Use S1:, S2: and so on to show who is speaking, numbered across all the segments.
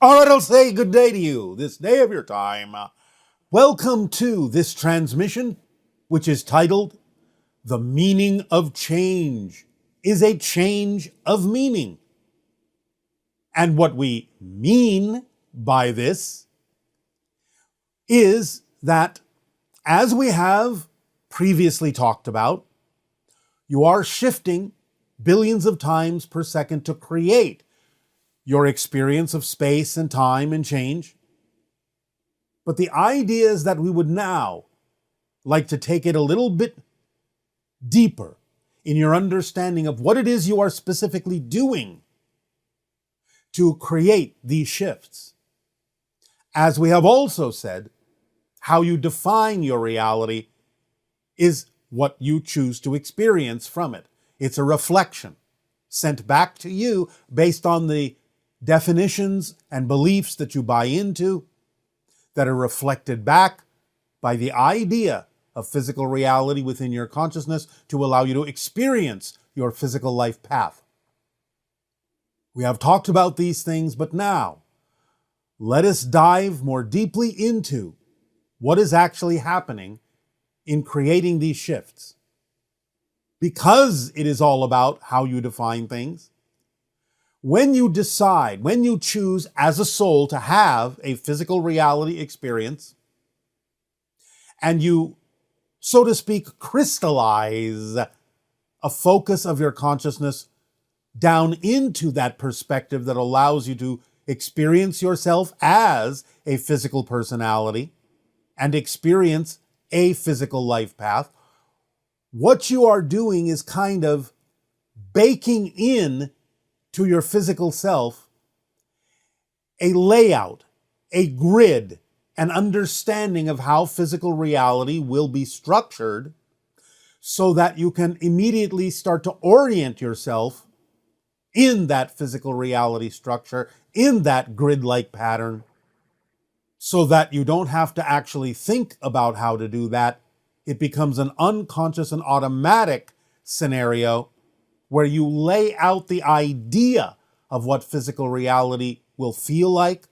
S1: All right, I'll say good day to you this day of your time. Welcome to this transmission, which is titled The Meaning of Change. Is a change of meaning. And what we mean by this is that, as we have previously talked about, you are shifting billions of times per second to create your experience of space and time and change. But the idea is that we would now like to take it a little bit deeper in your understanding of what it is you are specifically doing to create these shifts. As we have also said, how you define your reality is what you choose to experience from it. It's a reflection sent back to you based on the definitions and beliefs that you buy into, that are reflected back by the idea of physical reality within your consciousness to allow you to experience your physical life path. We have talked about these things, but now let us dive more deeply into what is actually happening in creating these shifts. Because it is all about how you define things, when you decide, when you choose as a soul to have a physical reality experience, and you, so to speak, crystallize a focus of your consciousness down into that perspective that allows you to experience yourself as a physical personality and experience a physical life path, what you are doing is kind of baking in to your physical self a layout, a grid, an understanding of how physical reality will be structured so that you can immediately start to orient yourself in that physical reality structure, in that grid-like pattern, so that you don't have to actually think about how to do that. It becomes an unconscious and automatic scenario where you lay out the idea of what physical reality will feel like,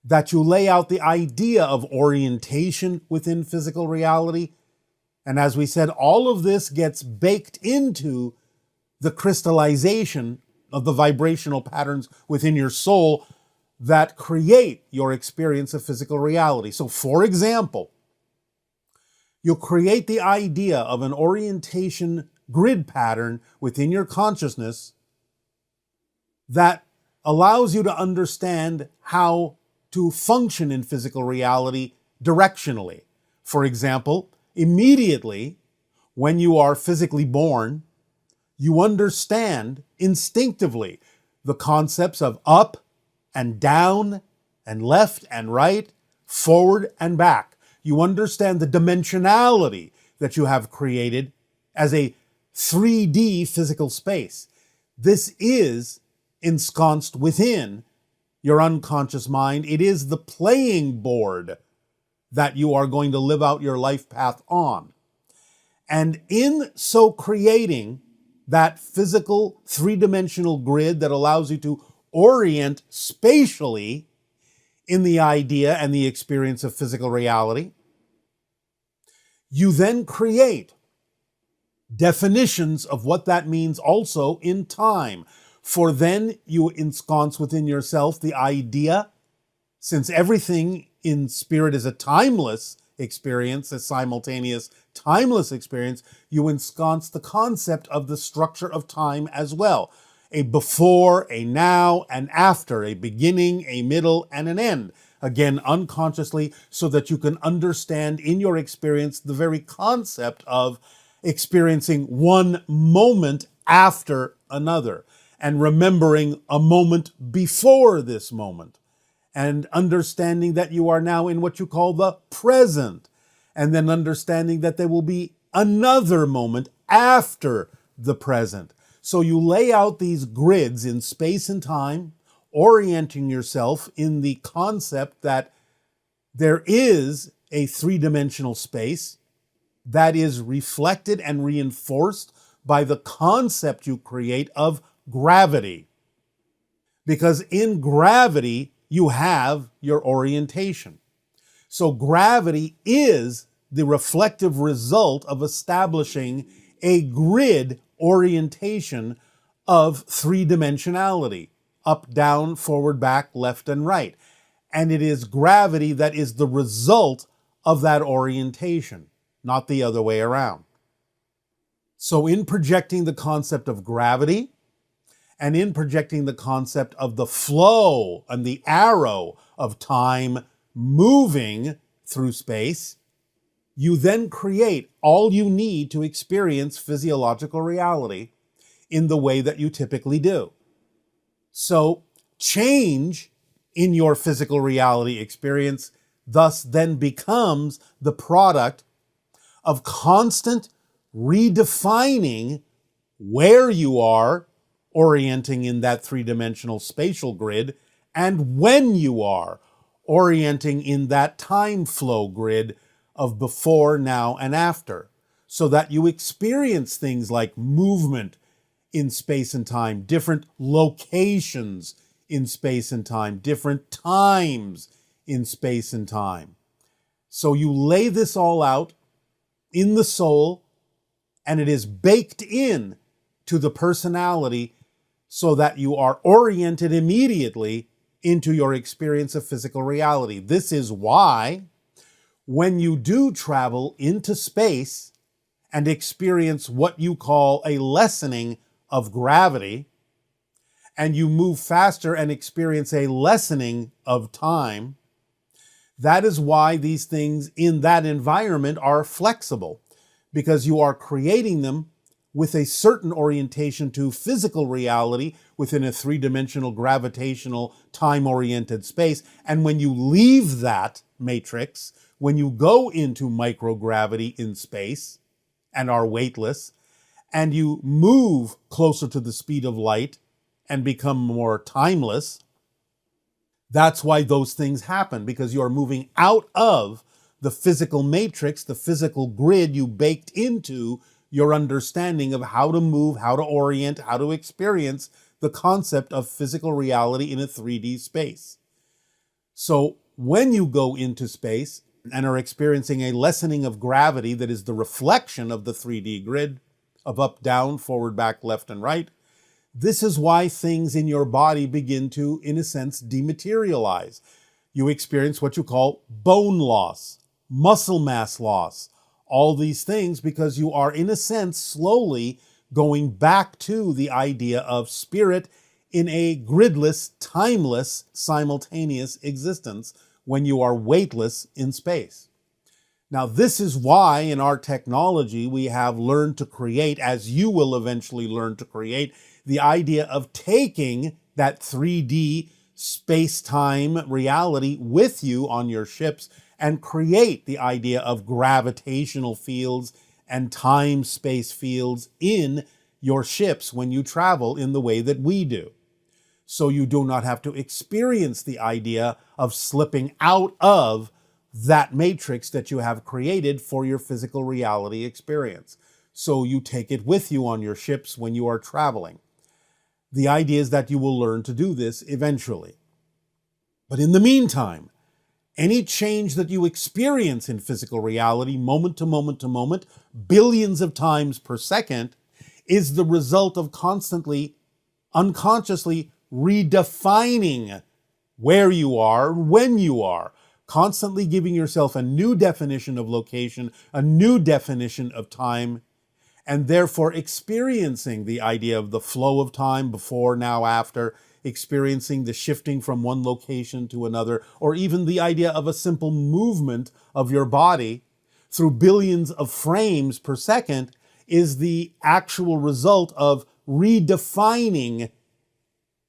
S1: that you lay out the idea of orientation within physical reality. And as we said, all of this gets baked into the crystallization of the vibrational patterns within your soul that create your experience of physical reality. So, for example, you'll create the idea of an orientation grid pattern within your consciousness that allows you to understand how to function in physical reality directionally. For example, immediately when you are physically born, you understand instinctively the concepts of up and down and left and right, forward and back. You understand the dimensionality that you have created as a 3D physical space. This is ensconced within your unconscious mind. It is the playing board that you are going to live out your life path on. And in so creating that physical three-dimensional grid that allows you to orient spatially in the idea and the experience of physical reality, you then create definitions of what that means also in time. For then you ensconce within yourself the idea, since everything in spirit is a timeless experience, a simultaneous timeless experience, you ensconce the concept of the structure of time as well. A before, a now, and after, a beginning, a middle, and an end. Again, unconsciously, so that you can understand in your experience the very concept of experiencing one moment after another, and remembering a moment before this moment, and understanding that you are now in what you call the present, and then understanding that there will be another moment after the present. So you lay out these grids in space and time, orienting yourself in the concept that there is a three-dimensional space that is reflected and reinforced by the concept you create of gravity. Because in gravity, you have your orientation. So gravity is the reflective result of establishing a grid orientation of three-dimensionality, up, down, forward, back, left, and right. And it is gravity that is the result of that orientation, not the other way around. So in projecting the concept of gravity, and in projecting the concept of the flow and the arrow of time moving through space, you then create all you need to experience physiological reality in the way that you typically do. So change in your physical reality experience thus then becomes the product of constant redefining where you are orienting in that three-dimensional spatial grid, and when you are orienting in that time flow grid of before, now, and after, so that you experience things like movement in space and time, different locations in space and time, different times in space and time. So you lay this all out in the soul, and it is baked in to the personality so that you are oriented immediately into your experience of physical reality. This is why when you do travel into space and experience what you call a lessening of gravity, and you move faster and experience a lessening of time, that is why these things in that environment are flexible, because you are creating them with a certain orientation to physical reality within a three-dimensional gravitational time-oriented space. And when you leave that matrix, when you go into microgravity in space and are weightless, and you move closer to the speed of light and become more timeless, that's why those things happen, because you are moving out of the physical matrix, the physical grid you baked into your understanding of how to move, how to orient, how to experience the concept of physical reality in a 3D space. So when you go into space and are experiencing a lessening of gravity that is the reflection of the 3D grid of up, down, forward, back, left, and right, this is why things in your body begin to, in a sense, dematerialize. You experience what you call bone loss, muscle mass loss, all these things because you are, in a sense, slowly going back to the idea of spirit in a gridless, timeless, simultaneous existence when you are weightless in space. Now, this is why in our technology we have learned to create, as you will eventually learn to create, the idea of taking that 3D space-time reality with you on your ships and create the idea of gravitational fields and time-space fields in your ships when you travel in the way that we do. So you do not have to experience the idea of slipping out of that matrix that you have created for your physical reality experience. So you take it with you on your ships when you are traveling. The idea is that you will learn to do this eventually. But in the meantime, any change that you experience in physical reality, moment to moment to moment, billions of times per second, is the result of constantly, unconsciously redefining where you are, when you are, constantly giving yourself a new definition of location, a new definition of time, and therefore experiencing the idea of the flow of time before, now, after, experiencing the shifting from one location to another, or even the idea of a simple movement of your body through billions of frames per second is the actual result of redefining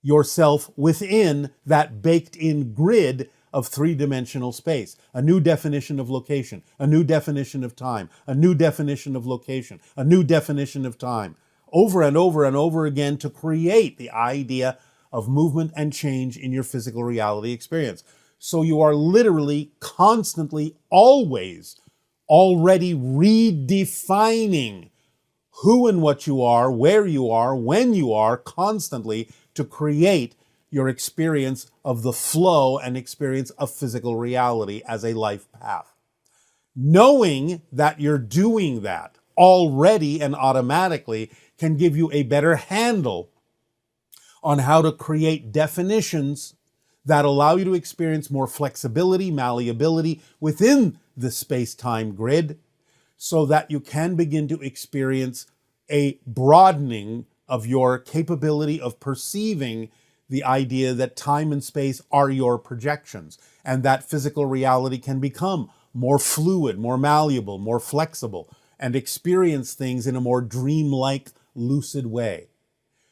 S1: yourself within that baked-in grid of three-dimensional space. A new definition of location, a new definition of time, a new definition of location, a new definition of time, over and over and over again to create the idea of movement and change in your physical reality experience. So you are literally constantly, always, already redefining who and what you are, where you are, when you are, constantly to create your experience of the flow and experience of physical reality as a life path. Knowing that you're doing that already and automatically can give you a better handle on how to create definitions that allow you to experience more flexibility, malleability within the space-time grid, so that you can begin to experience a broadening of your capability of perceiving the idea that time and space are your projections, and that physical reality can become more fluid, more malleable, more flexible, and experience things in a more dreamlike, lucid way.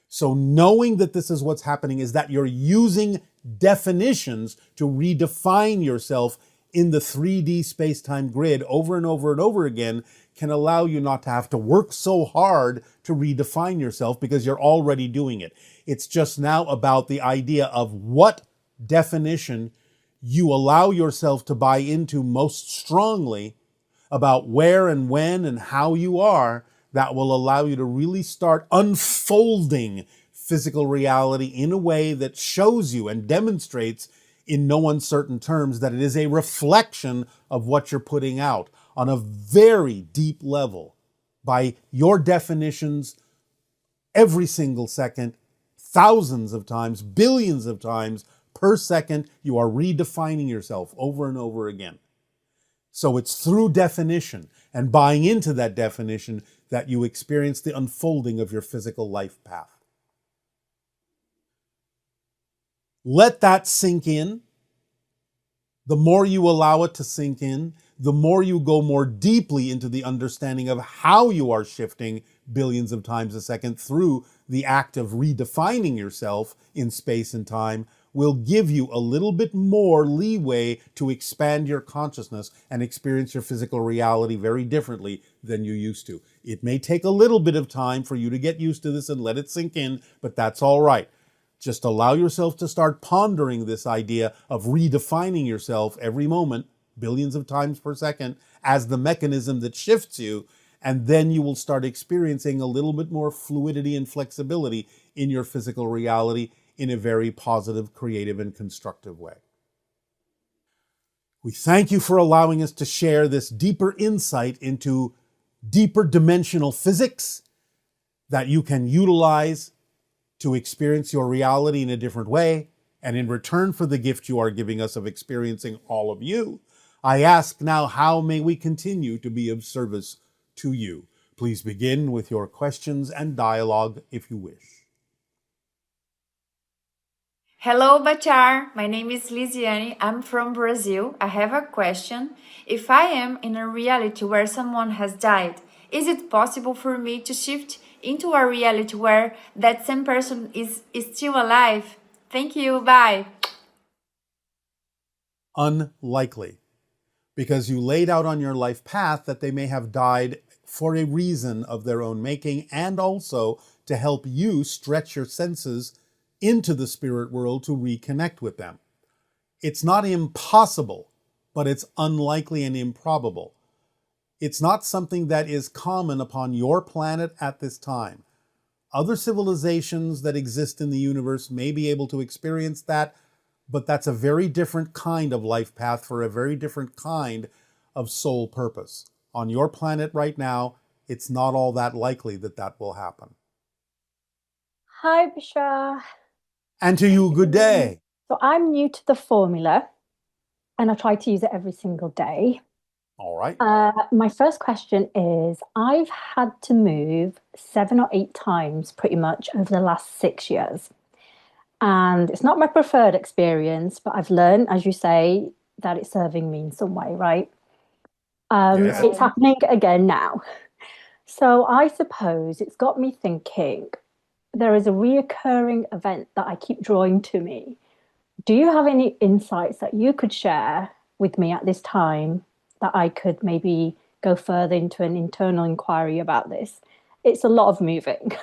S1: So knowing that this is what's happening is that you're using definitions to redefine yourself in the 3D space-time grid over and over and over again can allow you not to have to work so hard to redefine yourself because you're already doing it. It's just now about the idea of what definition you allow yourself to buy into most strongly about where and when and how you are, that will allow you to really start unfolding physical reality in a way that shows you and demonstrates in no uncertain terms that it is a reflection of what you're putting out on a very deep level by your definitions every single second, thousands of times, billions of times per second. You are redefining yourself over and over again. So it's through definition and buying into that definition that you experience the unfolding of your physical life path. Let that sink in. The more you allow it to sink in, the more you go more deeply into the understanding of how you are shifting billions of times a second through the act of redefining yourself in space and time, will give you a little bit more leeway to expand your consciousness and experience your physical reality very differently than you used to. It may take a little bit of time for you to get used to this and let it sink in, but that's all right. Just allow yourself to start pondering this idea of redefining yourself every moment, billions of times per second, as the mechanism that shifts you, and then you will start experiencing a little bit more fluidity and flexibility in your physical reality in a very positive, creative, and constructive way. We thank you for allowing us to share this deeper insight into deeper dimensional physics that you can utilize to experience your reality in a different way. And in return for the gift you are giving us of experiencing all of you, I ask now, how may we continue to be of service to you? Please begin with your questions and dialogue if you wish.
S2: Hello, Bashar. My name is Lisiane. I'm from Brazil. I have a question. If I am in a reality where someone has died, is it possible for me to shift into a reality where that same person is still alive? Thank you. Bye.
S1: Unlikely, because you laid out on your life path that they may have died for a reason of their own making, and also to help you stretch your senses into the spirit world to reconnect with them. It's not impossible, but it's unlikely and improbable. It's not something that is common upon your planet at this time. Other civilizations that exist in the universe may be able to experience that, but that's a very different kind of life path for a very different kind of soul purpose. On your planet right now, it's not all that likely that that will happen.
S3: Hi, Bashar.
S1: And to you, good day.
S3: So I'm new to the formula and I try to use it every single day.
S1: All right.
S3: My first question is, I've had to move 7 or 8 times pretty much over the last 6 years. And it's not my preferred experience, but I've learned, as you say, that it's serving me in some way, right?
S1: Yes.
S3: It's happening again now. So I suppose it's got me thinking, there is a reoccurring event that I keep drawing to me. Do you have any insights that you could share with me at this time that I could maybe go further into an internal inquiry about this? It's a lot of moving.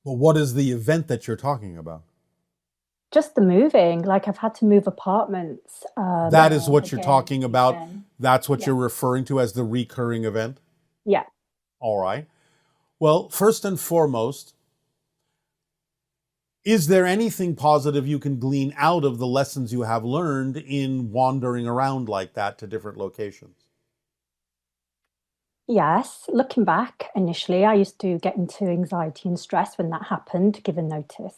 S1: Well, what is the event that you're talking about?
S3: Just the moving, like I've had to move apartments.
S1: That is what you're
S3: again,
S1: talking about.
S3: again.
S1: That's what
S3: Yeah.
S1: you're referring to as the recurring event?
S3: Yeah.
S1: All right. Well, first and foremost, Is there anything positive you can glean out of the lessons you have learned in wandering around like that to different locations?
S3: Yes, looking back, initially, I used to get into anxiety and stress when that happened, given notice.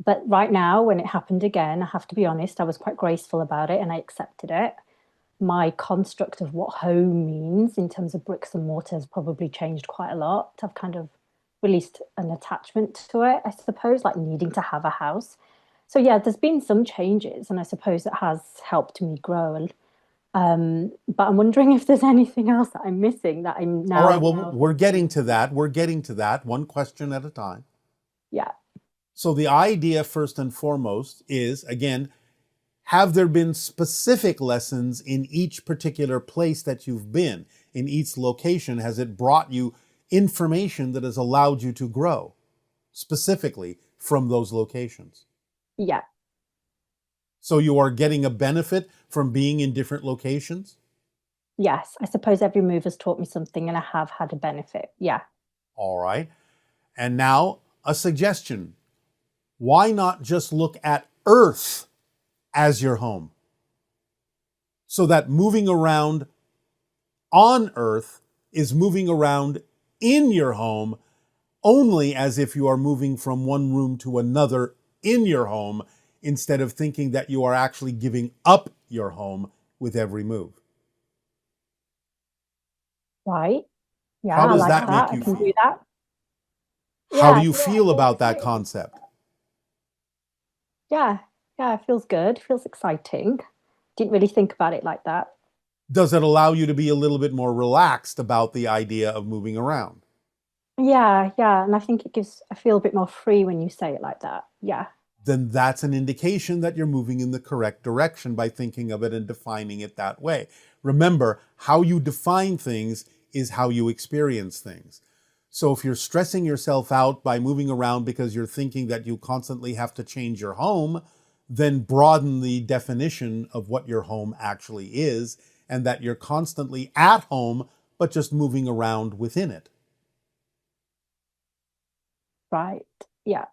S3: But right now, when it happened again, I have to be honest, I was quite graceful about it and I accepted it. My construct of what home means in terms of bricks and mortar has probably changed quite a lot. I've kind of released an attachment to it, I suppose, like needing to have a house. So yeah, there's been some changes, and I suppose it has helped me grow. But I'm wondering if there's anything else that I'm missing that I'm
S1: All right,
S3: now
S1: well, we're getting to that. We're getting to that one question at a time.
S3: yeah.
S1: So, the idea, first and foremost, is again, have there been specific lessons in each particular place that you've been, in each location? Has it brought you information that has allowed you to grow specifically from those locations?
S3: Yeah.
S1: So, you are getting a benefit from being in different locations?
S3: Yes, I suppose every move has taught me something and I have had a benefit. Yeah.
S1: All right. And now, a suggestion. Why not just look at Earth as your home? So that moving around on Earth is moving around in your home only as if you are moving from one room to another in your home, instead of thinking that you are actually giving up your home with every move.
S3: Right. Yeah,
S1: How
S3: I
S1: does
S3: like
S1: that
S3: that.
S1: make
S3: I
S1: you
S3: can do
S1: feel?
S3: that.
S1: How do
S3: Yeah,
S1: you
S3: yeah,
S1: feel
S3: feels
S1: about that
S3: exciting.
S1: concept?
S3: Yeah, yeah, it feels good. Feels exciting. Didn't really think about it like that.
S1: Does it allow you to be a little bit more relaxed about the idea of moving around?
S3: Yeah, yeah. And I think I feel a bit more free when you say it like that. Yeah.
S1: Then that's an indication that you're moving in the correct direction by thinking of it and defining it that way. Remember, how you define things is how you experience things. So if you're stressing yourself out by moving around because you're thinking that you constantly have to change your home, then broaden the definition of what your home actually is, and that you're constantly at home, but just moving around within it.
S3: Right. Yeah.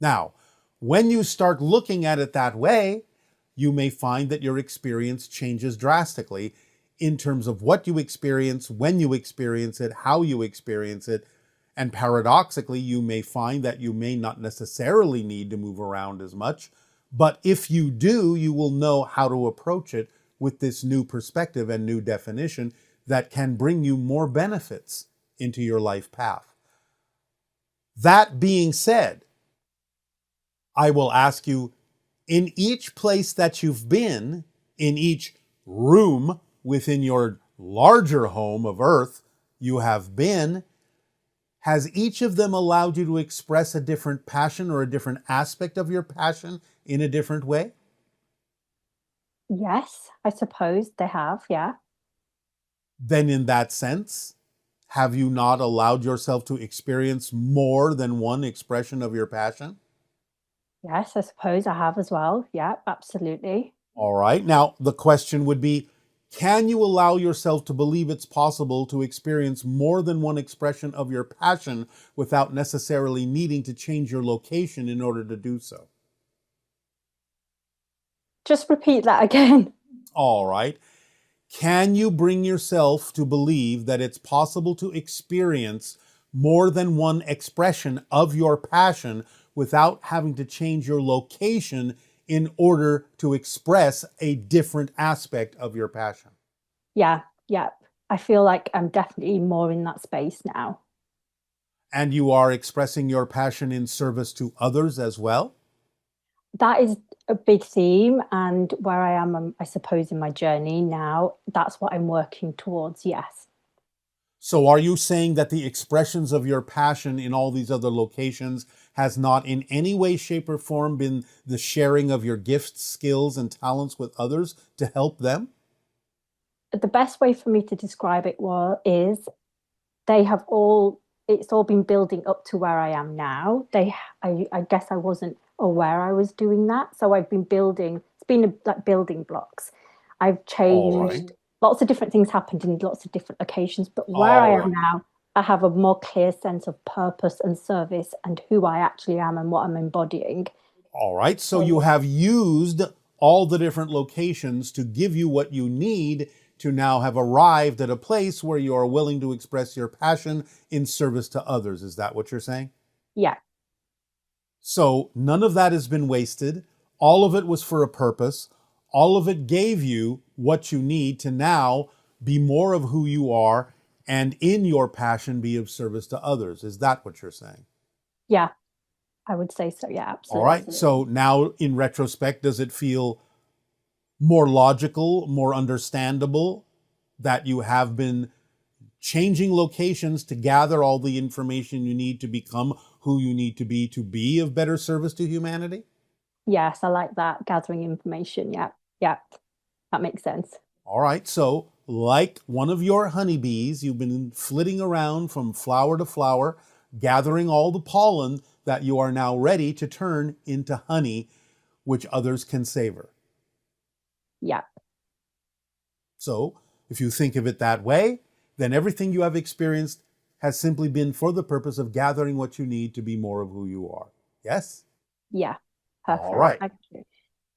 S1: Now, when you start looking at it that way, you may find that your experience changes drastically in terms of what you experience, when you experience it, how you experience it. And paradoxically, you may find that you may not necessarily need to move around as much. But if you do, you will know how to approach it with this new perspective and new definition that can bring you more benefits into your life path. That being said, I will ask you, in each place that you've been, in each room within your larger home of Earth you have been, has each of them allowed you to express a different passion or a different aspect of your passion in a different way?
S3: Yes, I suppose they have. Yeah.
S1: Then, in that sense, have you not allowed yourself to experience more than one expression of your passion?
S3: Yes, I suppose I have as well. Yeah, absolutely.
S1: All right. Now, the question would be, can you allow yourself to believe it's possible to experience more than one expression of your passion without necessarily needing to change your location in order to do so?
S3: Just repeat that again.
S1: All right. Can you bring yourself to believe that it's possible to experience more than one expression of your passion without having to change your location in order to express a different aspect of your passion?
S3: Yeah, yeah. I feel like I'm definitely more in that space now.
S1: And you are expressing your passion in service to others as well?
S3: That is a big theme, and where I am, I suppose, in my journey now, that's what I'm working towards. Yes.
S1: So are you saying that the expressions of your passion in all these other locations has not in any way, shape, or form been the sharing of your gifts, skills, and talents with others to help them?
S3: The best way for me to describe it is they have all it's all been building up to where I am now. I guess I wasn't aware I was doing that. So I've been building, it's been like building blocks. I've
S1: All right.
S3: changed, lots of different things happened in lots of different locations, but where
S1: All
S3: I
S1: right.
S3: am now, I have a more clear sense of purpose and service and who I actually am and what I'm embodying.
S1: All right. So you
S3: So,
S1: have used all the different locations to give you what you need to now have arrived at a place where you are willing to express your passion in service to others. Is that what you're saying?
S3: yeah,
S1: So none of that has been wasted. All of it was for a purpose. All of it gave you what you need to now be more of who you are and in your passion be of service to others. Is that what you're saying?
S3: yeah, I would say so. Yeah,
S1: All
S3: absolutely.
S1: right. So now in retrospect, does it feel more logical, more understandable that you have been changing locations to gather all the information you need to become who you need to be of better service to humanity?
S3: Yes, I like that. Gathering information. Yeah, yeah, that makes sense.
S1: All right. So, like one of your honeybees, you've been flitting around from flower to flower, gathering all the pollen that you are now ready to turn into honey, which others can savor.
S3: Yeah,
S1: So, if you think of it that way, then everything you have experienced has simply been for the purpose of gathering what you need to be more of who you are. Yes?
S3: yeah,
S1: All
S3: perfect.
S1: right.
S3: Thank you.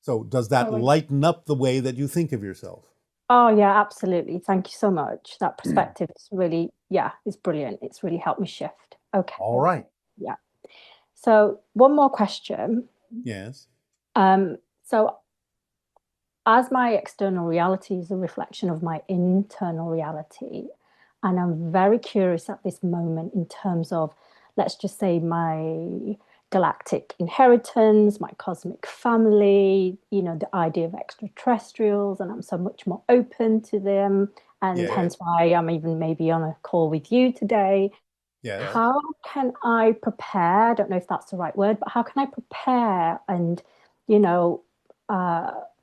S1: So, does that
S3: So,
S1: lighten up the way that you think of yourself?
S3: oh, yeah, absolutely. Thank you so much. That perspective is really, yeah, it's brilliant. It's really helped me shift. Okay.
S1: All right.
S3: Yeah. So, one more question.
S1: Yes.
S3: So, as my external reality is a reflection of my internal reality, and I'm very curious at this moment in terms of, let's just say, my galactic inheritance, my cosmic family, the idea of extraterrestrials, and I'm so much more open to them. And
S1: Yeah.
S3: hence why I'm even maybe on a call with you today.
S1: Yes.
S3: How can I prepare? I don't know if that's the right word, but how can I prepare and, you know,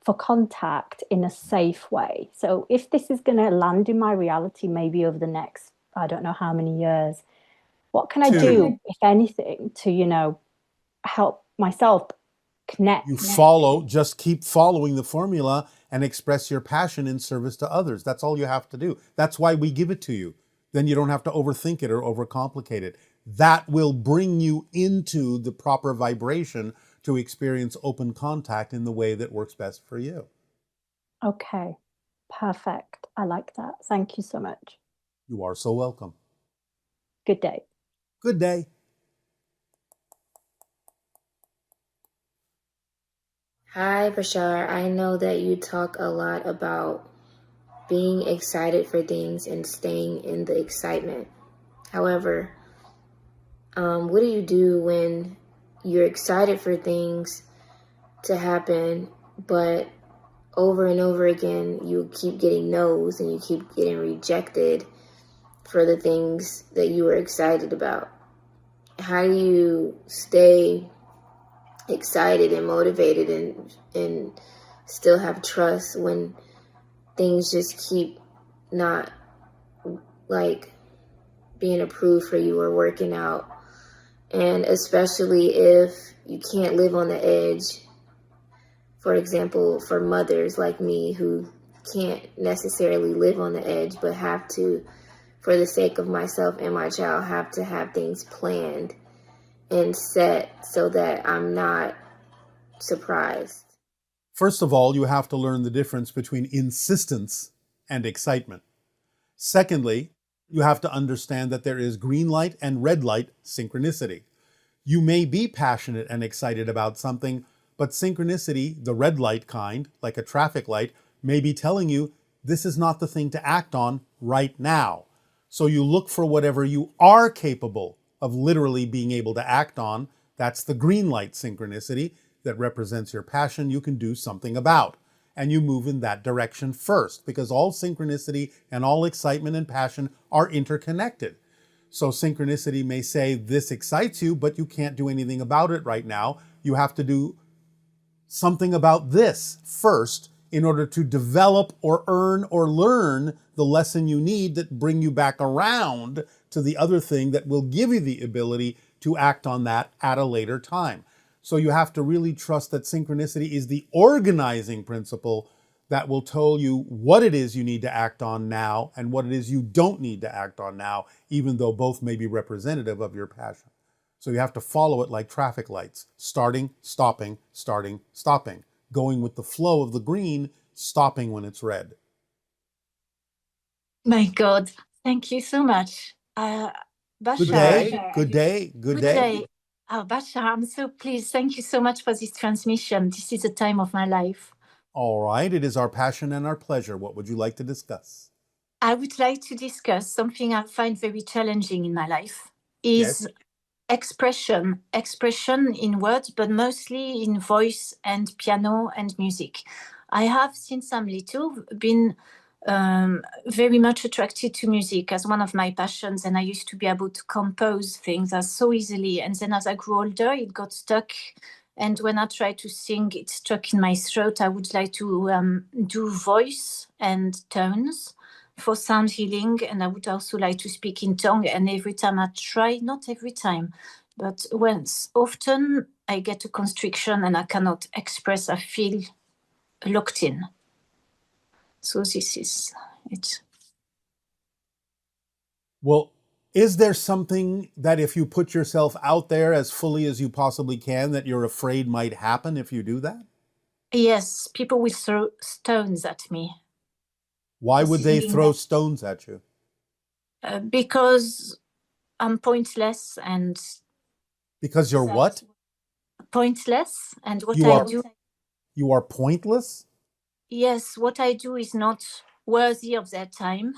S3: for contact in a safe way? So if this is going to land in my reality, maybe over the next, I don't know how many years, what can I do, if anything, to, help myself connect?
S1: Just keep following the formula and express your passion in service to others. That's all you have to do. That's why we give it to you. Then you don't have to overthink it or overcomplicate it. That will bring you into the proper vibration to experience open contact in the way that works best for you.
S3: Okay, perfect. I like that. Thank you so much.
S1: You are so welcome.
S3: Good day.
S1: Good day.
S4: Hi, Bashar. I know that you talk a lot about being excited for things and staying in the excitement. However, what do you do when you're excited for things to happen, but over and over again, you keep getting no's and you keep getting rejected for the things that you were excited about? How do you stay excited and motivated and still have trust when things just keep not like being approved for you or working out? And especially if you can't live on the edge, for example, for mothers like me who can't necessarily live on the edge but have to, for the sake of myself and my child, have to have things planned and set so that I'm not surprised.
S1: First of all, you have to learn the difference between insistence and excitement. Secondly, you have to understand that there is green light and red light synchronicity. You may be passionate and excited about something, but synchronicity, the red light kind, like a traffic light, may be telling you this is not the thing to act on right now. So you look for whatever you are capable of literally being able to act on. That's the green light synchronicity that represents your passion you can do something about. And you move in that direction first, because all synchronicity and all excitement and passion are interconnected. So synchronicity may say this excites you, but you can't do anything about it right now. You have to do something about this first in order to develop or earn or learn the lesson you need that bring you back around to the other thing that will give you the ability to act on that at a later time. So you have to really trust that synchronicity is the organizing principle that will tell you what it is you need to act on now and what it is you don't need to act on now, even though both may be representative of your passion. So you have to follow it like traffic lights, starting, stopping, starting, stopping, going with the flow of the green, stopping when it's red.
S5: My God, thank you so much.
S1: Good
S5: Bashar,
S1: day, good day, good
S5: good
S1: day.
S5: day. Oh, Bashar, I'm so pleased. Thank you so much for this transmission. This is the time of my life.
S1: All right, it is our passion and our pleasure. What would you like to discuss?
S5: I would like to discuss something I find very challenging in my life is
S1: Yes.
S5: expression in words, but mostly in voice and piano and music. I have, since I'm little, been very much attracted to music as one of my passions, and I used to be able to compose things so easily. And then as I grew older, it got stuck. And when I try to sing, it's stuck in my throat. I would like to do voice and tones for sound healing, and I would also like to speak in tongue. And every time I try, not every time, but often I get a constriction and I cannot express. I feel locked in. So this is it.
S1: Well, is there something that if you put yourself out there as fully as you possibly can, that you're afraid might happen if you do that?
S5: Yes, people will throw stones at me.
S1: Why would they throw stones at you?
S5: Because I'm pointless and...
S1: Because you're what?
S5: Pointless, and what
S1: You
S5: I
S1: are-
S5: do...
S1: You are pointless?
S5: Yes, what I do is not worthy of their time.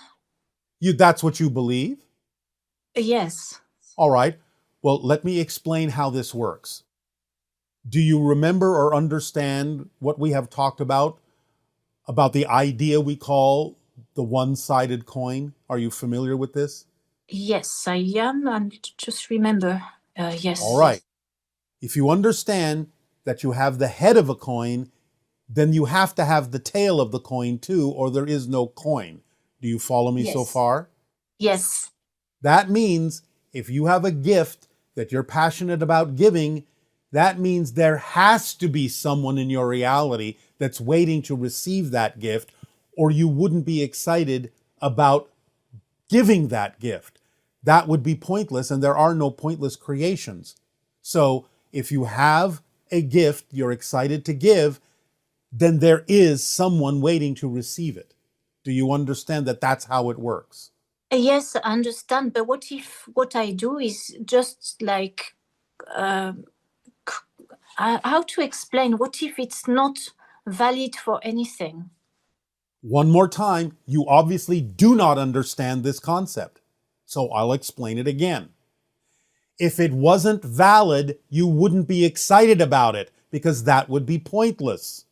S1: That's what you believe?
S5: Yes.
S1: All right. Well, let me explain how this works. Do you remember or understand what we have talked about the idea we call the one-sided coin? Are you familiar with this?
S5: Yes, I am. And just remember, yes.
S1: All right. If you understand that you have the head of a coin, then you have to have the tail of the coin too, or there is no coin. Do you follow me so
S5: Yes.
S1: far?
S5: Yes.
S1: That means if you have a gift that you're passionate about giving, that means there has to be someone in your reality that's waiting to receive that gift, or you wouldn't be excited about giving that gift. That would be pointless, and there are no pointless creations. So if you have a gift you're excited to give, then there is someone waiting to receive it. Do you understand that that's how it works?
S5: Yes, I understand. But what if what I do is just like... how to explain? What if it's not valid for anything?
S1: One more time, you obviously do not understand this concept. So I'll explain it again. If it wasn't valid, you wouldn't be excited about it because that would be pointless.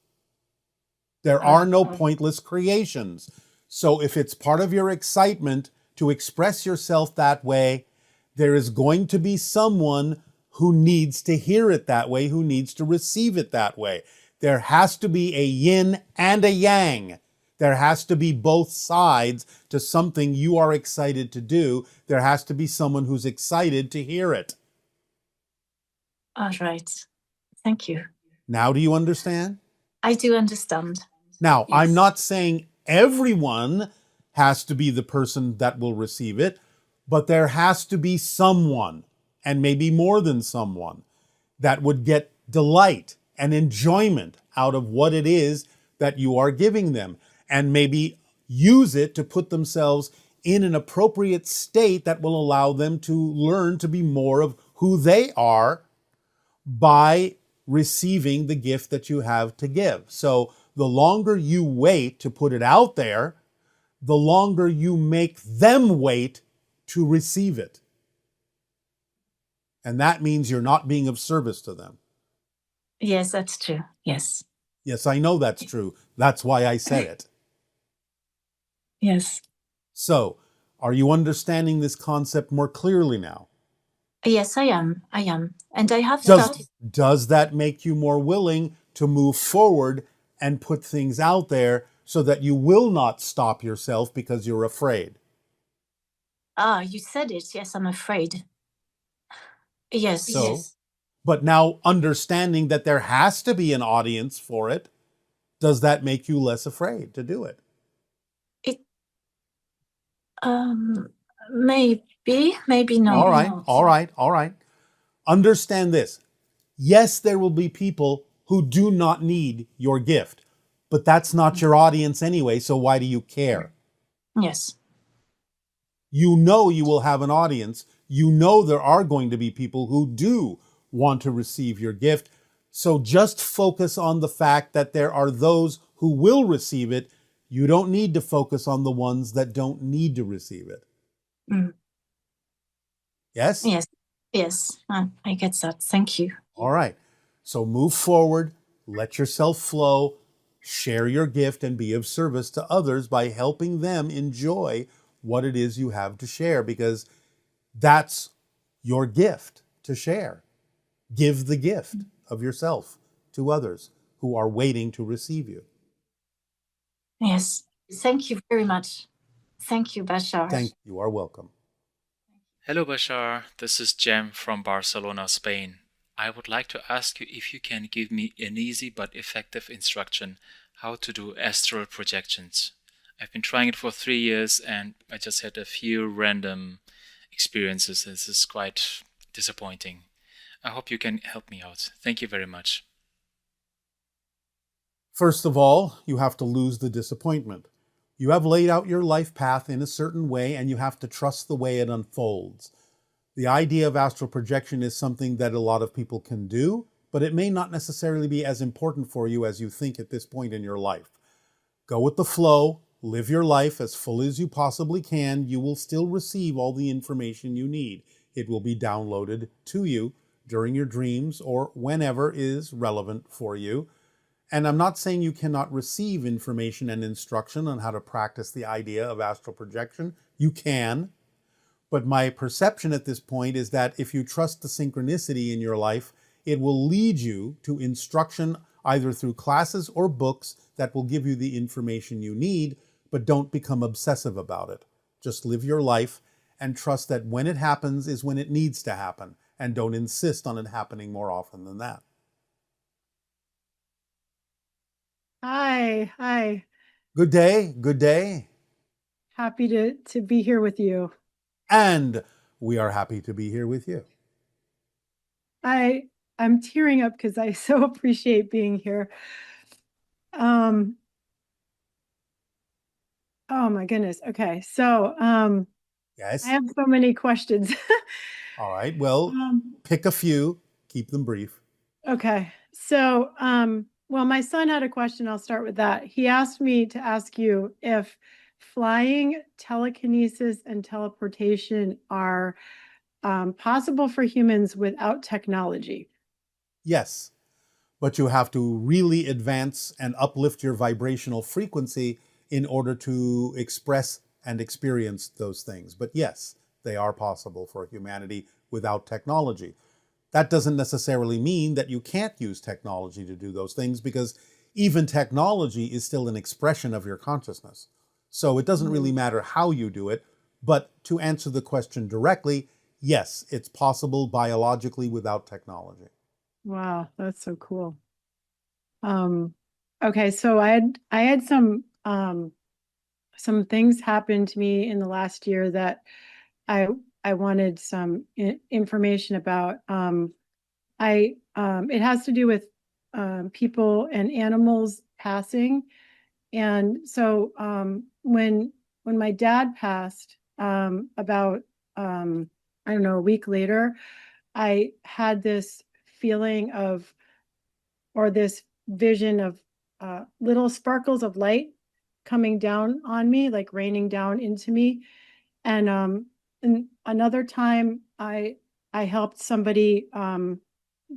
S1: There are no pointless creations. So if it's part of your excitement to express yourself that way, there is going to be someone who needs to hear it that way, who needs to receive it that way. There has to be a yin and a yang. There has to be both sides to something you are excited to do. There has to be someone who's excited to hear it.
S5: All right. Thank you.
S1: Now do you understand?
S5: I do understand.
S1: Now,
S5: Yes.
S1: I'm not saying everyone has to be the person that will receive it, but there has to be someone, and maybe more than someone, that would get delight and enjoyment out of what it is that you are giving them, and maybe use it to put themselves in an appropriate state that will allow them to learn to be more of who they are by receiving the gift that you have to give. So the longer you wait to put it out there, the longer you make them wait to receive it. And that means you're not being of service to them.
S5: Yes, that's true. Yes.
S1: Yes, I know that's true. That's why I said it.
S5: Yes.
S1: So, are you understanding this concept more clearly now?
S5: Yes, I am. I am. And I have started.
S1: Does that make you more willing to move forward and put things out there so that you will not stop yourself because you're afraid?
S5: You said it. Yes, I'm afraid. Yes.
S1: So,
S5: Yes.
S1: but now understanding that there has to be an audience for it, Does that make you less afraid to do it?
S5: It maybe not.
S1: All right. Understand this. Yes, there will be people who do not need your gift, but that's not your audience anyway, so why do you care?
S5: Yes.
S1: You know you will have an audience. You know there are going to be people who do want to receive your gift. So just focus on the fact that there are those who will receive it. You don't need to focus on the ones that don't need to receive it.
S5: Mm.
S1: Yes?
S5: Yes. I get that. Thank you.
S1: All right. So move forward, let yourself flow, share your gift, and be of service to others by helping them enjoy what it is you have to share, because that's your gift to share. Give the gift of yourself to others who are waiting to receive you.
S5: Yes. Thank you very much. Thank you, Bashar.
S1: You are welcome.
S6: Hello Bashar, this is Jem from Barcelona, Spain. I would like to ask you if you can give me an easy but effective instruction how to do astral projections. I've been trying it for 3 years and I just had a few random experiences. This is quite disappointing. I hope you can help me out. Thank you very much.
S1: First of all, you have to lose the disappointment. You have laid out your life path in a certain way and you have to trust the way it unfolds. The idea of astral projection is something that a lot of people can do, but it may not necessarily be as important for you as you think at this point in your life. Go with the flow, live your life as full as you possibly can. You will still receive all the information you need. It will be downloaded to you during your dreams or whenever is relevant for you. And I'm not saying you cannot receive information and instruction on how to practice the idea of astral projection. You can. But my perception at this point is that if you trust the synchronicity in your life, it will lead you to instruction either through classes or books that will give you the information you need, but don't become obsessive about it. Just live your life and trust that when it happens is when it needs to happen, and don't insist on it happening more often than that.
S7: Hi.
S1: Good day.
S7: Happy to be here with you.
S1: And we are happy to be here with you.
S7: I'm tearing up because I so appreciate being here. Oh my goodness. Okay. So,
S1: Yes.
S7: I have so many questions.
S1: All right. Well, pick a few, keep them brief.
S7: Okay. So, well, my son had a question. I'll start with that. He asked me to ask you if flying, telekinesis, and teleportation are possible for humans without technology.
S1: Yes, but you have to really advance and uplift your vibrational frequency in order to express and experience those things. But yes, they are possible for humanity without technology. That doesn't necessarily mean that you can't use technology to do those things, because even technology is still an expression of your consciousness. So it doesn't really matter how you do it. But to answer the question directly, yes, it's possible biologically without technology.
S7: Wow, that's so cool. Okay, so I had some things happen to me in the last year that I wanted some information about. It has to do with people and animals passing, and so when my dad passed, about I don't know, a week later, I had this feeling of, or this vision of little sparkles of light coming down on me, like raining down into me. And another time I helped somebody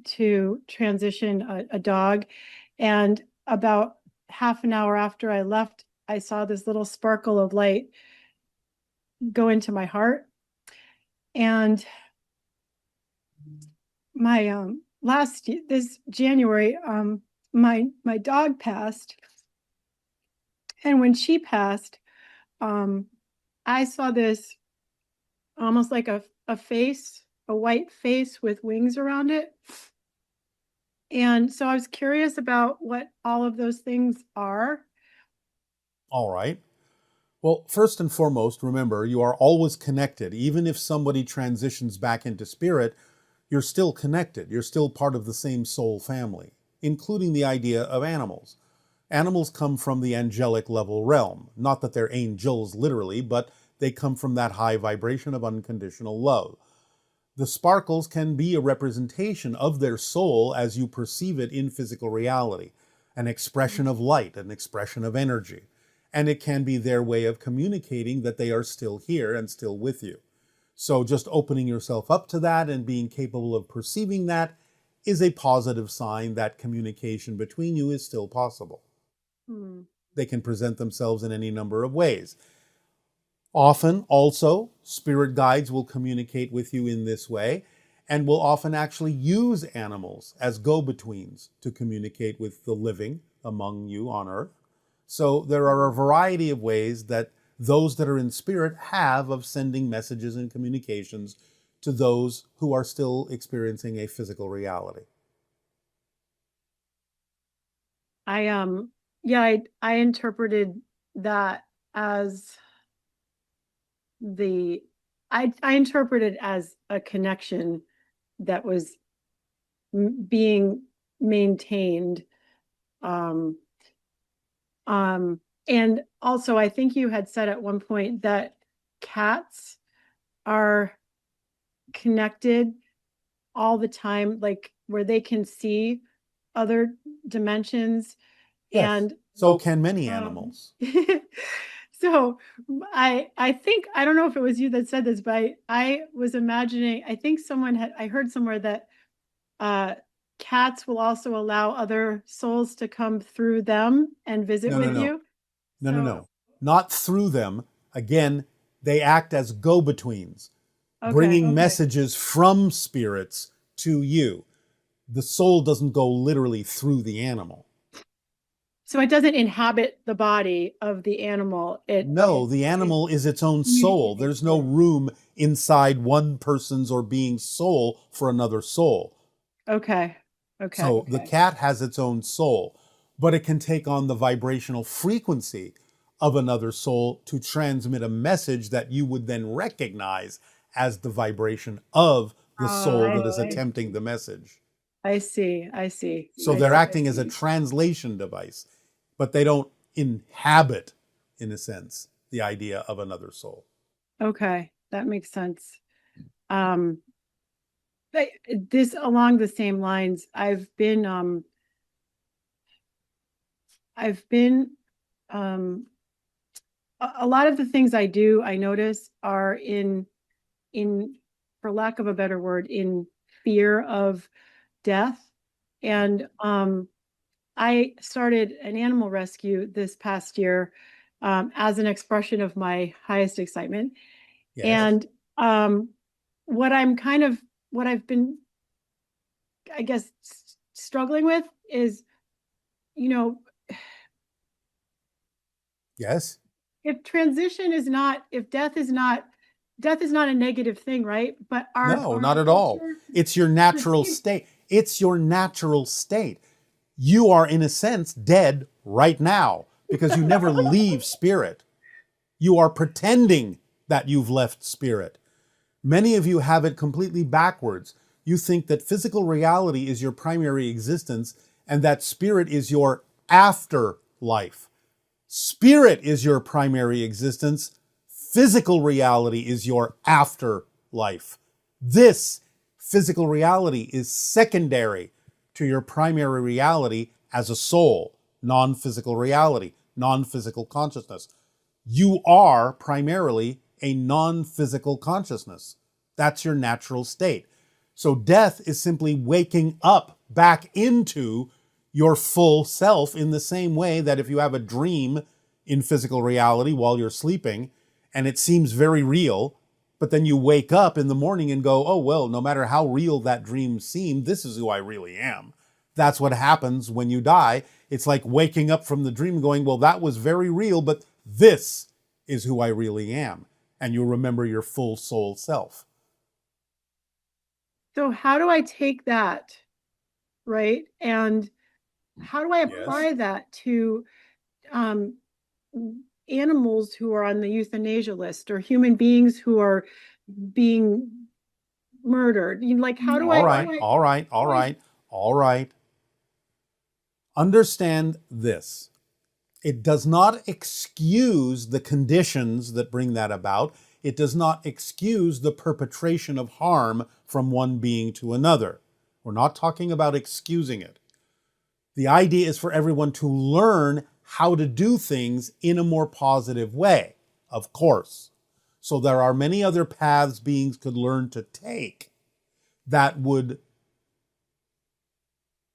S7: to transition a dog, and about half an hour after I left, I saw this little sparkle of light go into my heart. And my this January, my dog passed, and when she passed, I saw this almost like a face, a white face with wings around it. And so I was curious about what all of those things are.
S1: All right. Well, first and foremost, remember, you are always connected. Even if somebody transitions back into spirit, you're still connected. You're still part of the same soul family, including the idea of animals. Animals come from the angelic level realm. Not that they're angels literally, but they come from that high vibration of unconditional love. The sparkles can be a representation of their soul as you perceive it in physical reality, an expression of light, an expression of energy. And it can be their way of communicating that they are still here and still with you. So just opening yourself up to that and being capable of perceiving that is a positive sign that communication between you is still possible. They can present themselves in any number of ways. Often, also, spirit guides will communicate with you in this way and will often actually use animals as go-betweens to communicate with the living among you on earth. So there are a variety of ways that those that are in spirit have of sending messages and communications to those who are still experiencing a physical reality.
S7: I interpreted that as I interpreted as a connection that was being maintained. And also I think you had said at one point that cats are connected all the time, like where they can see other dimensions.
S1: Yes.
S7: And
S1: so can many animals.
S7: So I think, I don't know if it was you that said this, but I was imagining, I think I heard somewhere that cats will also allow other souls to come through them and visit with you.
S1: No. Not through them. Again, they act as go-betweens, bringing messages from spirits to you. The soul doesn't go literally through the animal.
S7: So it doesn't inhabit the body of the animal.
S1: No, the animal is its own soul. There's no room inside one person's or being's soul for another soul.
S7: Okay.
S1: So the cat has its own soul, but it can take on the vibrational frequency of another soul to transmit a message that you would then recognize as the vibration of the soul that is attempting the message.
S7: I see.
S1: So they're acting as a translation device, but they don't inhabit, in a sense, the idea of another soul.
S7: Okay, that makes sense. This along the same lines, I've been a lot of the things I do, I notice are in, for lack of a better word, in fear of death. And I started an animal rescue this past year as an expression of my highest excitement.
S1: Yes.
S7: And what I've been, I guess, struggling with is,
S1: Yes.
S7: if death is not a negative thing, right? But
S1: No, not at all. It's your natural state. It's your natural state. You are, in a sense, dead right now because you never leave spirit. You are pretending that you've left spirit. Many of you have it completely backwards. You think that physical reality is your primary existence and that spirit is your afterlife. Spirit is your primary existence. Physical reality is your afterlife. This physical reality is secondary to your primary reality as a soul, non-physical reality, non-physical consciousness. You are primarily a non-physical consciousness. That's your natural state. So death is simply waking up back into your full self in the same way that if you have a dream in physical reality while you're sleeping and it seems very real, but then you wake up in the morning and go, oh, well, no matter how real that dream seemed, this is who I really am. That's what happens when you die. It's like waking up from the dream going, well, that was very real, but this is who I really am. And you'll remember your full soul self.
S7: So how do I take that right? And how do I
S1: Yes.
S7: apply that to animals who are on the euthanasia list or human beings who are being murdered? Like, how do
S1: All right. Understand this. It does not excuse the conditions that bring that about. It does not excuse the perpetration of harm from one being to another. We're not talking about excusing it. The idea is for everyone to learn how to do things in a more positive way, of course. So there are many other paths beings could learn to take that would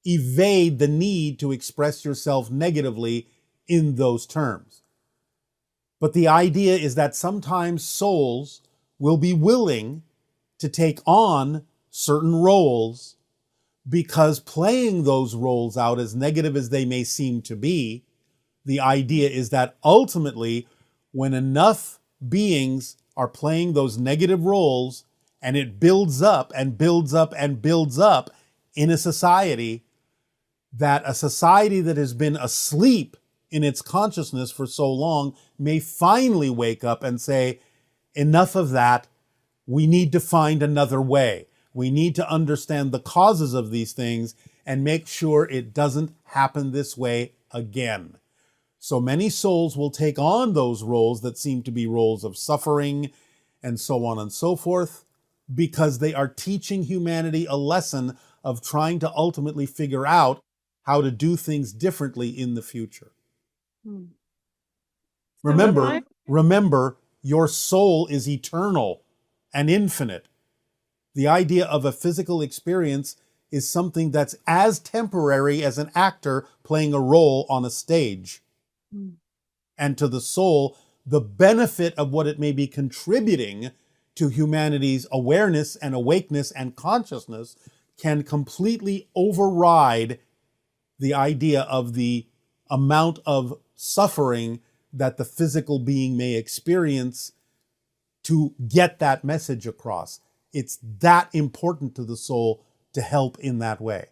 S1: evade the need to express yourself negatively in those terms. But the idea is that sometimes souls will be willing to take on certain roles because playing those roles out, as negative as they may seem to be, the idea is that ultimately, when enough beings are playing those negative roles and it builds up and builds up and builds up in a society, that a society that has been asleep in its consciousness for so long may finally wake up and say, enough of that, we need to find another way. We need to understand the causes of these things and make sure it doesn't happen this way again. So many souls will take on those roles that seem to be roles of suffering and so on and so forth, because they are teaching humanity a lesson of trying to ultimately figure out how to do things differently in the future. Remember, your soul is eternal and infinite. The idea of a physical experience is something that's as temporary as an actor playing a role on a stage. And to the soul, the benefit of what it may be contributing to humanity's awareness and awakeness and consciousness can completely override the idea of the amount of suffering that the physical being may experience to get that message across. It's that important to the soul to help in that way.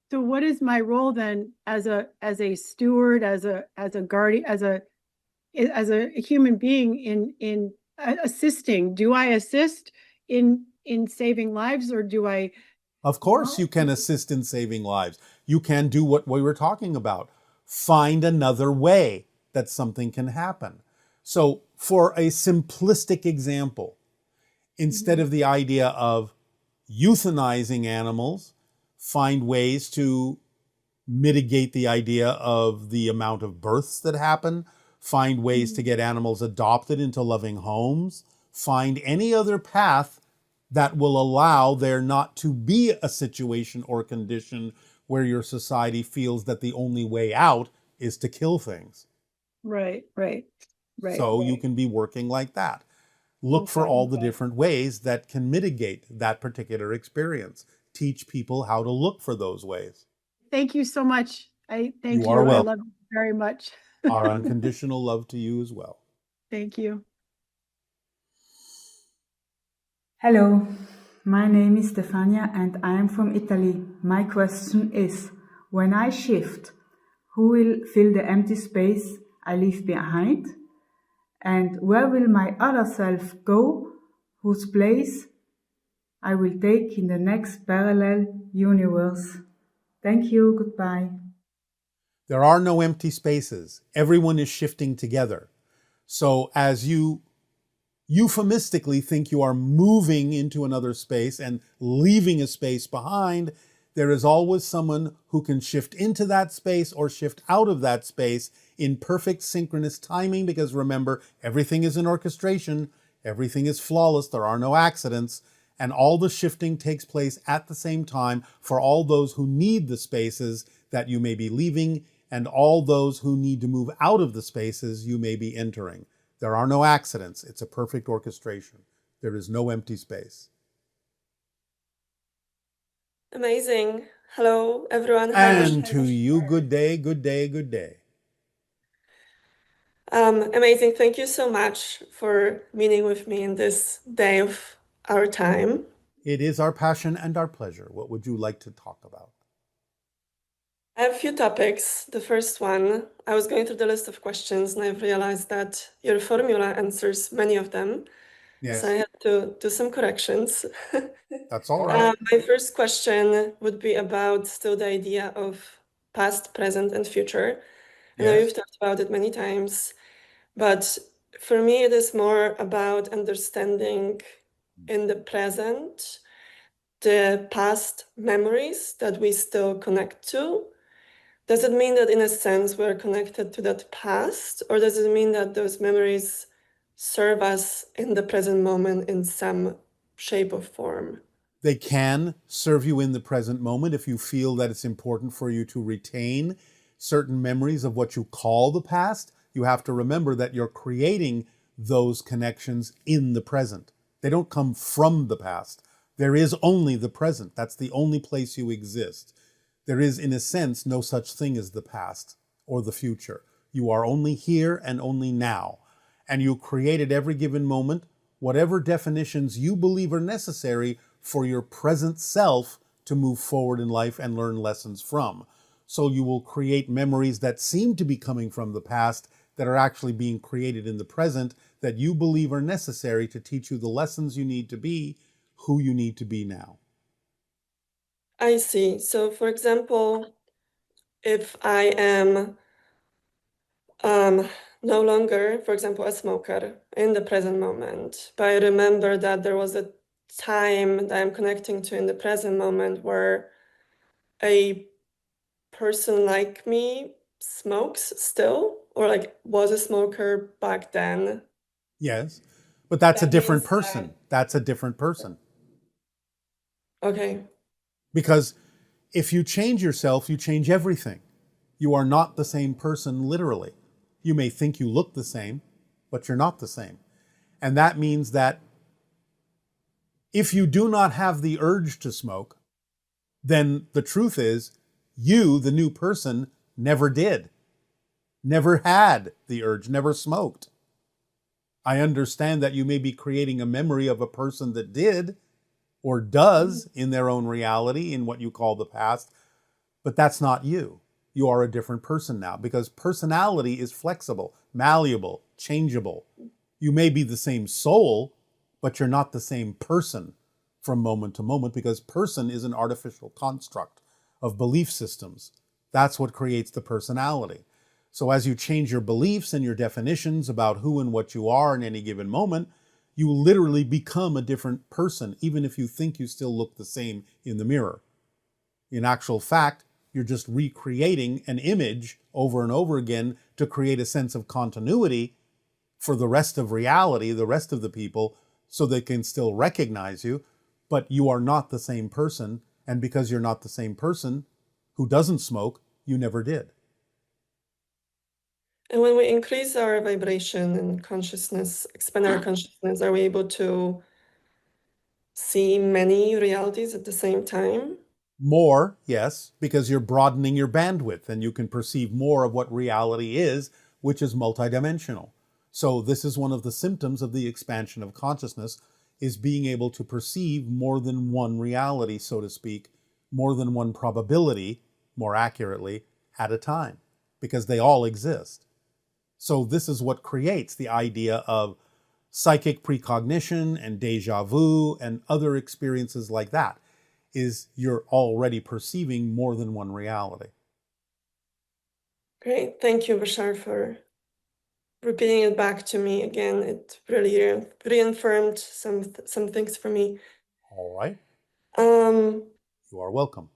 S7: So what is my role then as a steward, as a guardian, as a human being in assisting? Do I assist in saving lives, or do I?
S1: Of course you can assist in saving lives. You can do what we were talking about. Find another way that something can happen. So for a simplistic example, instead of the idea of euthanizing animals, find ways to mitigate the idea of the amount of births that happen, find ways to get animals adopted into loving homes, find any other path that will allow there not to be a situation or condition where your society feels that the only way out is to kill things.
S7: Right.
S1: So you can be working like that. Look for all the different ways that can mitigate that particular experience. Teach people how to look for those ways.
S7: Thank you so much. I thank you.
S1: You are welcome.
S7: I love you very much.
S1: Our unconditional love to you as well.
S7: Thank you.
S8: Hello, my name is Stefania and I am from Italy. My question is, when I shift, who will fill the empty space I leave behind? And where will my other self go, whose place I will take in the next parallel universe? Thank you, goodbye.
S1: There are no empty spaces. Everyone is shifting together. So as you euphemistically think you are moving into another space and leaving a space behind, there is always someone who can shift into that space or shift out of that space in perfect synchronous timing, because remember, everything is an orchestration, everything is flawless, there are no accidents, and all the shifting takes place at the same time for all those who need the spaces that you may be leaving and all those who need to move out of the spaces you may be entering. There are no accidents. It's a perfect orchestration. There is no empty space.
S9: Amazing. Hello, everyone.
S1: And to you, good day, good day, good day.
S9: Amazing. Thank you so much for meeting with me in this day of our time.
S1: It is our passion and our pleasure. What would you like to talk about?
S9: I have a few topics. The first one, I was going through the list of questions and I've realized that your formula answers many of them.
S1: Yes.
S9: So I had to do some corrections.
S1: That's all right.
S9: My first question would be about still the idea of past, present, and future. I know
S1: Yes.
S9: you've talked about it many times, but for me, it is more about understanding in the present the past memories that we still connect to. Does it mean that in a sense we're connected to that past, or does it mean that those memories serve us in the present moment in some shape or form?
S1: They can serve you in the present moment if you feel that it's important for you to retain certain memories of what you call the past. You have to remember that you're creating those connections in the present. They don't come from the past. There is only the present. That's the only place you exist. There is, in a sense, no such thing as the past or the future. You are only here and only now. And you create at every given moment whatever definitions you believe are necessary for your present self to move forward in life and learn lessons from. So you will create memories that seem to be coming from the past that are actually being created in the present that you believe are necessary to teach you the lessons you need to be who you need to be now.
S9: I see. So, for example, if I am no longer, for example, a smoker in the present moment, but I remember that there was a time that I'm connecting to in the present moment where a person like me smokes still, or like was a smoker back then.
S1: Yes, but that's a
S9: That
S1: different
S9: means
S1: person. That's a different person.
S9: Okay.
S1: Because if you change yourself, you change everything. You are not the same person, literally. You may think you look the same, but you're not the same. And that means that if you do not have the urge to smoke, then the truth is you, the new person, never did, never had the urge, never smoked. I understand that you may be creating a memory of a person that did or does in their own reality in what you call the past, but that's not you. You are a different person now because personality is flexible, malleable, changeable. You may be the same soul, but you're not the same person from moment to moment because person is an artificial construct of belief systems. That's what creates the personality. So as you change your beliefs and your definitions about who and what you are in any given moment, you literally become a different person, even if you think you still look the same in the mirror. In actual fact, you're just recreating an image over and over again to create a sense of continuity for the rest of reality, the rest of the people, so they can still recognize you, but you are not the same person. And because you're not the same person who doesn't smoke, you never did.
S9: And when we increase our vibration and consciousness, expand our consciousness, are we able to see many realities at the same time?
S1: More, yes, because you're broadening your bandwidth and you can perceive more of what reality is, which is multidimensional. So this is one of the symptoms of the expansion of consciousness, is being able to perceive more than one reality, so to speak, more than one probability, more accurately, at a time, because they all exist. So this is what creates the idea of psychic precognition and deja vu and other experiences like that, is you're already perceiving more than one reality.
S9: Great. Thank you, Bashar, for repeating it back to me again. It really reaffirmed some things for me.
S1: All right.
S9: Um,
S1: You are welcome.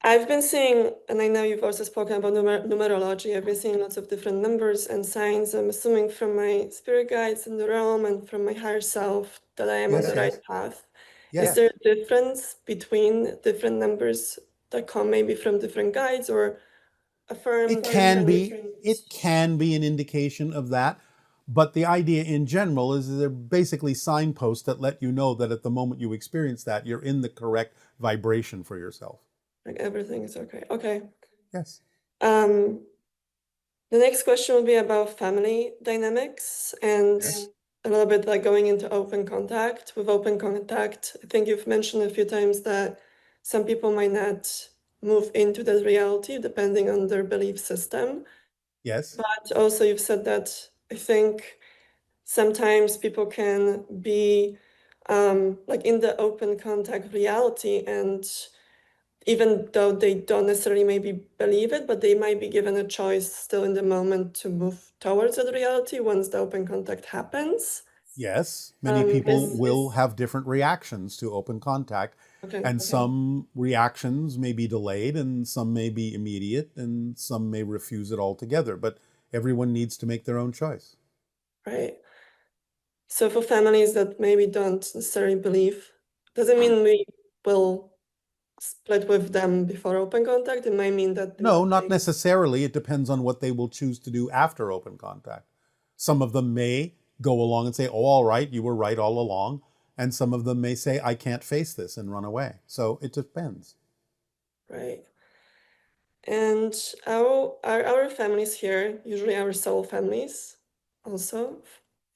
S9: I've been seeing, and I know you've also spoken about numerology, I've been seeing lots of different numbers and signs. I'm assuming from my spirit guides in the realm and from my higher self that I am on the right path.
S1: Yes.
S9: Is there a difference between different numbers that come maybe from different guides or affirm
S1: It can be an indication of that, but the idea in general is they're basically signposts that let you know that at the moment you experience that, you're in the correct vibration for yourself.
S9: Like everything is okay. Okay.
S1: Yes.
S9: The next question will be about family dynamics. And a little bit like going into open contact. With open contact, I think you've mentioned a few times that some people might not move into that reality depending on their belief system.
S1: Yes.
S9: But also you've said that I think sometimes people can be like in the open contact reality, and even though they don't necessarily maybe believe it, but they might be given a choice still in the moment to move towards that reality once the open contact happens.
S1: Yes, many people
S9: Is
S1: will have different reactions to open contact,
S9: okay.
S1: and some reactions may be delayed, and some may be immediate, and some may refuse it altogether. But everyone needs to make their own choice.
S9: Right. So for families that maybe don't necessarily believe, doesn't mean we will split with them before open contact. It might mean that
S1: No, not necessarily. It depends on what they will choose to do after open contact. Some of them may go along and say, oh, all right, you were right all along. And some of them may say, I can't face this, and run away. So it depends.
S9: Right. And our families here, usually our soul families also.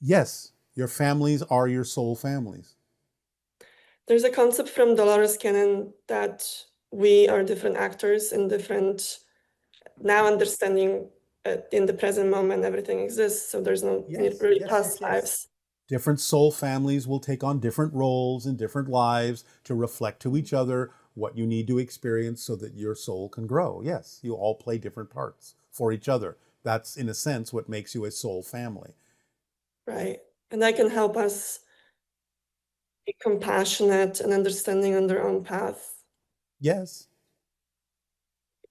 S1: Yes, your families are your soul families.
S9: There's a concept from Dolores Cannon that we are different actors in different, now understanding in the present moment everything exists, so there's no really past lives.
S1: Different soul families will take on different roles in different lives to reflect to each other what you need to experience so that your soul can grow. Yes, you all play different parts for each other. That's, in a sense, what makes you a soul family.
S9: Right. And that can help us be compassionate and understanding on their own path.
S1: Yes.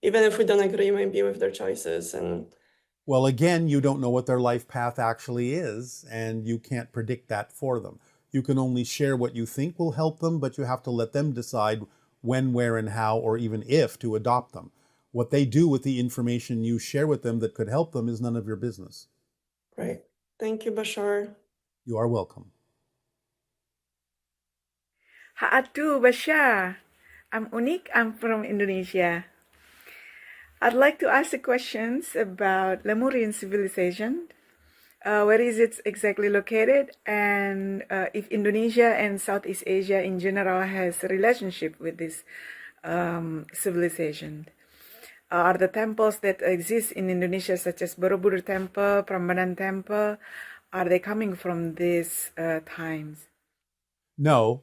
S9: Even if we don't agree maybe with their choices. And
S1: well, again, you don't know what their life path actually is, and you can't predict that for them. You can only share what you think will help them, but you have to let them decide when, where, and how, or even if to adopt them. What they do with the information you share with them that could help them is none of your business.
S9: Right. Thank you, Bashar.
S1: You are welcome.
S10: Ha'atu Bashar. I'm Unik. I'm from Indonesia. I'd like to ask the questions about Lemurian civilization. Where is it exactly located, and if Indonesia and Southeast Asia in general has a relationship with this civilization. Are the temples that exist in Indonesia, such as Borobudur Temple, Prambanan Temple, are they coming from these times?
S1: No.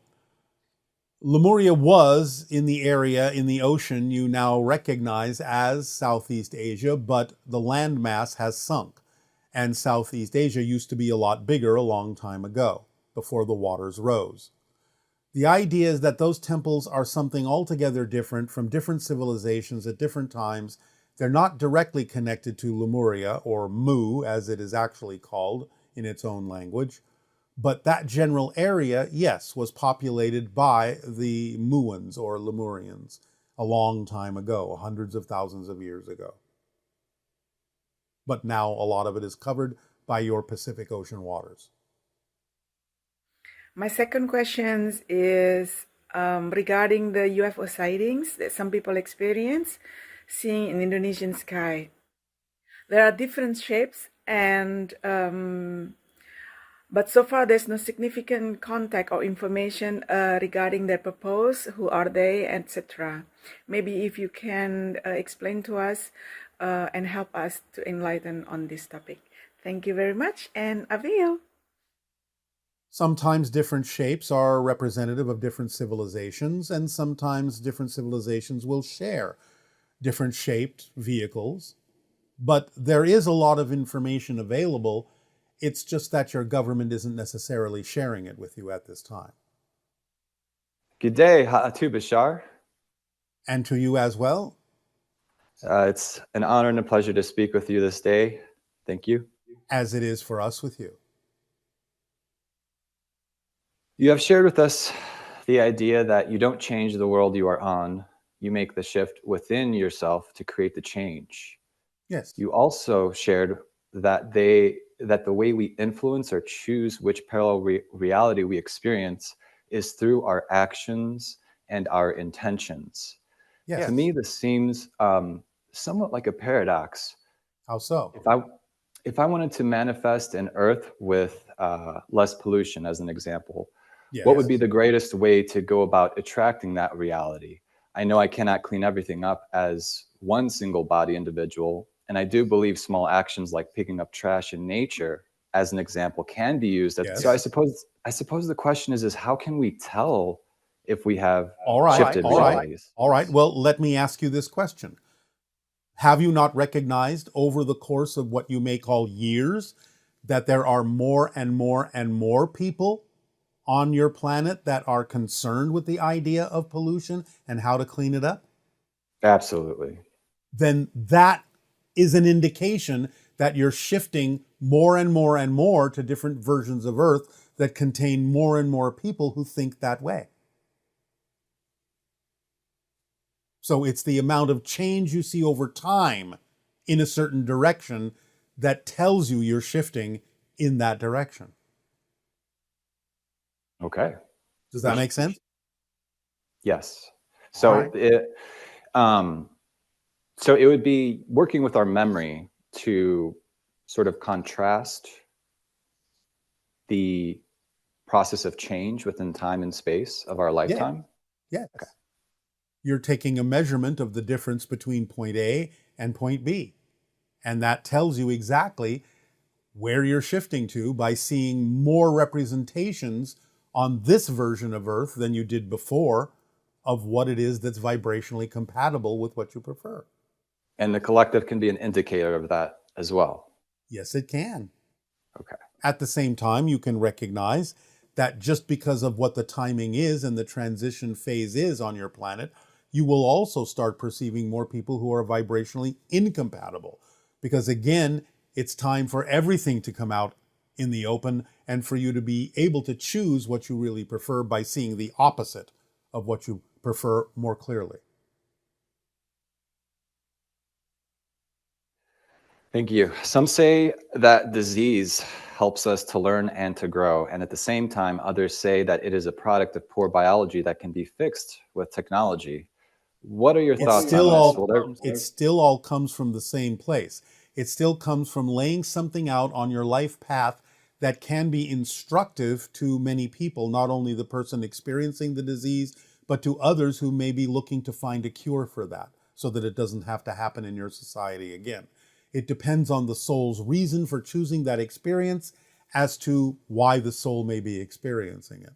S1: Lemuria was in the area in the ocean you now recognize as Southeast Asia, but the landmass has sunk. And Southeast Asia used to be a lot bigger a long time ago, before the waters rose. The idea is that those temples are something altogether different from different civilizations at different times. They're not directly connected to Lemuria, or Mu, as it is actually called in its own language. But that general area, yes, was populated by the Muans, or Lemurians, a long time ago, hundreds of thousands of years ago. But now a lot of it is covered by your Pacific Ocean waters.
S10: My second question is regarding the UFO sightings that some people experience seeing in Indonesian sky. There are different shapes, and but so far there's no significant contact or information regarding their purpose, who are they, etc. Maybe if you can explain to us and help us to enlighten on this topic. Thank you very much, and Avil.
S1: Sometimes different shapes are representative of different civilizations, and sometimes different civilizations will share different shaped vehicles. But there is a lot of information available. It's just that your government isn't necessarily sharing it with you at this time.
S11: Good day, Ha'atu Bashar.
S1: And to you as well.
S11: It's an honor and a pleasure to speak with you this day. Thank you.
S1: As it is for us with you.
S11: You have shared with us the idea that you don't change the world you are on. You make the shift within yourself to create the change.
S1: Yes.
S11: You also shared that the way we influence or choose which parallel reality we experience is through our actions and our intentions.
S1: Yes.
S11: To me, this seems somewhat like a paradox.
S1: How so?
S11: If I wanted to manifest an earth with less pollution, as an example,
S1: Yes.
S11: what would be the greatest way to go about attracting that reality? I know I cannot clean everything up as one single body individual, and I do believe small actions like picking up trash in nature, as an example, can be used.
S1: Yes.
S11: So I suppose the question is how can we tell if we have shifted
S1: All right.
S11: realities?
S1: All right. Well, let me ask you this question. Have you not recognized over the course of what you may call years that there are more and more and more people on your planet that are concerned with the idea of pollution and how to clean it up?
S11: Absolutely.
S1: Then that is an indication that you're shifting more and more and more to different versions of Earth that contain more and more people who think that way. So it's the amount of change you see over time in a certain direction that tells you you're shifting in that direction.
S11: Okay.
S1: Does that make sense?
S11: Yes. So
S1: All right.
S11: so it would be working with our memory to sort of contrast the process of change within time and space of our lifetime.
S1: Yes. Okay. You're taking a measurement of the difference between point A and point B. And that tells you exactly where you're shifting to by seeing more representations on this version of Earth than you did before of what it is that's vibrationally compatible with what you prefer.
S11: And the collective can be an indicator of that as well.
S1: Yes, it can.
S11: Okay.
S1: At the same time, you can recognize that just because of what the timing is and the transition phase is on your planet, you will also start perceiving more people who are vibrationally incompatible. Because again, it's time for everything to come out in the open and for you to be able to choose what you really prefer by seeing the opposite of what you prefer more clearly.
S11: Thank you. Some say that disease helps us to learn and to grow. And at the same time, others say that it is a product of poor biology that can be fixed with technology. What are your thoughts on this?
S1: It still all comes from the same place. It still comes from laying something out on your life path that can be instructive to many people, not only the person experiencing the disease, but to others who may be looking to find a cure for that so that it doesn't have to happen in your society again. It depends on the soul's reason for choosing that experience as to why the soul may be experiencing it.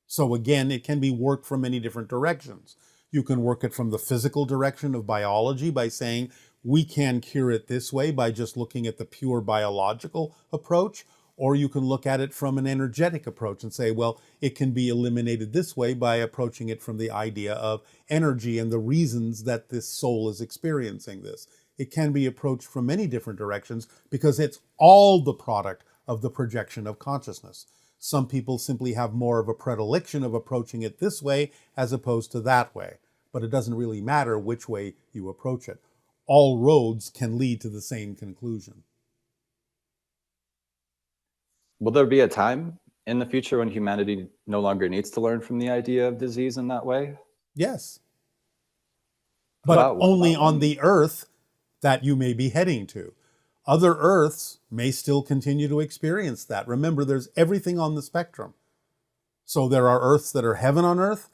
S1: So again, it can be worked from many different directions. You can work it from the physical direction of biology by saying, we can cure it this way by just looking at the pure biological approach, or you can look at it from an energetic approach and say, well, it can be eliminated this way by approaching it from the idea of energy and the reasons that this soul is experiencing this. It can be approached from many different directions because it's all the product of the projection of consciousness. Some people simply have more of a predilection of approaching it this way as opposed to that way, but it doesn't really matter which way you approach it. All roads can lead to the same conclusion.
S11: Will there be a time in the future when humanity no longer needs to learn from the idea of disease in that way?
S1: Yes. But only on the Earth that you may be heading to. Other Earths may still continue to experience that. Remember, there's everything on the spectrum. So there are Earths that are heaven on Earth,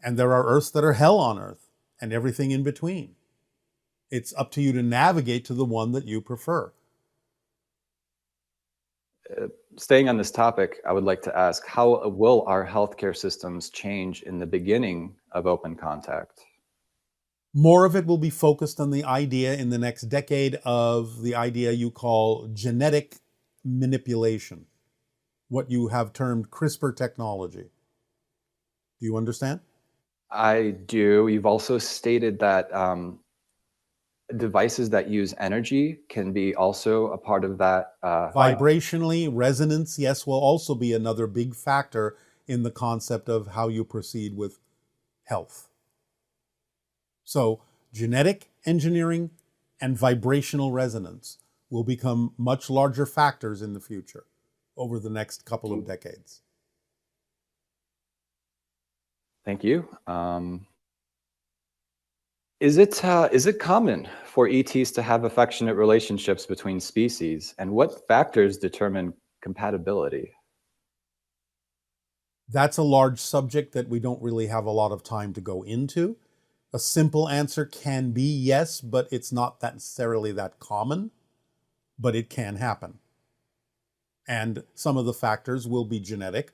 S1: and there are Earths that are hell on Earth, and everything in between. It's up to you to navigate to the one that you prefer.
S11: Staying on this topic, I would like to ask, how will our healthcare systems change in the beginning of open contact?
S1: More of it will be focused on the idea in the next decade of the idea you call genetic manipulation, what you have termed CRISPR technology. Do you understand?
S11: I do. You've also stated that devices that use energy can be also a part of that.
S1: Vibrationally, resonance, yes, will also be another big factor in the concept of how you proceed with health. So genetic engineering and vibrational resonance will become much larger factors in the future over the next couple of decades.
S11: Thank you. Is it common for ETs to have affectionate relationships between species? And what factors determine compatibility?
S1: That's a large subject that we don't really have a lot of time to go into. A simple answer can be yes, but it's not necessarily that common, but it can happen. And some of the factors will be genetic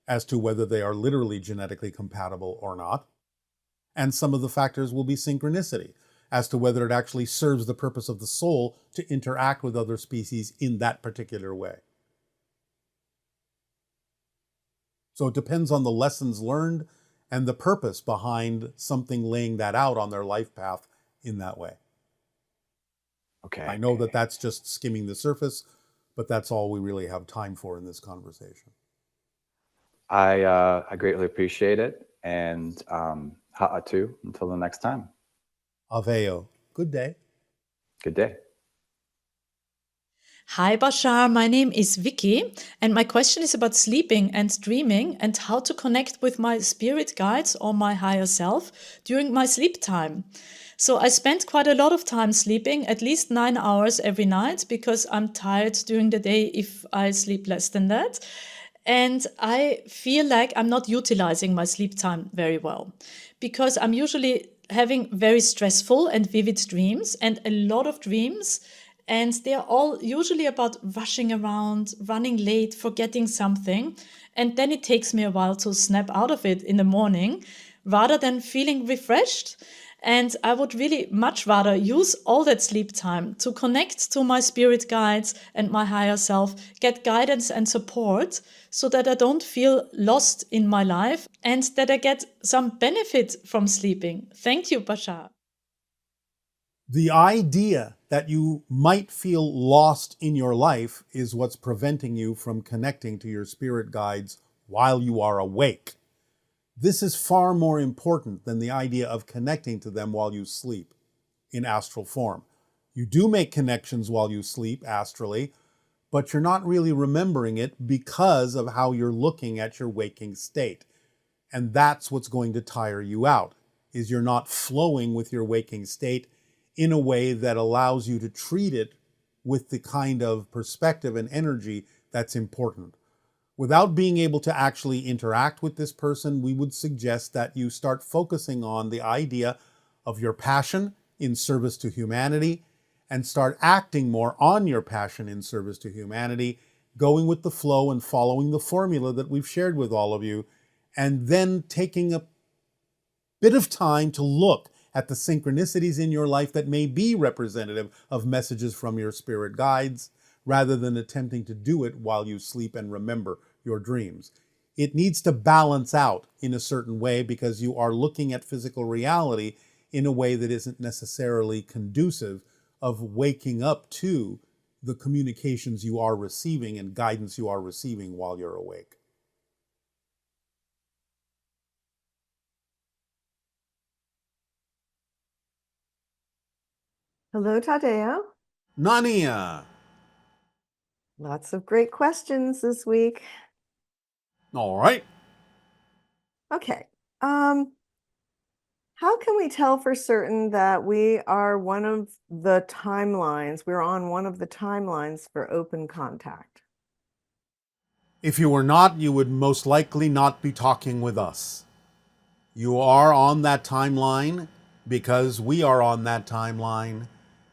S1: as to whether they are literally genetically compatible or not. And some of the factors will be synchronicity as to whether it actually serves the purpose of the soul to interact with other species in that particular way. So it depends on the lessons learned and the purpose behind something laying that out on their life path in that way.
S11: Okay.
S1: I know that that's just skimming the surface, but that's all we really have time for in this conversation.
S11: I greatly appreciate it, and ha'atu until the next time.
S1: Aveo. Good day.
S11: Good day.
S12: Hi, Bashar. My name is Vicky, and my question is about sleeping and dreaming and how to connect with my spirit guides or my higher self during my sleep time. So I spend quite a lot of time sleeping, at least 9 hours every night, because I'm tired during the day if I sleep less than that. And I feel like I'm not utilizing my sleep time very well because I'm usually having very stressful and vivid dreams and a lot of dreams. And they're all usually about rushing around, running late, forgetting something. And then it takes me a while to snap out of it in the morning rather than feeling refreshed. And I would really much rather use all that sleep time to connect to my spirit guides and my higher self, get guidance and support so that I don't feel lost in my life and that I get some benefit from sleeping. Thank you, Bashar.
S1: The idea that you might feel lost in your life is what's preventing you from connecting to your spirit guides while you are awake. This is far more important than the idea of connecting to them while you sleep in astral form. You do make connections while you sleep astrally, but you're not really remembering it because of how you're looking at your waking state. And that's what's going to tire you out, is you're not flowing with your waking state in a way that allows you to treat it with the kind of perspective and energy that's important. Without being able to actually interact with this person, we would suggest that you start focusing on the idea of your passion in service to humanity and start acting more on your passion in service to humanity, going with the flow and following the formula that we've shared with all of you, and then taking a bit of time to look at the synchronicities in your life that may be representative of messages from your spirit guides, rather than attempting to do it while you sleep and remember your dreams. It needs to balance out in a certain way because you are looking at physical reality in a way that isn't necessarily conducive of waking up to the communications you are receiving and guidance you are receiving while you're awake.
S13: Hello, Tadeo.
S1: Nania.
S13: Lots of great questions this week.
S1: All right.
S13: Okay. How can we tell for certain that we are one of the timelines? We're on one of the timelines for open contact.
S1: If you were not, you would most likely not be talking with us. You are on that timeline because we are on that timeline,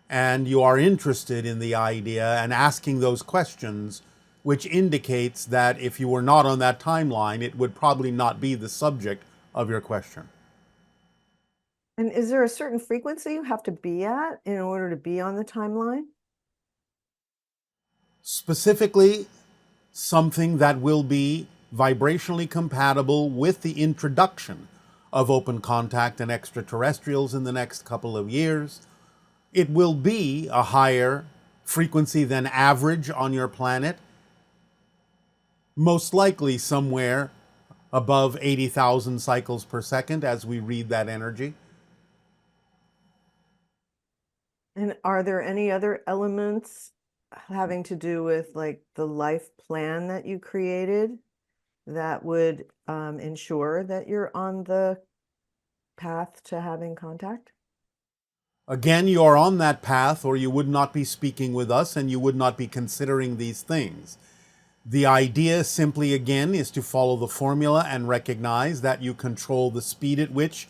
S1: and you are interested in the idea and asking those questions, which indicates that if you were not on that timeline, it would probably not be the subject of your question.
S13: And is there a certain frequency you have to be at in order to be on the timeline?
S1: Specifically, something that will be vibrationally compatible with the introduction of open contact and extraterrestrials in the next couple of years. It will be a higher frequency than average on your planet, most likely somewhere above 80,000 cycles per second as we read that energy.
S13: And are there any other elements having to do with like the life plan that you created that would ensure that you're on the path to having contact?
S1: Again, you are on that path, or you would not be speaking with us and you would not be considering these things. The idea simply again is to follow the formula and recognize that you control the speed at which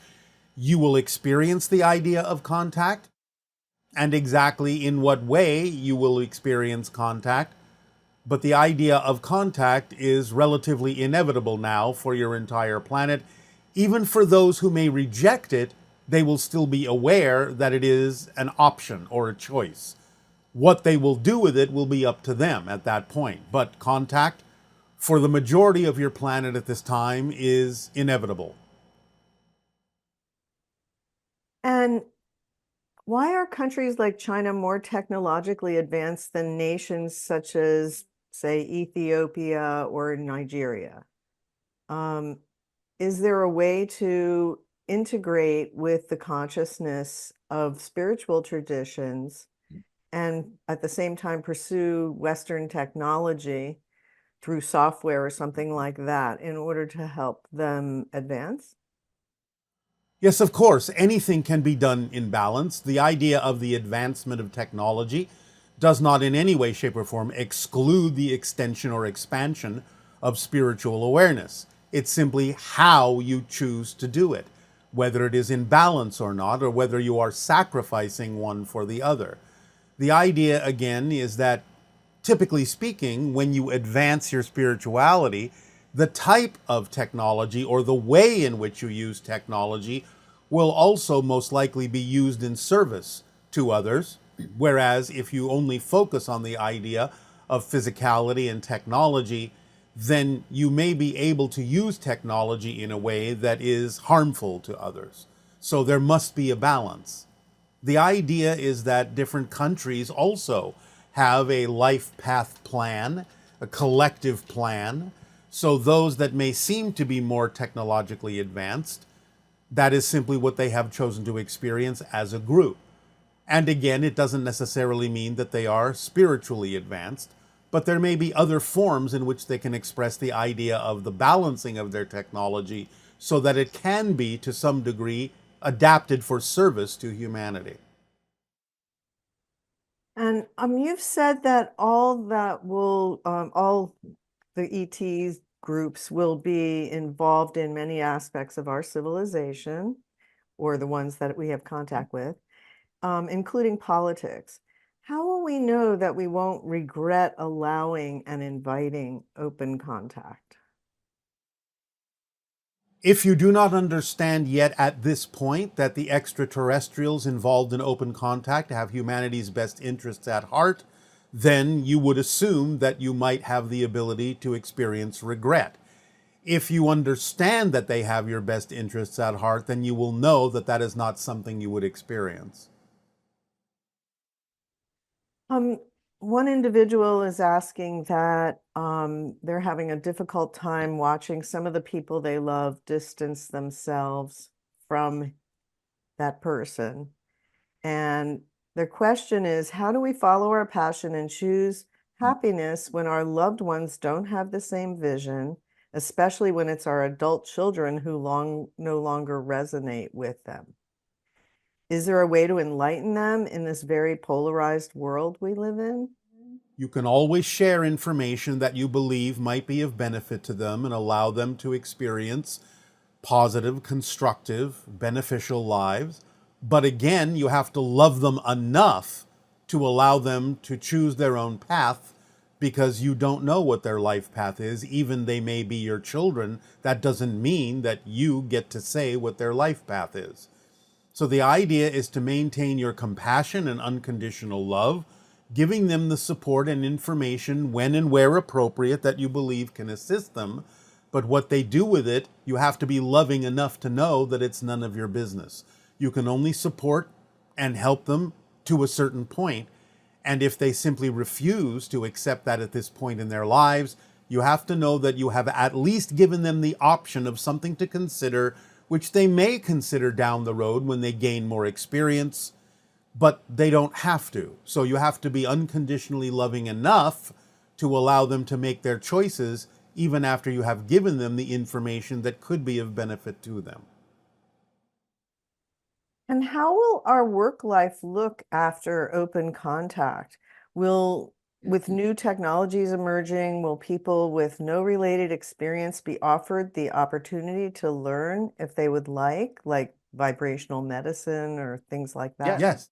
S1: you will experience the idea of contact and exactly in what way you will experience contact. But the idea of contact is relatively inevitable now for your entire planet. Even for those who may reject it, they will still be aware that it is an option or a choice. What they will do with it will be up to them at that point. But contact, for the majority of your planet at this time, is inevitable.
S13: And why are countries like China more technologically advanced than nations such as, say, Ethiopia or Nigeria? Is there a way to integrate with the consciousness of spiritual traditions and at the same time pursue Western technology through software or something like that in order to help them advance?
S1: Yes, of course, anything can be done in balance. The idea of the advancement of technology does not in any way, shape, or form exclude the extension or expansion of spiritual awareness. It's simply how you choose to do it, whether it is in balance or not, or whether you are sacrificing one for the other. The idea, again, is that typically speaking, when you advance your spirituality, the type of technology or the way in which you use technology will also most likely be used in service to others. Whereas if you only focus on the idea of physicality and technology, then you may be able to use technology in a way that is harmful to others. So there must be a balance. The idea is that different countries also have a life path plan, a collective plan. So those that may seem to be more technologically advanced, that is simply what they have chosen to experience as a group. And again, it doesn't necessarily mean that they are spiritually advanced, but there may be other forms in which they can express the idea of the balancing of their technology so that it can be, to some degree, adapted for service to humanity.
S13: And you've said that all the ETs groups will be involved in many aspects of our civilization, or the ones that we have contact with, including politics. How will we know that we won't regret allowing and inviting open contact?
S1: If you do not understand yet at this point that the extraterrestrials involved in open contact have humanity's best interests at heart, then you would assume that you might have the ability to experience regret. If you understand that they have your best interests at heart, then you will know that that is not something you would experience.
S13: One individual is asking that they're having a difficult time watching some of the people they love distance themselves from that person. And their question is, how do we follow our passion and choose happiness when our loved ones don't have the same vision, especially when it's our adult children who no longer resonate with them? Is there a way to enlighten them in this very polarized world we live in?
S1: You can always share information that you believe might be of benefit to them and allow them to experience positive, constructive, beneficial lives. But again, you have to love them enough to allow them to choose their own path, because you don't know what their life path is. Even they may be your children. That doesn't mean that you get to say what their life path is. So the idea is to maintain your compassion and unconditional love, giving them the support and information when and where appropriate that you believe can assist them. But what they do with it, you have to be loving enough to know that it's none of your business. You can only support and help them to a certain point. And if they simply refuse to accept that at this point in their lives, you have to know that you have at least given them the option of something to consider, which they may consider down the road when they gain more experience, but they don't have to. So you have to be unconditionally loving enough to allow them to make their choices, even after you have given them the information that could be of benefit to them.
S13: And how will our work life look after open contact? Will with new technologies emerging, will people with no related experience be offered the opportunity to learn if they would like vibrational medicine or things like that?
S1: Yes.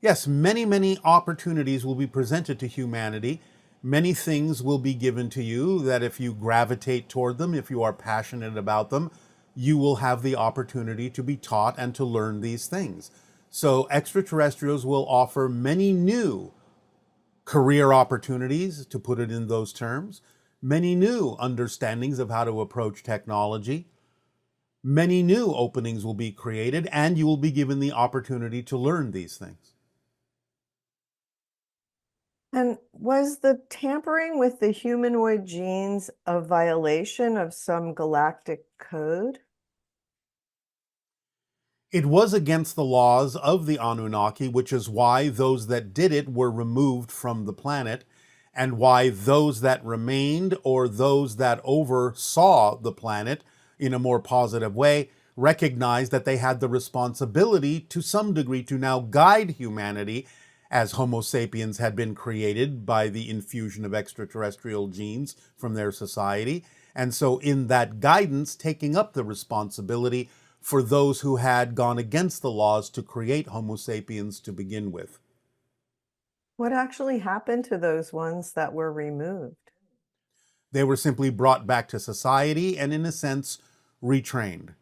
S1: Yes, many, many opportunities will be presented to humanity. Many things will be given to you that if you gravitate toward them, if you are passionate about them, you will have the opportunity to be taught and to learn these things. So extraterrestrials will offer many new career opportunities, to put it in those terms, many new understandings of how to approach technology. Many new openings will be created, and you will be given the opportunity to learn these things.
S13: And was the tampering with the humanoid genes a violation of some galactic code?
S1: It was against the laws of the Anunnaki, which is why those that did it were removed from the planet, and why those that remained or those that oversaw the planet in a more positive way recognized that they had the responsibility to some degree to now guide humanity, as Homo sapiens had been created by the infusion of extraterrestrial genes from their society. And so in that guidance, taking up the responsibility for those who had gone against the laws to create Homo sapiens to begin with.
S13: What actually happened to those ones that were removed?
S1: They were simply brought back to society and, in a sense, retrained.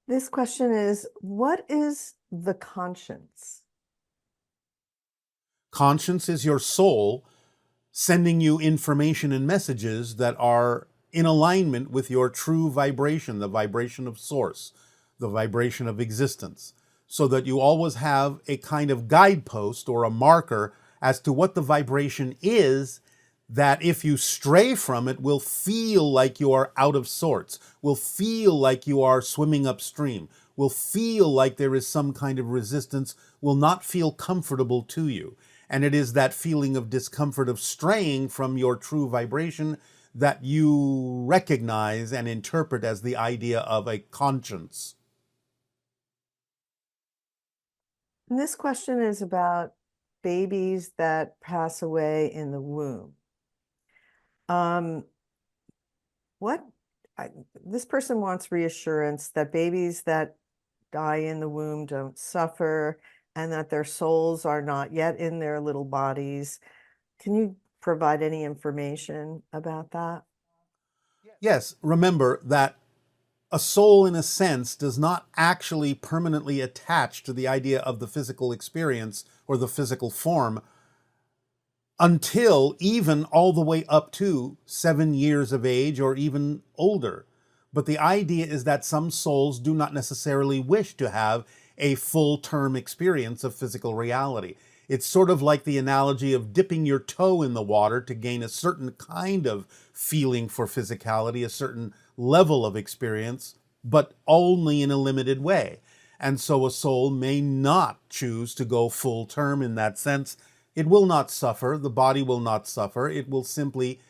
S13: This question is, what is the conscience?
S1: Conscience is your soul sending you information and messages that are in alignment with your true vibration, the vibration of source, the vibration of existence, so that you always have a kind of guidepost or a marker as to what the vibration is, that if you stray from it will feel like you are out of sorts, will feel like you are swimming upstream, will feel like there is some kind of resistance, will not feel comfortable to you. And it is that feeling of discomfort of straying from your true vibration that you recognize and interpret as the idea of a conscience.
S13: And this question is about babies that pass away in the womb. This person wants reassurance that babies that die in the womb don't suffer and that their souls are not yet in their little bodies. Can you provide any information about that?
S1: Yes, remember that a soul, in a sense, does not actually permanently attach to the idea of the physical experience or the physical form until even all the way up to 7 years of age or even older. But the idea is that some souls do not necessarily wish to have a full-term experience of physical reality. It's sort of like the analogy of dipping your toe in the water to gain a certain kind of feeling for physicality, a certain level of experience, but only in a limited way. And so a soul may not choose to go full term in that sense. It will not suffer, the body will not suffer, it will simply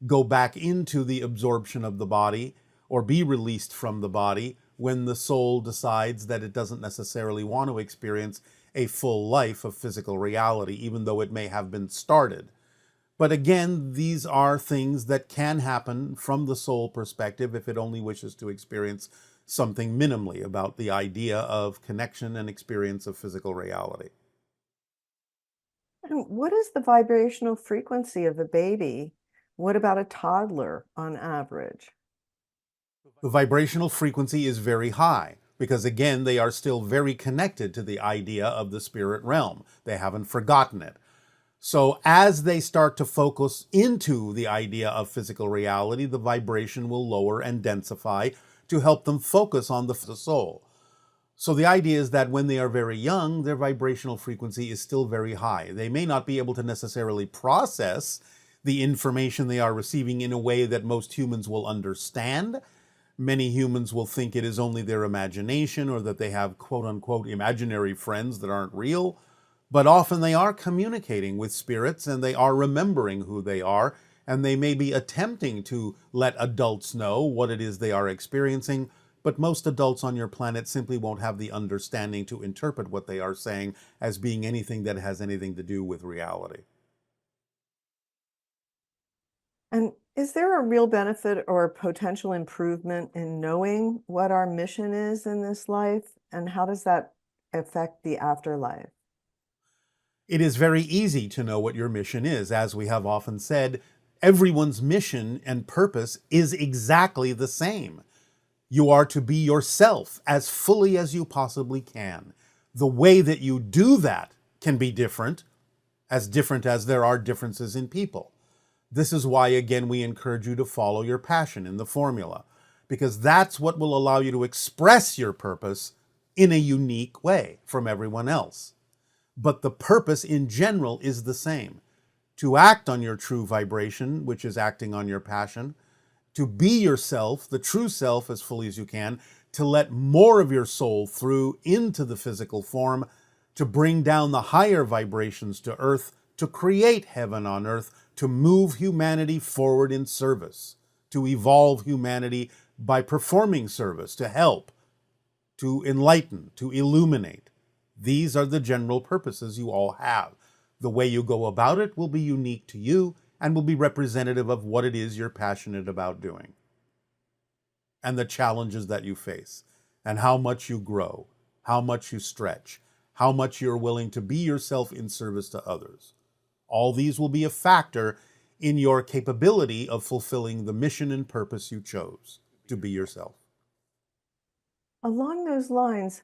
S1: go back into the absorption of the body or be released from the body when the soul decides that it doesn't necessarily want to experience a full life of physical reality, even though it may have been started. But again, these are things that can happen from the soul perspective if it only wishes to experience something minimally about the idea of connection and experience of physical reality.
S13: And what is the vibrational frequency of a baby? What about a toddler on average?
S1: The vibrational frequency is very high because, again, they are still very connected to the idea of the spirit realm. They haven't forgotten it. So as they start to focus into the idea of physical reality, the vibration will lower and densify to help them focus on the soul. So the idea is that when they are very young, their vibrational frequency is still very high. They may not be able to necessarily process the information they are receiving in a way that most humans will understand. Many humans will think it is only their imagination or that they have quote-unquote imaginary friends that aren't real. But often they are communicating with spirits and they are remembering who they are, and they may be attempting to let adults know what it is they are experiencing, but most adults on your planet simply won't have the understanding to interpret what they are saying as being anything that has anything to do with reality.
S13: And is there a real benefit or potential improvement in knowing what our mission is in this life? And how does that affect the afterlife?
S1: It is very easy to know what your mission is. As we have often said, everyone's mission and purpose is exactly the same. You are to be yourself as fully as you possibly can. The way that you do that can be different as there are differences in people. This is why, again, we encourage you to follow your passion in the formula, because that's what will allow you to express your purpose in a unique way from everyone else. But the purpose in general is the same: to act on your true vibration, which is acting on your passion, to be yourself, the true self, as fully as you can, to let more of your soul through into the physical form, to bring down the higher vibrations to earth, to create heaven on earth, to move humanity forward in service, to evolve humanity by performing service, to help, to enlighten, to illuminate. These are the general purposes you all have. The way you go about it will be unique to you and will be representative of what it is you're passionate about doing, and the challenges that you face, and how much you grow, how much you stretch, how much you're willing to be yourself in service to others. All these will be a factor in your capability of fulfilling the mission and purpose you chose to be yourself.
S13: Along those lines,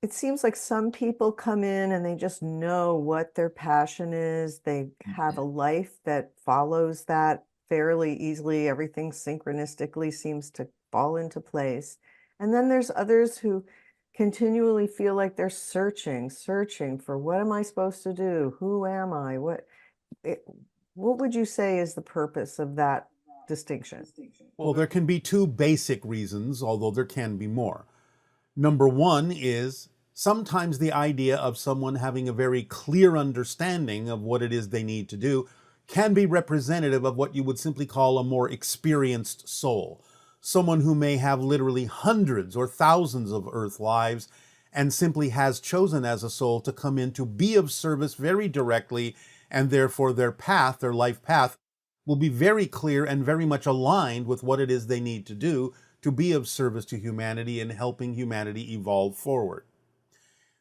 S13: it seems like some people come in and they just know what their passion is. They have a life that follows that fairly easily. Everything synchronistically seems to fall into place. And then there's others who continually feel like they're searching for what am I supposed to do? Who am I? What would you say is the purpose of that distinction?
S1: Well, there can be two basic reasons, although there can be more. Number one is sometimes the idea of someone having a very clear understanding of what it is they need to do can be representative of what you would simply call a more experienced soul. Someone who may have literally hundreds or thousands of earth lives and simply has chosen as a soul to come in to be of service very directly, and therefore their path, their life path, will be very clear and very much aligned with what it is they need to do to be of service to humanity and helping humanity evolve forward.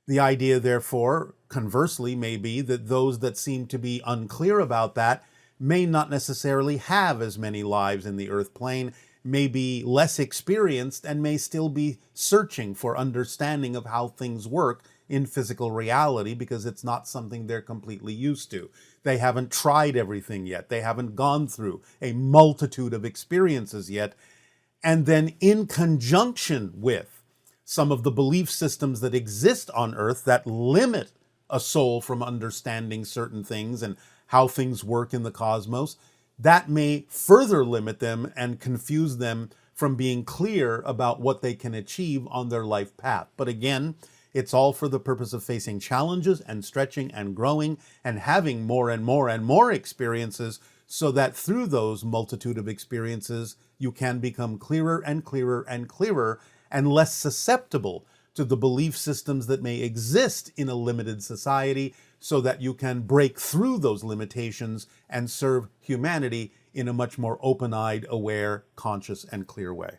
S1: The idea, therefore, conversely, may be that those that seem to be unclear about that may not necessarily have as many lives in the earth plane, may be less experienced, and may still be searching for understanding of how things work in physical reality, because it's not something they're completely used to. They haven't tried everything yet. They haven't gone through a multitude of experiences yet. And then in conjunction with some of the belief systems that exist on earth that limit a soul from understanding certain things and how things work in the cosmos, that may further limit them and confuse them from being clear about what they can achieve on their life path. But again, it's all for the purpose of facing challenges and stretching and growing and having more and more and more experiences, so that through those multitude of experiences, you can become clearer and clearer and clearer and less susceptible to the belief systems that may exist in a limited society, so that you can break through those limitations and serve humanity in a much more open-eyed, aware, conscious, and clear way.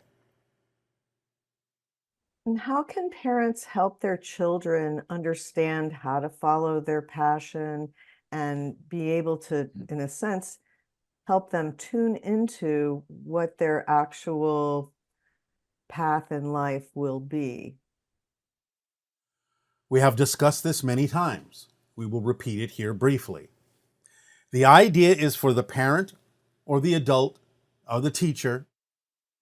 S13: And how can parents help their children understand how to follow their passion and be able to, in a sense, help them tune into what their actual path in life will be?
S1: We have discussed this many times. We will repeat it here briefly. The idea is for the parent or the adult or the teacher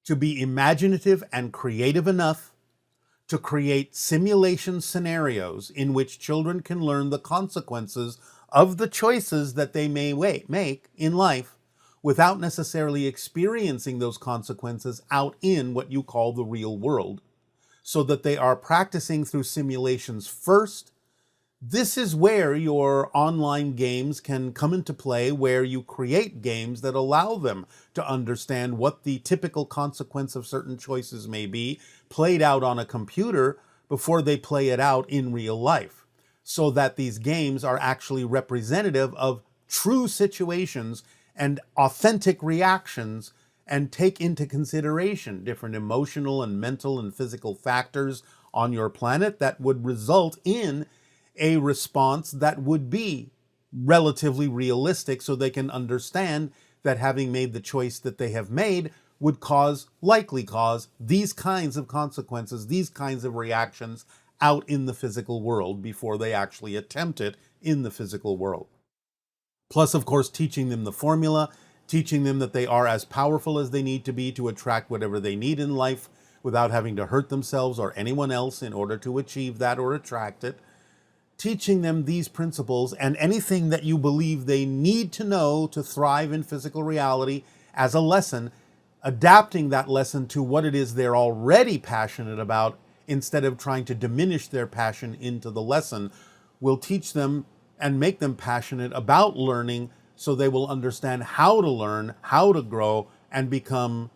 S1: to be imaginative and creative enough to create simulation scenarios in which children can learn the consequences of the choices that they may make in life without necessarily experiencing those consequences out in what you call the real world, so that they are practicing through simulations first, This is where your online games can come into play, where you create games that allow them to understand what the typical consequence of certain choices may be, played out on a computer before they play it out in real life, so that these games are actually representative of true situations and authentic reactions, and take into consideration different emotional and mental and physical factors on your planet that would result in a response that would be relatively realistic, so they can understand that having made the choice that they have made would likely cause these kinds of consequences, these kinds of reactions out in the physical world before they actually attempt it in the physical world. Plus, of course, teaching them the formula, teaching them that they are as powerful as they need to be to attract whatever they need in life without having to hurt themselves or anyone else in order to achieve that or attract it. Teaching them these principles and anything that you believe they need to know to thrive in physical reality as a lesson, adapting that lesson to what it is they're already passionate about instead of trying to diminish their passion into the lesson, will teach them and make them passionate about learning, so they will understand how to learn, how to grow, and become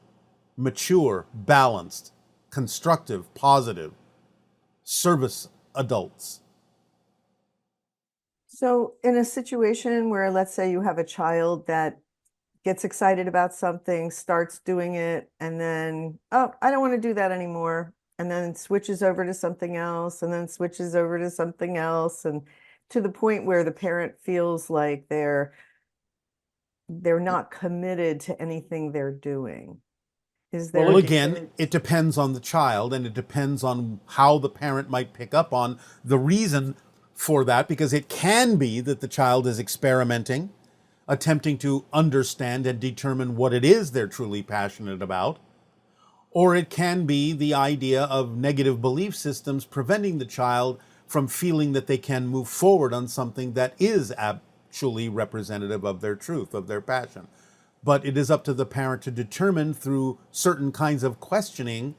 S1: mature, balanced, constructive, positive, service adults.
S13: So, in a situation where, let's say, you have a child that gets excited about something, starts doing it, and then, oh, I don't want to do that anymore, and then switches over to something else, and then switches over to something else, and to the point where the parent feels like they're not committed to anything they're doing. Is there?
S1: Well, again, it depends on the child, and it depends on how the parent might pick up on the reason for that, because it can be that the child is experimenting, attempting to understand and determine what it is they're truly passionate about. Or it can be the idea of negative belief systems preventing the child from feeling that they can move forward on something that is actually representative of their truth, of their passion. But it is up to the parent to determine through certain kinds of questioning,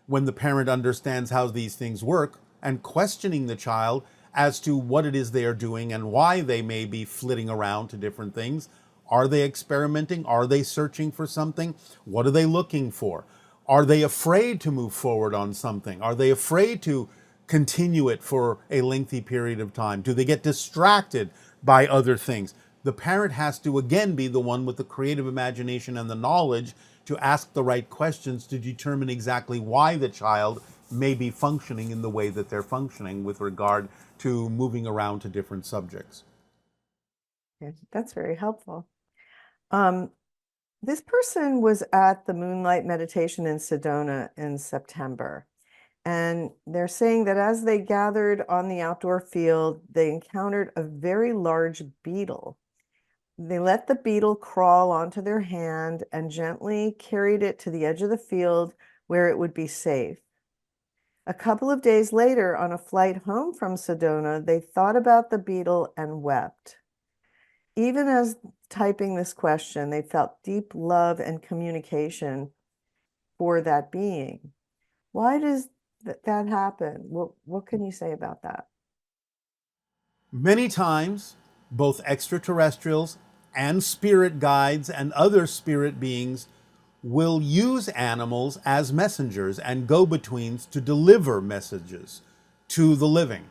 S1: when the parent understands how these things work, and questioning the child as to what it is they are doing and why they may be flitting around to different things. Are they experimenting? Are they searching for something? What are they looking for? Are they afraid to move forward on something? Are they afraid to continue it for a lengthy period of time? Do they get distracted by other things? The parent has to, again, be the one with the creative imagination and the knowledge to ask the right questions to determine exactly why the child may be functioning in the way that they're functioning with regard to moving around to different subjects.
S13: Yeah, that's very helpful. This person was at the Moonlight Meditation in Sedona in September, and they're saying that as they gathered on the outdoor field, they encountered a very large beetle. They let the beetle crawl onto their hand and gently carried it to the edge of the field where it would be safe. A couple of days later, on a flight home from Sedona, they thought about the beetle and wept. Even as typing this question, they felt deep love and communication for that being. Why does that happen? What can you say about that?
S1: Many times, both extraterrestrials and spirit guides and other spirit beings will use animals as messengers and go-betweens to deliver messages to the living.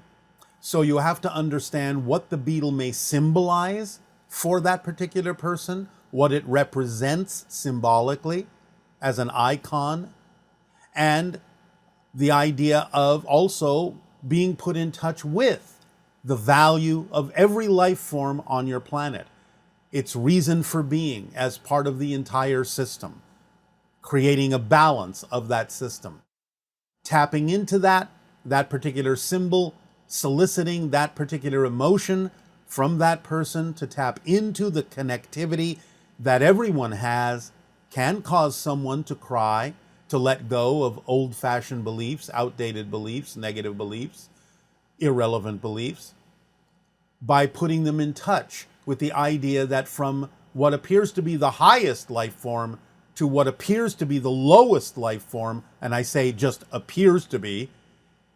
S1: So you have to understand what the beetle may symbolize for that particular person, what it represents symbolically as an icon, and the idea of also being put in touch with the value of every life form on your planet, its reason for being as part of the entire system, creating a balance of that system, tapping into that particular symbol, soliciting that particular emotion from that person to tap into the connectivity that everyone has, can cause someone to cry, to let go of old-fashioned beliefs, outdated beliefs, negative beliefs, irrelevant beliefs, by putting them in touch with the idea that from what appears to be the highest life form to what appears to be the lowest life form, and I say just appears to be,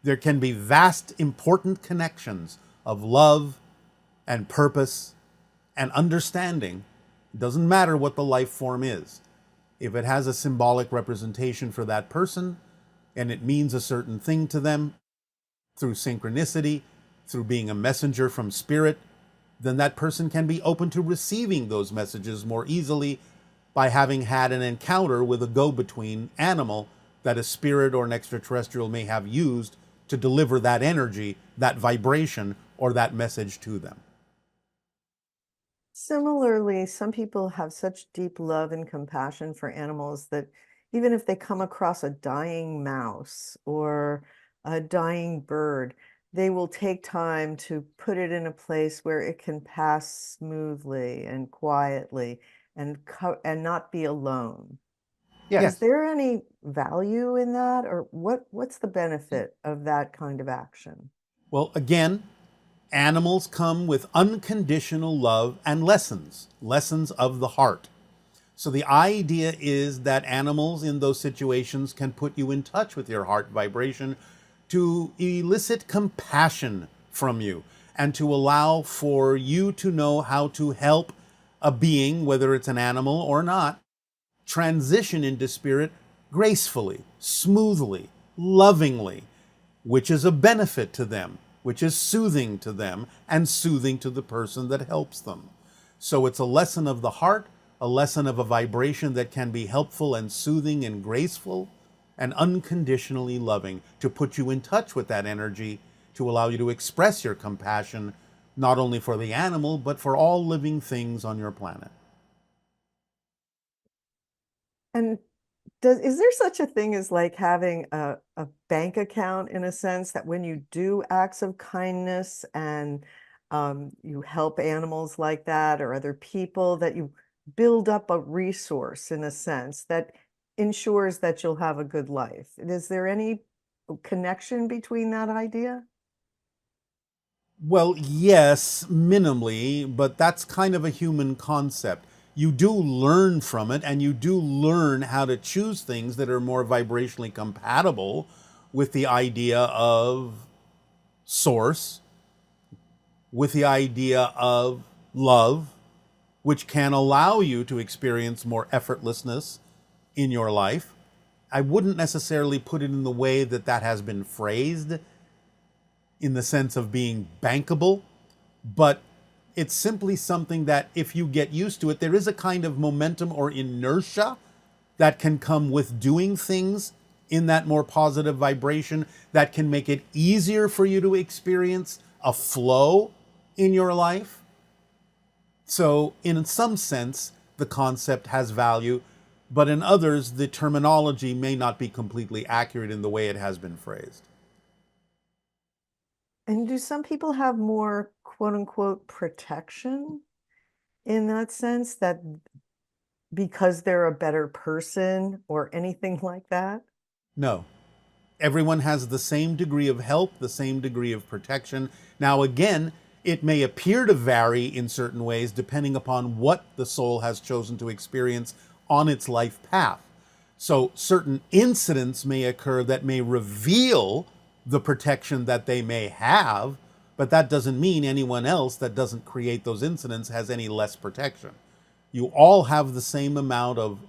S1: there can be vast, important connections of love and purpose and understanding. It doesn't matter what the life form is. If it has a symbolic representation for that person and it means a certain thing to them through synchronicity, through being a messenger from spirit, then that person can be open to receiving those messages more easily by having had an encounter with a go-between animal that a spirit or an extraterrestrial may have used to deliver that energy, that vibration, or that message to them.
S13: Similarly, some people have such deep love and compassion for animals that even if they come across a dying mouse or a dying bird, they will take time to put it in a place where it can pass smoothly and quietly and not be alone.
S1: Yes.
S13: Is there any value in that, or what's the benefit of that kind of action?
S1: Well, again, animals come with unconditional love and lessons of the heart. So the idea is that animals in those situations can put you in touch with your heart vibration to elicit compassion from you and to allow for you to know how to help a being, whether it's an animal or not, transition into spirit gracefully, smoothly, lovingly, which is a benefit to them, which is soothing to them and soothing to the person that helps them. So it's a lesson of the heart, a lesson of a vibration that can be helpful and soothing and graceful and unconditionally loving, to put you in touch with that energy, to allow you to express your compassion, not only for the animal, but for all living things on your planet.
S13: And is there such a thing as like having a bank account, in a sense, that when you do acts of kindness and you help animals like that or other people, that you build up a resource, in a sense, that ensures that you'll have a good life? Is there any connection between that idea?
S1: Well, yes, minimally, but that's kind of a human concept. You do learn from it, and you do learn how to choose things that are more vibrationally compatible with the idea of source, with the idea of love, which can allow you to experience more effortlessness in your life. I wouldn't necessarily put it in the way that that has been phrased, in the sense of being bankable, but it's simply something that if you get used to it, there is a kind of momentum or inertia that can come with doing things in that more positive vibration that can make it easier for you to experience a flow in your life. So in some sense, the concept has value, but in others, the terminology may not be completely accurate in the way it has been phrased.
S13: And do some people have more quote unquote protection in that sense, that because they're a better person or anything like that?
S1: No. Everyone has the same degree of help, the same degree of protection. Now, again, it may appear to vary in certain ways depending upon what the soul has chosen to experience on its life path. So certain incidents may occur that may reveal the protection that they may have, but that doesn't mean anyone else that doesn't create those incidents has any less protection. You all have the same amount of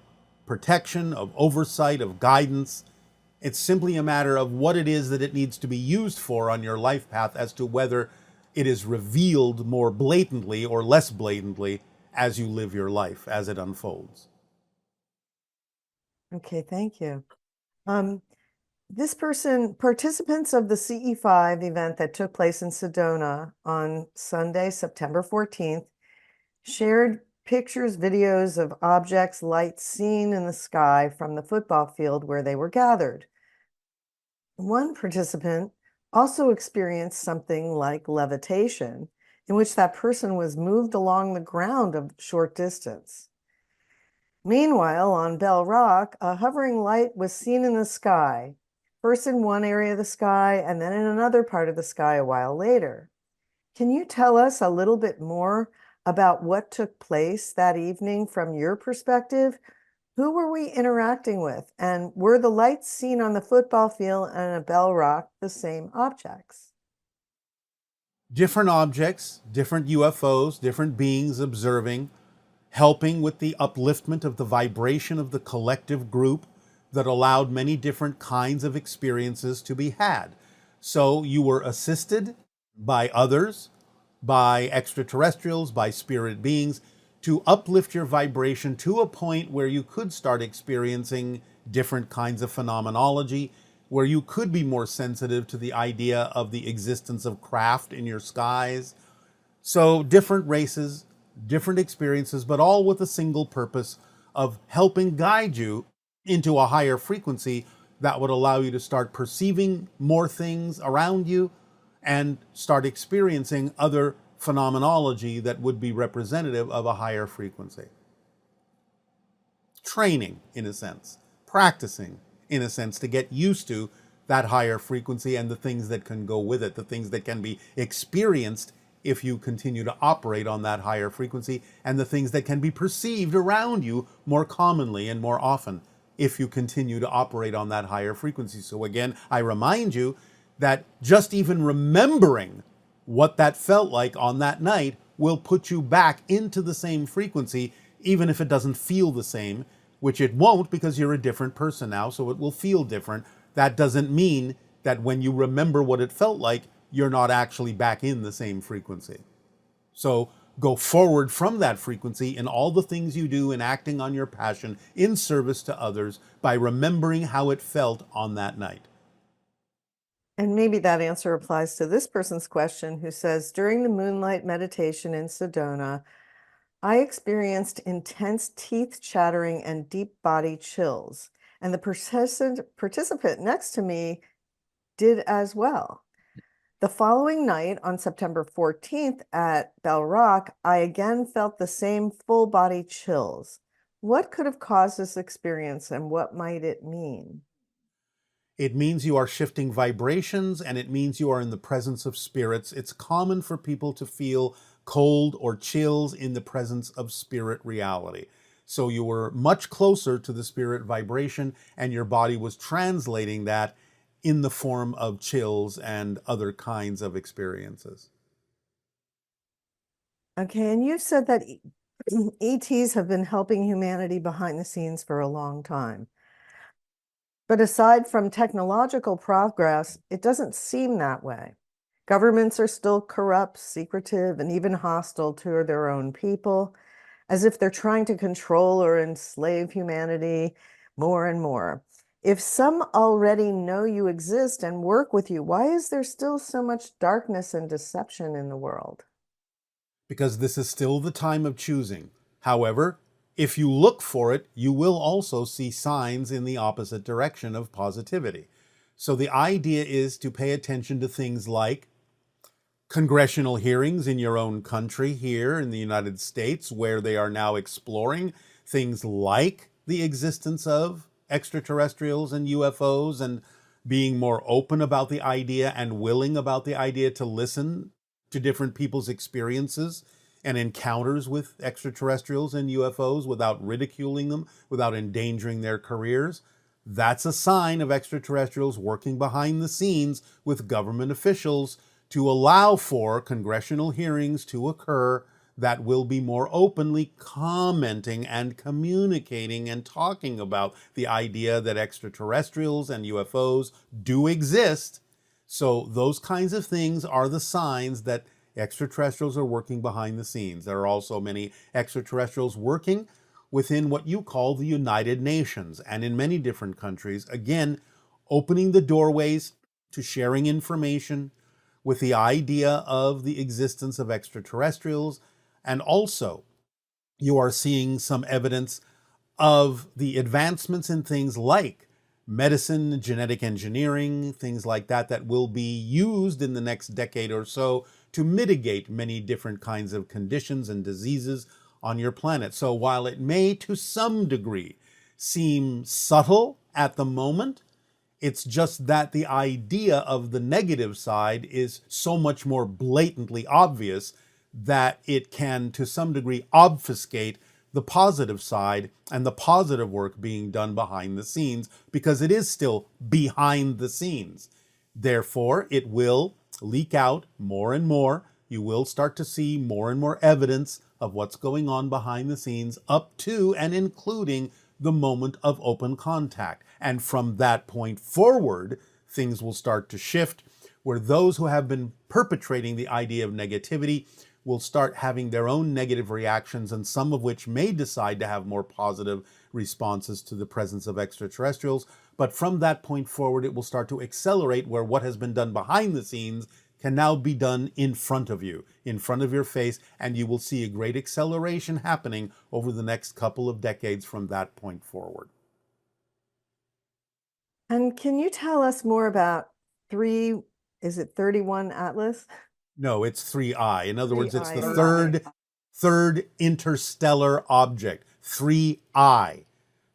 S1: protection, of oversight, of guidance. It's simply a matter of what it is that it needs to be used for on your life path, as to whether it is revealed more blatantly or less blatantly as you live your life, as it unfolds.
S13: Okay, thank you. This person, participants of the CE5 event that took place in Sedona on Sunday, September 14th, shared pictures, videos of objects, lights seen in the sky from the football field where they were gathered. One participant also experienced something like levitation, in which that person was moved along the ground a short distance. Meanwhile, on Bell Rock, a hovering light was seen in the sky, first in one area of the sky and then in another part of the sky a while later. Can you tell us a little bit more about what took place that evening from your perspective? Who were we interacting with? And were the lights seen on the football field and at Bell Rock the same objects?
S1: different objects, different UFOs, different beings observing, helping with the upliftment of the vibration of the collective group that allowed many different kinds of experiences to be had. So you were assisted by others, by extraterrestrials, by spirit beings, to uplift your vibration to a point where you could start experiencing different kinds of phenomenology, where you could be more sensitive to the idea of the existence of craft in your skies. So different races, different experiences, but all with a single purpose of helping guide you into a higher frequency that would allow you to start perceiving more things around you and start experiencing other phenomenology that would be representative of a higher frequency. Training, in a sense, practicing, in a sense, to get used to that higher frequency and the things that can go with it, the things that can be experienced if you continue to operate on that higher frequency, and the things that can be perceived around you more commonly and more often if you continue to operate on that higher frequency. So again, I remind you that just even remembering what that felt like on that night will put you back into the same frequency, even if it doesn't feel the same, which it won't because you're a different person now, so it will feel different. That doesn't mean that when you remember what it felt like, you're not actually back in the same frequency. So go forward from that frequency in all the things you do in acting on your passion in service to others by remembering how it felt on that night.
S13: And maybe that answer applies to this person's question, who says, during the moonlight meditation in Sedona, I experienced intense teeth chattering and deep body chills, and the participant next to me did as well. The following night, on September 14th at Bell Rock, I again felt the same full body chills. What could have caused this experience, and what might it mean?
S1: It means you are shifting vibrations, and it means you are in the presence of spirits. It's common for people to feel cold or chills in the presence of spirit reality. So you were much closer to the spirit vibration, and your body was translating that in the form of chills and other kinds of experiences.
S13: Okay, and you've said that ETs have been helping humanity behind the scenes for a long time. But aside from technological progress, it doesn't seem that way. Governments are still corrupt, secretive, and even hostile to their own people, as if they're trying to control or enslave humanity more and more. If some already know you exist and work with you, why is there still so much darkness and deception in the world?
S1: Because this is still the time of choosing. However, if you look for it, you will also see signs in the opposite direction of positivity. So the idea is to pay attention to things like congressional hearings in your own country here in the United States, where they are now exploring things like the existence of extraterrestrials and UFOs, and being more open about the idea and willing about the idea to listen to different people's experiences and encounters with extraterrestrials and UFOs without ridiculing them, without endangering their careers. That's a sign of extraterrestrials working behind the scenes with government officials to allow for congressional hearings to occur that will be more openly commenting and communicating and talking about the idea that extraterrestrials and UFOs do exist. So those kinds of things are the signs that extraterrestrials are working behind the scenes. There are also many extraterrestrials working within what you call the United Nations and in many different countries, again, opening the doorways to sharing information with the idea of the existence of extraterrestrials. And also, you are seeing some evidence of the advancements in things like medicine, genetic engineering, things like that, that will be used in the next decade or so to mitigate many different kinds of conditions and diseases on your planet. So while it may, to some degree, seem subtle at the moment, it's just that the idea of the negative side is so much more blatantly obvious that it can, to some degree, obfuscate the positive side and the positive work being done behind the scenes, because it is still behind the scenes. Therefore, it will leak out more and more. You will start to see more and more evidence of what's going on behind the scenes up to and including the moment of open contact. And from that point forward, things will start to shift where those who have been perpetrating the idea of negativity will start having their own negative reactions, and some of which may decide to have more positive responses to the presence of extraterrestrials. But from that point forward, it will start to accelerate where what has been done behind the scenes can now be done in front of you, in front of your face, and you will see a great acceleration happening over the next couple of decades from that point forward.
S13: And can you tell us more about is it 31 Atlas?
S1: No, it's 3I. In other words, it's the
S13: 3I.
S1: third interstellar object, 3I.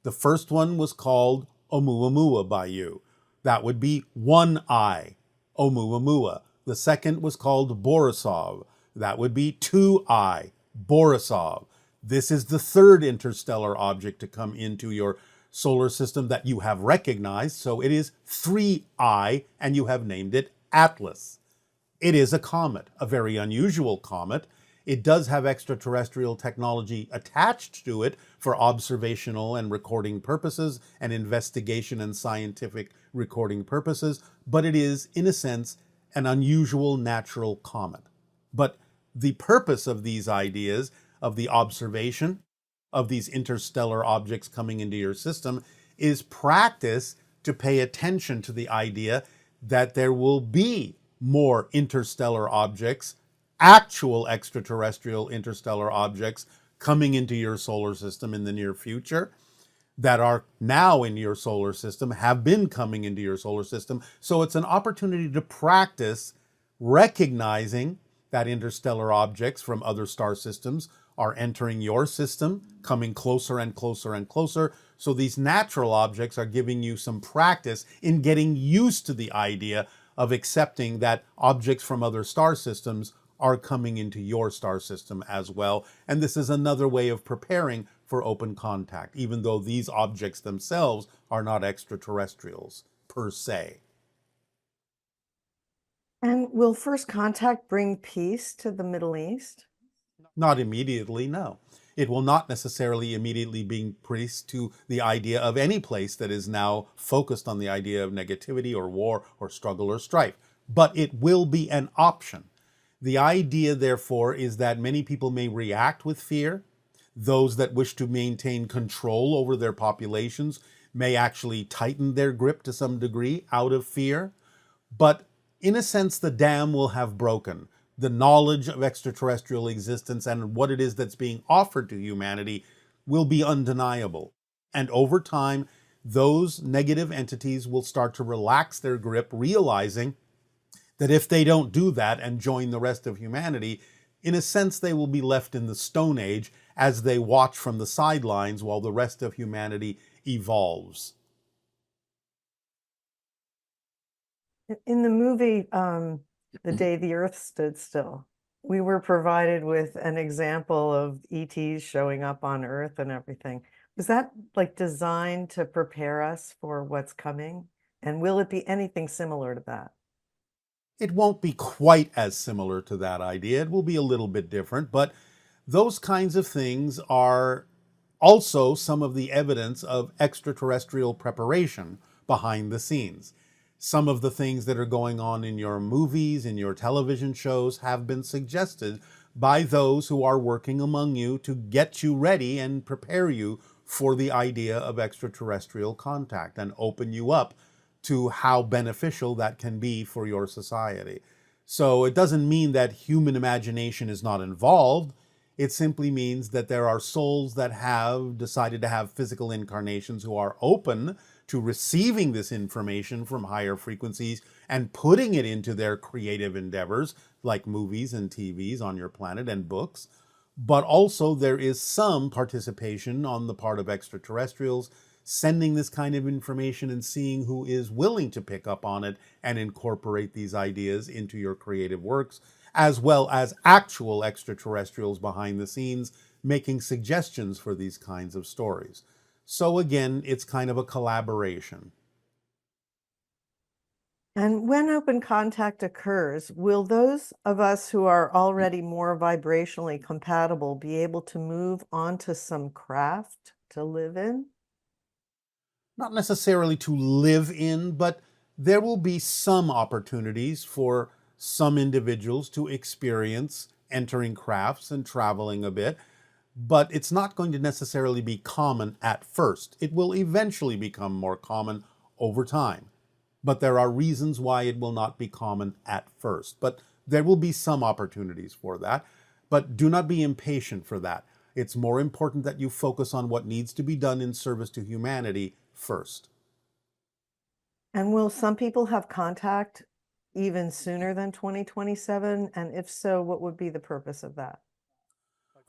S1: The first one was called Oumuamua by you. That would be 1I, Oumuamua. The second was called Borisov. That would be 2I, Borisov. This is the third interstellar object to come into your solar system that you have recognized. So it is 3I, and you have named it Atlas. It is a comet, a very unusual comet. It does have extraterrestrial technology attached to it for observational and recording purposes and investigation and scientific recording purposes, but it is, in a sense, an unusual natural comet. But the purpose of these ideas, of the observation of these interstellar objects coming into your system, is practice to pay attention to the idea that there will be more interstellar objects, actual extraterrestrial interstellar objects coming into your solar system in the near future that are now in your solar system, have been coming into your solar system. So it's an opportunity to practice recognizing that interstellar objects from other star systems are entering your system, coming closer and closer and closer. So these natural objects are giving you some practice in getting used to the idea of accepting that objects from other star systems are coming into your star system as well. And this is another way of preparing for open contact, even though these objects themselves are not extraterrestrials per se.
S13: And will first contact bring peace to the Middle East?
S1: Not immediately, no. It will not necessarily immediately bring peace to the idea of any place that is now focused on the idea of negativity or war or struggle or strife. But it will be an option. The idea, therefore, is that many people may react with fear. Those that wish to maintain control over their populations may actually tighten their grip to some degree out of fear. But in a sense, the dam will have broken. The knowledge of extraterrestrial existence and what it is that's being offered to humanity will be undeniable. And over time, those negative entities will start to relax their grip, realizing that if they don't do that and join the rest of humanity, in a sense, they will be left in the Stone Age as they watch from the sidelines while the rest of humanity evolves.
S13: In the movie, The Day the Earth Stood Still, we were provided with an example of ETs showing up on Earth and everything. Was that like designed to prepare us for what's coming? And will it be anything similar to that?
S1: It won't be quite as similar to that idea. It will be a little bit different, but those kinds of things are also some of the evidence of extraterrestrial preparation behind the scenes. Some of the things that are going on in your movies, in your television shows, have been suggested by those who are working among you to get you ready and prepare you for the idea of extraterrestrial contact and open you up to how beneficial that can be for your society. So it doesn't mean that human imagination is not involved. It simply means that there are souls that have decided to have physical incarnations who are open to receiving this information from higher frequencies and putting it into their creative endeavors, like movies and TVs on your planet and books. But also there is some participation on the part of extraterrestrials sending this kind of information and seeing who is willing to pick up on it and incorporate these ideas into your creative works, as well as actual extraterrestrials behind the scenes making suggestions for these kinds of stories. So again, it's kind of a collaboration.
S13: And when open contact occurs, will those of us who are already more vibrationally compatible be able to move on to some craft to live in?
S1: Not necessarily to live in, but there will be some opportunities for some individuals to experience entering crafts and traveling a bit, but it's not going to necessarily be common at first. It will eventually become more common over time. But there are reasons why it will not be common at first. But there will be some opportunities for that. But do not be impatient for that. It's more important that you focus on what needs to be done in service to humanity first.
S13: And will some people have contact even sooner than 2027? And if so, what would be the purpose of that?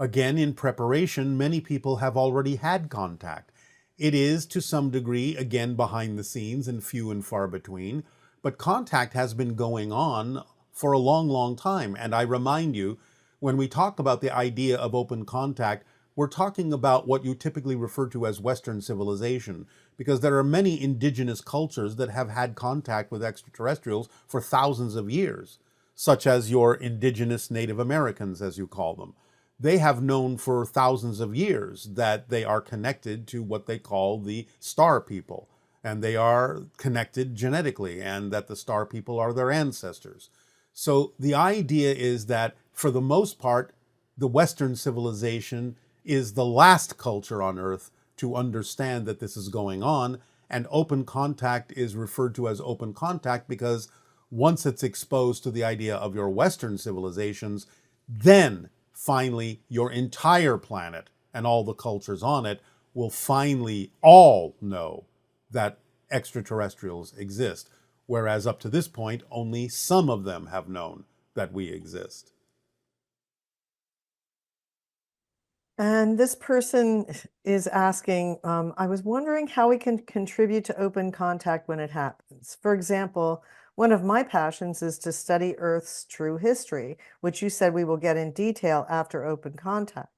S1: Again, in preparation, many people have already had contact. It is, to some degree, again behind the scenes and few and far between, but contact has been going on for a long, long time. And I remind you, when we talk about the idea of open contact, we're talking about what you typically refer to as Western civilization, because there are many indigenous cultures that have had contact with extraterrestrials for thousands of years, such as your indigenous Native Americans, as you call them. They have known for thousands of years that they are connected to what they call the star people, and they are connected genetically, and that the star people are their ancestors. So the idea is that, for the most part, the Western civilization is the last culture on Earth to understand that this is going on, and open contact is referred to as open contact because once it's exposed to the idea of your Western civilizations, then finally your entire planet and all the cultures on it will finally all know that extraterrestrials exist, whereas up to this point, only some of them have known that we exist.
S13: And this person is asking, I was wondering how we can contribute to open contact when it happens. For example, one of my passions is to study Earth's true history, which you said we will get in detail after open contact.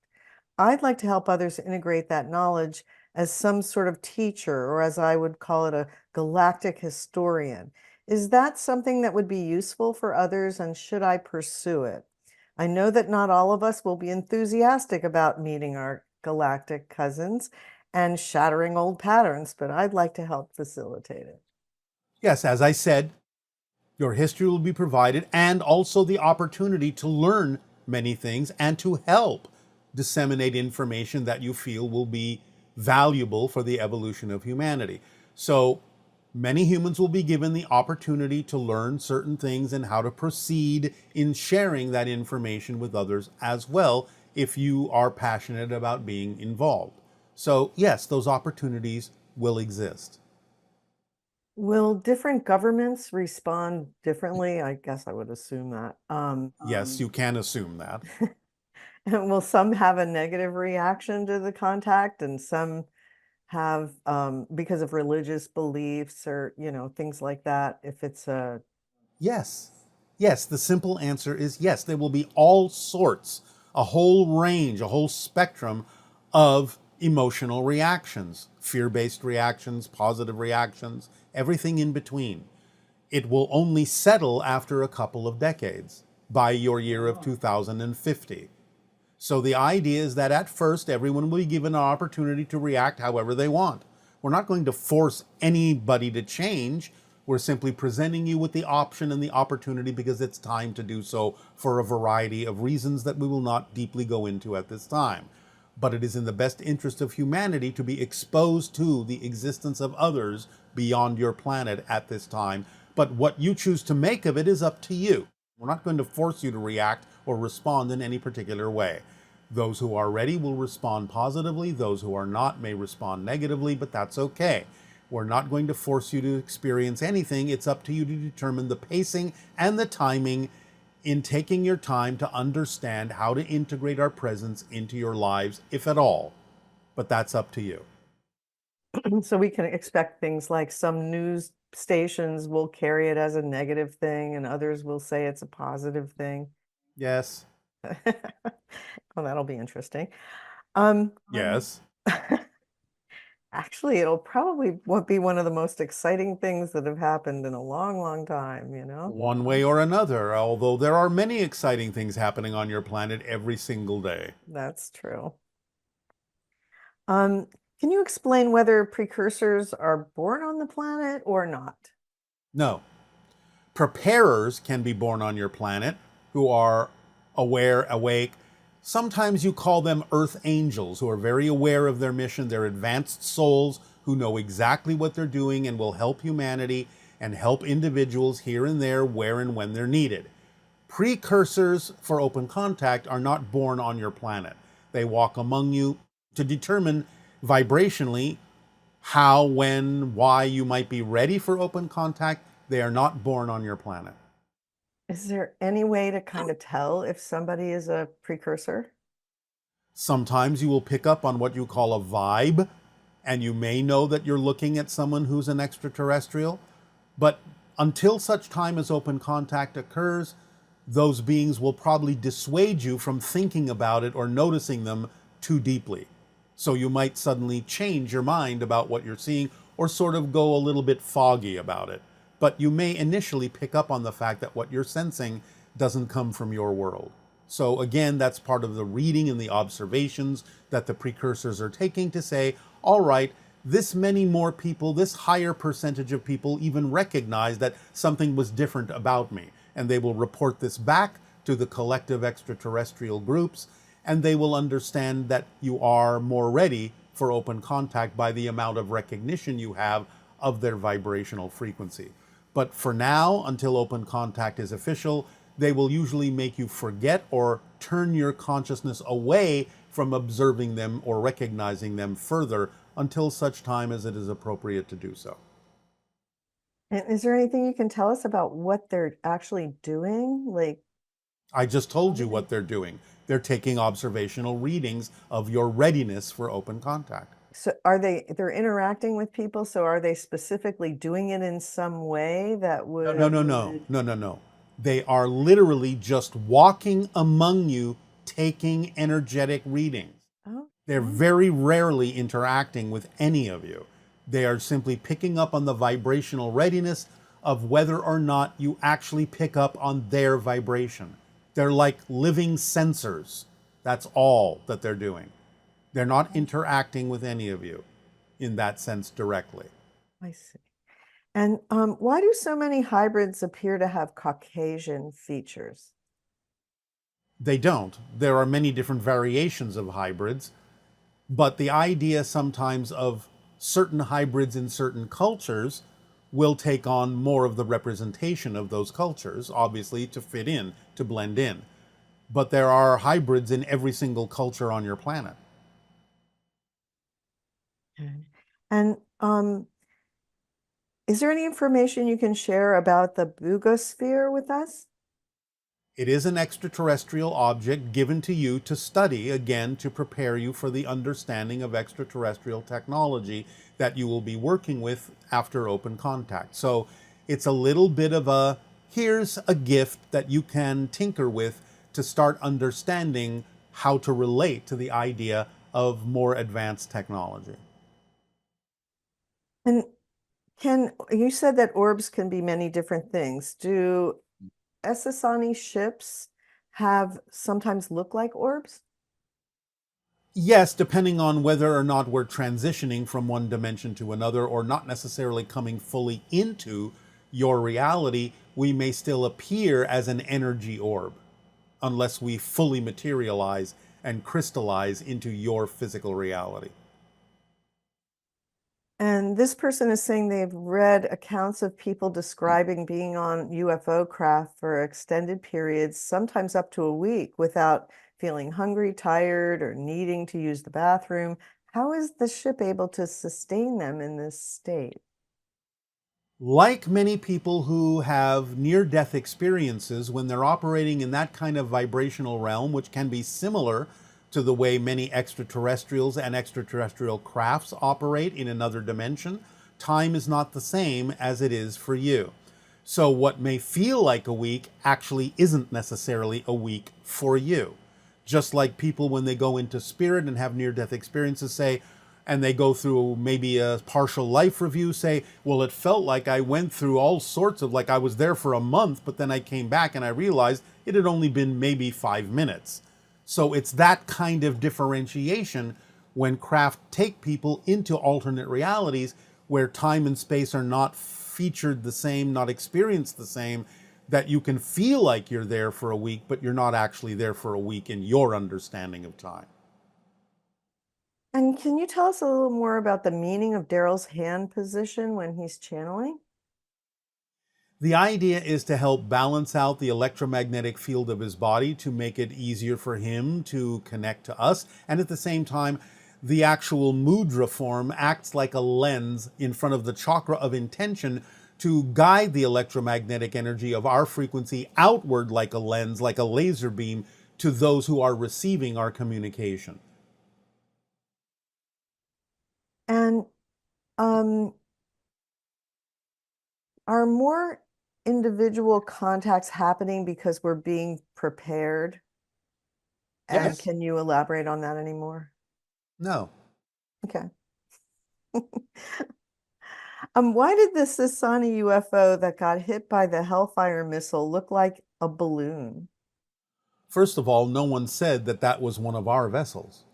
S13: I'd like to help others integrate that knowledge as some sort of teacher, or as I would call it, a galactic historian. Is that something that would be useful for others, and should I pursue it? I know that not all of us will be enthusiastic about meeting our galactic cousins and shattering old patterns, but I'd like to help facilitate it.
S1: Yes, as I said, your history will be provided, and also the opportunity to learn many things and to help disseminate information that you feel will be valuable for the evolution of humanity. So many humans will be given the opportunity to learn certain things and how to proceed in sharing that information with others as well, if you are passionate about being involved. So yes, those opportunities will exist.
S13: Will different governments respond differently? I guess I would assume that.
S1: Yes, you can assume that.
S13: And will some have a negative reaction to the contact, and some have because of religious beliefs or things like that? If it's a
S1: Yes. Yes, the simple answer is yes. There will be all sorts, a whole range, a whole spectrum of emotional reactions, fear-based reactions, positive reactions, everything in between. It will only settle after a couple of decades, by your year of 2050. So the idea is that at first, everyone will be given an opportunity to react however they want. We're not going to force anybody to change. We're simply presenting you with the option and the opportunity because it's time to do so for a variety of reasons that we will not deeply go into at this time. But it is in the best interest of humanity to be exposed to the existence of others beyond your planet at this time. But what you choose to make of it is up to you. We're not going to force you to react or respond in any particular way. Those who are ready will respond positively. Those who are not may respond negatively, but that's okay. We're not going to force you to experience anything. It's up to you to determine the pacing and the timing in taking your time to understand how to integrate our presence into your lives, if at all. But that's up to you.
S13: so we can expect things like some news stations will carry it as a negative thing, and others will say it's a positive thing.
S1: Yes.
S13: Well, that'll be interesting.
S1: Yes.
S13: Actually, it'll probably be one of the most exciting things that have happened in a long, long time, you know?
S1: One way or another, although there are many exciting things happening on your planet every single day.
S13: That's true. Can you explain whether precursors are born on the planet or not?
S1: No. Preparers can be born on your planet who are aware, awake. Sometimes you call them earth angels who are very aware of their mission. They're advanced souls who know exactly what they're doing and will help humanity and help individuals here and there, where and when they're needed. Precursors for open contact are not born on your planet. They walk among you to determine vibrationally how, when, why you might be ready for open contact. They are not born on your planet.
S13: Is there any way to kind of tell if somebody is a precursor?
S1: Sometimes you will pick up on what you call a vibe, and you may know that you're looking at someone who's an extraterrestrial. But until such time as open contact occurs, those beings will probably dissuade you from thinking about it or noticing them too deeply. So you might suddenly change your mind about what you're seeing or sort of go a little bit foggy about it. But you may initially pick up on the fact that what you're sensing doesn't come from your world. So again, that's part of the reading and the observations that the precursors are taking to say, all right, this many more people, this higher percentage of people even recognize that something was different about me. And they will report this back to the collective extraterrestrial groups, and they will understand that you are more ready for open contact by the amount of recognition you have of their vibrational frequency. But for now, until open contact is official, they will usually make you forget or turn your consciousness away from observing them or recognizing them further until such time as it is appropriate to do so.
S13: And is there anything you can tell us about what they're actually doing? Like,
S1: I just told you what they're doing. They're taking observational readings of your readiness for open contact.
S13: so they're interacting with people, so are they specifically doing it in some way that would...
S1: No. They are literally just walking among you, taking energetic readings.
S13: Oh.
S1: They're very rarely interacting with any of you. They are simply picking up on the vibrational readiness of whether or not you actually pick up on their vibration. They're like living sensors. That's all that they're doing. They're not interacting with any of you in that sense directly.
S13: I see. And why do so many hybrids appear to have Caucasian features?
S1: They don't. There are many different variations of hybrids, but the idea sometimes of certain hybrids in certain cultures will take on more of the representation of those cultures, obviously to fit in, to blend in. But there are hybrids in every single culture on your planet.
S13: Okay. And is there any information you can share about the Bugosphere with us?
S1: It is an extraterrestrial object given to you to study, again, to prepare you for the understanding of extraterrestrial technology that you will be working with after open contact. So it's a little bit of a, here's a gift that you can tinker with to start understanding how to relate to the idea of more advanced technology.
S13: And you said that orbs can be many different things. Do Essassani ships sometimes look like orbs?
S1: Yes, depending on whether or not we're transitioning from one dimension to another or not necessarily coming fully into your reality, we may still appear as an energy orb unless we fully materialize and crystallize into your physical reality.
S13: And this person is saying they've read accounts of people describing being on UFO craft for extended periods, sometimes up to a week, without feeling hungry, tired, or needing to use the bathroom. How is the ship able to sustain them in this state?
S1: Like many people who have near-death experiences, when they're operating in that kind of vibrational realm, which can be similar to the way many extraterrestrials and extraterrestrial crafts operate in another dimension, time is not the same as it is for you. So what may feel like a week actually isn't necessarily a week for you. Just like people when they go into spirit and have near-death experiences say, and they go through maybe a partial life review, say, well, it felt like I went through all sorts of, like I was there for a month, but then I came back and I realized it had only been maybe 5 minutes. So it's that kind of differentiation when craft take people into alternate realities where time and space are not featured the same, not experienced the same, that you can feel like you're there for a week, but you're not actually there for a week in your understanding of time.
S13: And can you tell us a little more about the meaning of Darryl's hand position when he's channeling?
S1: The idea is to help balance out the electromagnetic field of his body to make it easier for him to connect to us. And at the same time, the actual mudra form acts like a lens in front of the chakra of intention to guide the electromagnetic energy of our frequency outward like a lens, like a laser beam, to those who are receiving our communication.
S13: And are more individual contacts happening because we're being prepared? And
S1: Yes.
S13: can you elaborate on that anymore?
S1: No.
S13: Okay. Why did the Sasani UFO that got hit by the Hellfire missile look like a balloon?
S1: First of all, no one said that that was one of our vessels.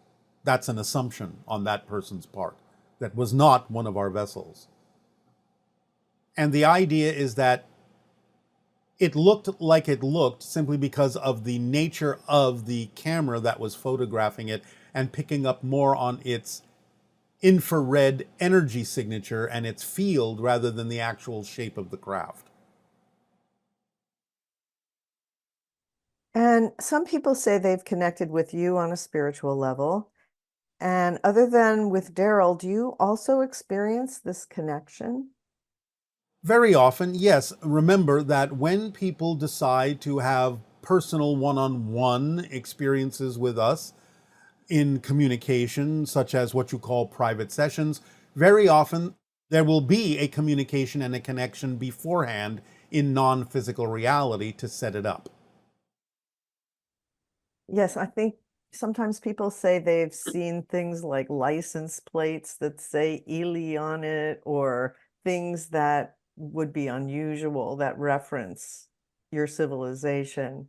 S1: That's an assumption on that person's part. That was not one of our vessels. And the idea is that it looked like it looked simply because of the nature of the camera that was photographing it and picking up more on its infrared energy signature and its field rather than the actual shape of the craft.
S13: And some people say they've connected with you on a spiritual level. And other than with Darryl, do you also experience this connection?
S1: Very often, yes. Remember that when people decide to have personal one-on-one experiences with us in communication, such as what you call private sessions, very often there will be a communication and a connection beforehand in non-physical reality to set it up.
S13: Yes, I think sometimes people say they've seen things like license plates that say Ely on it, or things that would be unusual that reference your civilization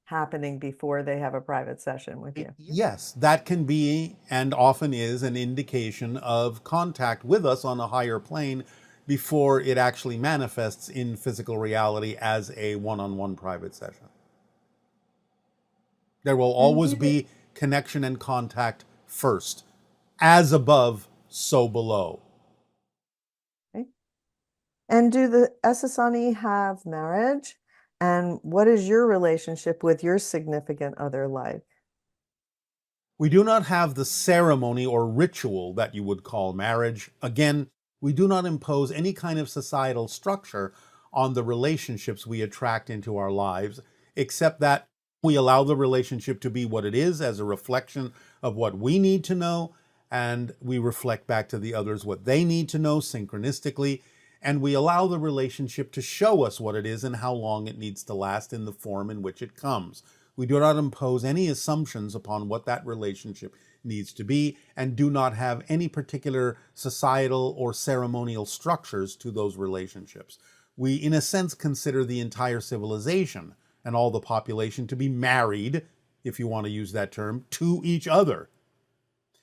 S13: happening before they have a private session with you.
S1: Yes, that can be and often is an indication of contact with us on a higher plane before it actually manifests in physical reality as a one-on-one private session. There will always be connection and contact first. As above, so below.
S13: Okay. And do the Essassani have marriage? And what is your relationship with your significant other like?
S1: We do not have the ceremony or ritual that you would call marriage. Again, we do not impose any kind of societal structure on the relationships we attract into our lives, except that we allow the relationship to be what it is as a reflection of what we need to know, and we reflect back to the others what they need to know synchronistically, and we allow the relationship to show us what it is and how long it needs to last in the form in which it comes. We do not impose any assumptions upon what that relationship needs to be, and do not have any particular societal or ceremonial structures to those relationships. We, in a sense, consider the entire civilization and all the population to be married, if you want to use that term, to each other.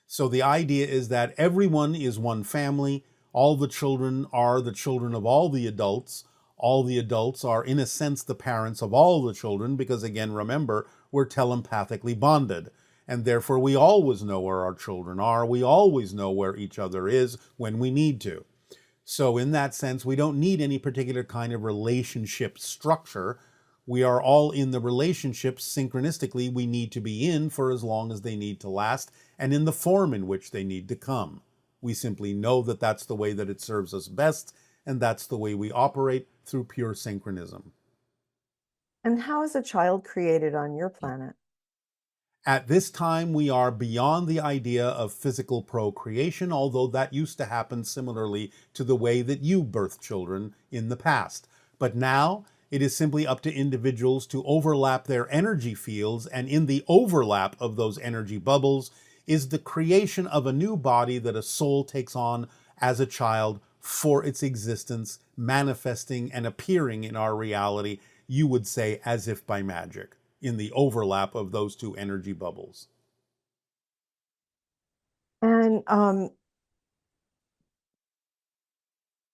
S1: So the idea is that everyone is one family. All the children are the children of all the adults. All the adults are, in a sense, the parents of all the children, because, again, remember, we're telepathically bonded. And therefore, we always know where our children are. We always know where each other is when we need to. So in that sense, we don't need any particular kind of relationship structure. We are all in the relationships synchronistically we need to be in for as long as they need to last, and in the form in which they need to come. We simply know that that's the way that it serves us best, and that's the way we operate through pure synchronism.
S13: And how is a child created on your planet?
S1: At this time, we are beyond the idea of physical procreation, although that used to happen similarly to the way that you birthed children in the past. But now, it is simply up to individuals to overlap their energy fields, and in the overlap of those energy bubbles, is the creation of a new body that a soul takes on as a child for its existence, manifesting and appearing in our reality, you would say, as if by magic, in the overlap of those two energy bubbles.
S13: And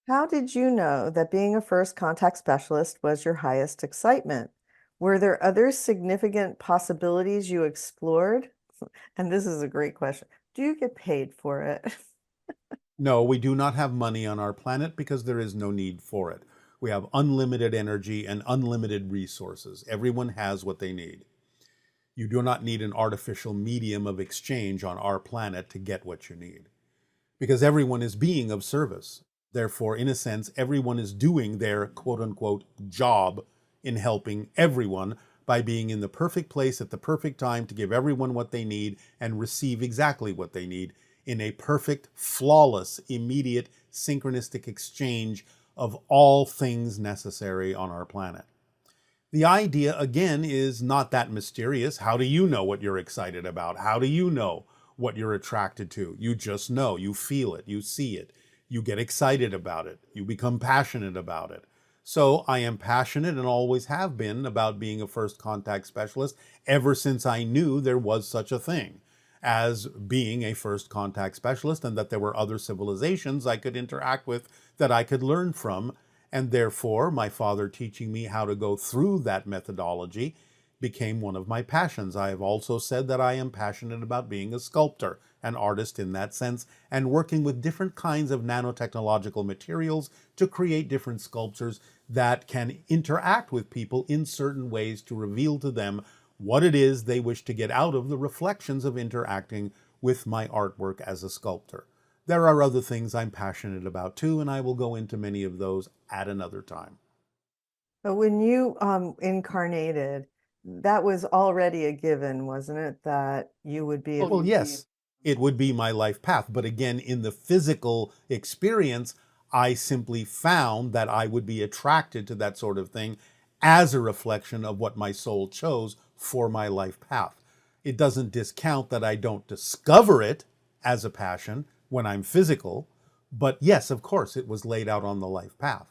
S13: how did you know that being a first contact specialist was your highest excitement? Were there other significant possibilities you explored? And this is a great question. Do you get paid for it?
S1: No, we do not have money on our planet because there is no need for it. We have unlimited energy and unlimited resources. Everyone has what they need. You do not need an artificial medium of exchange on our planet to get what you need, because everyone is being of service. Therefore, in a sense, everyone is doing their quote unquote job in helping everyone by being in the perfect place at the perfect time to give everyone what they need and receive exactly what they need in a perfect, flawless, immediate, synchronistic exchange of all things necessary on our planet. The idea, again, is not that mysterious. How do you know what you're excited about? How do you know what you're attracted to? You just know. You feel it. You see it. You get excited about it. You become passionate about it. So I am passionate and always have been about being a first contact specialist ever since I knew there was such a thing as being a first contact specialist, and that there were other civilizations I could interact with that I could learn from. And therefore, my father teaching me how to go through that methodology became one of my passions. I have also said that I am passionate about being a sculptor, an artist in that sense, and working with different kinds of nanotechnological materials to create different sculptures that can interact with people in certain ways to reveal to them what it is they wish to get out of the reflections of interacting with my artwork as a sculptor. There are other things I'm passionate about too, and I will go into many of those at another time.
S13: But when you incarnated, that was already a given, wasn't it? That you would be.
S1: Well, yes, it would be my life path. But again, in the physical experience, I simply found that I would be attracted to that sort of thing as a reflection of what my soul chose for my life path. It doesn't discount that I don't discover it as a passion when I'm physical, but yes, of course, it was laid out on the life path.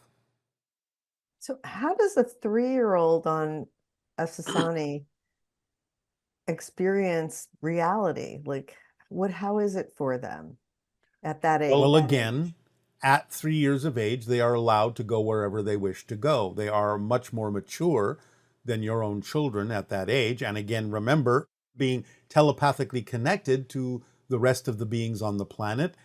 S13: So how does a 3-year-old on a Sasani experience reality? Like, how is it for them at that age?
S1: Well, again, at 3 years of age, they are allowed to go wherever they wish to go. They are much more mature than your own children at that age. And again, remember, being telepathically connected to the rest of the beings on the planet,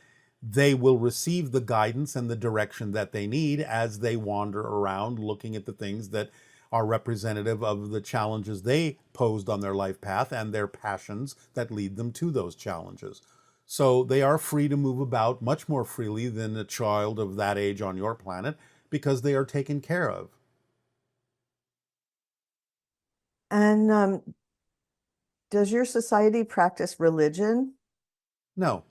S1: they will receive the guidance and the direction that they need as they wander around looking at the things that are representative of the challenges they posed on their life path and their passions that lead them to those challenges. So they are free to move about much more freely than a child of that age on your planet because they are taken care of.
S13: And does your society practice religion?
S1: No.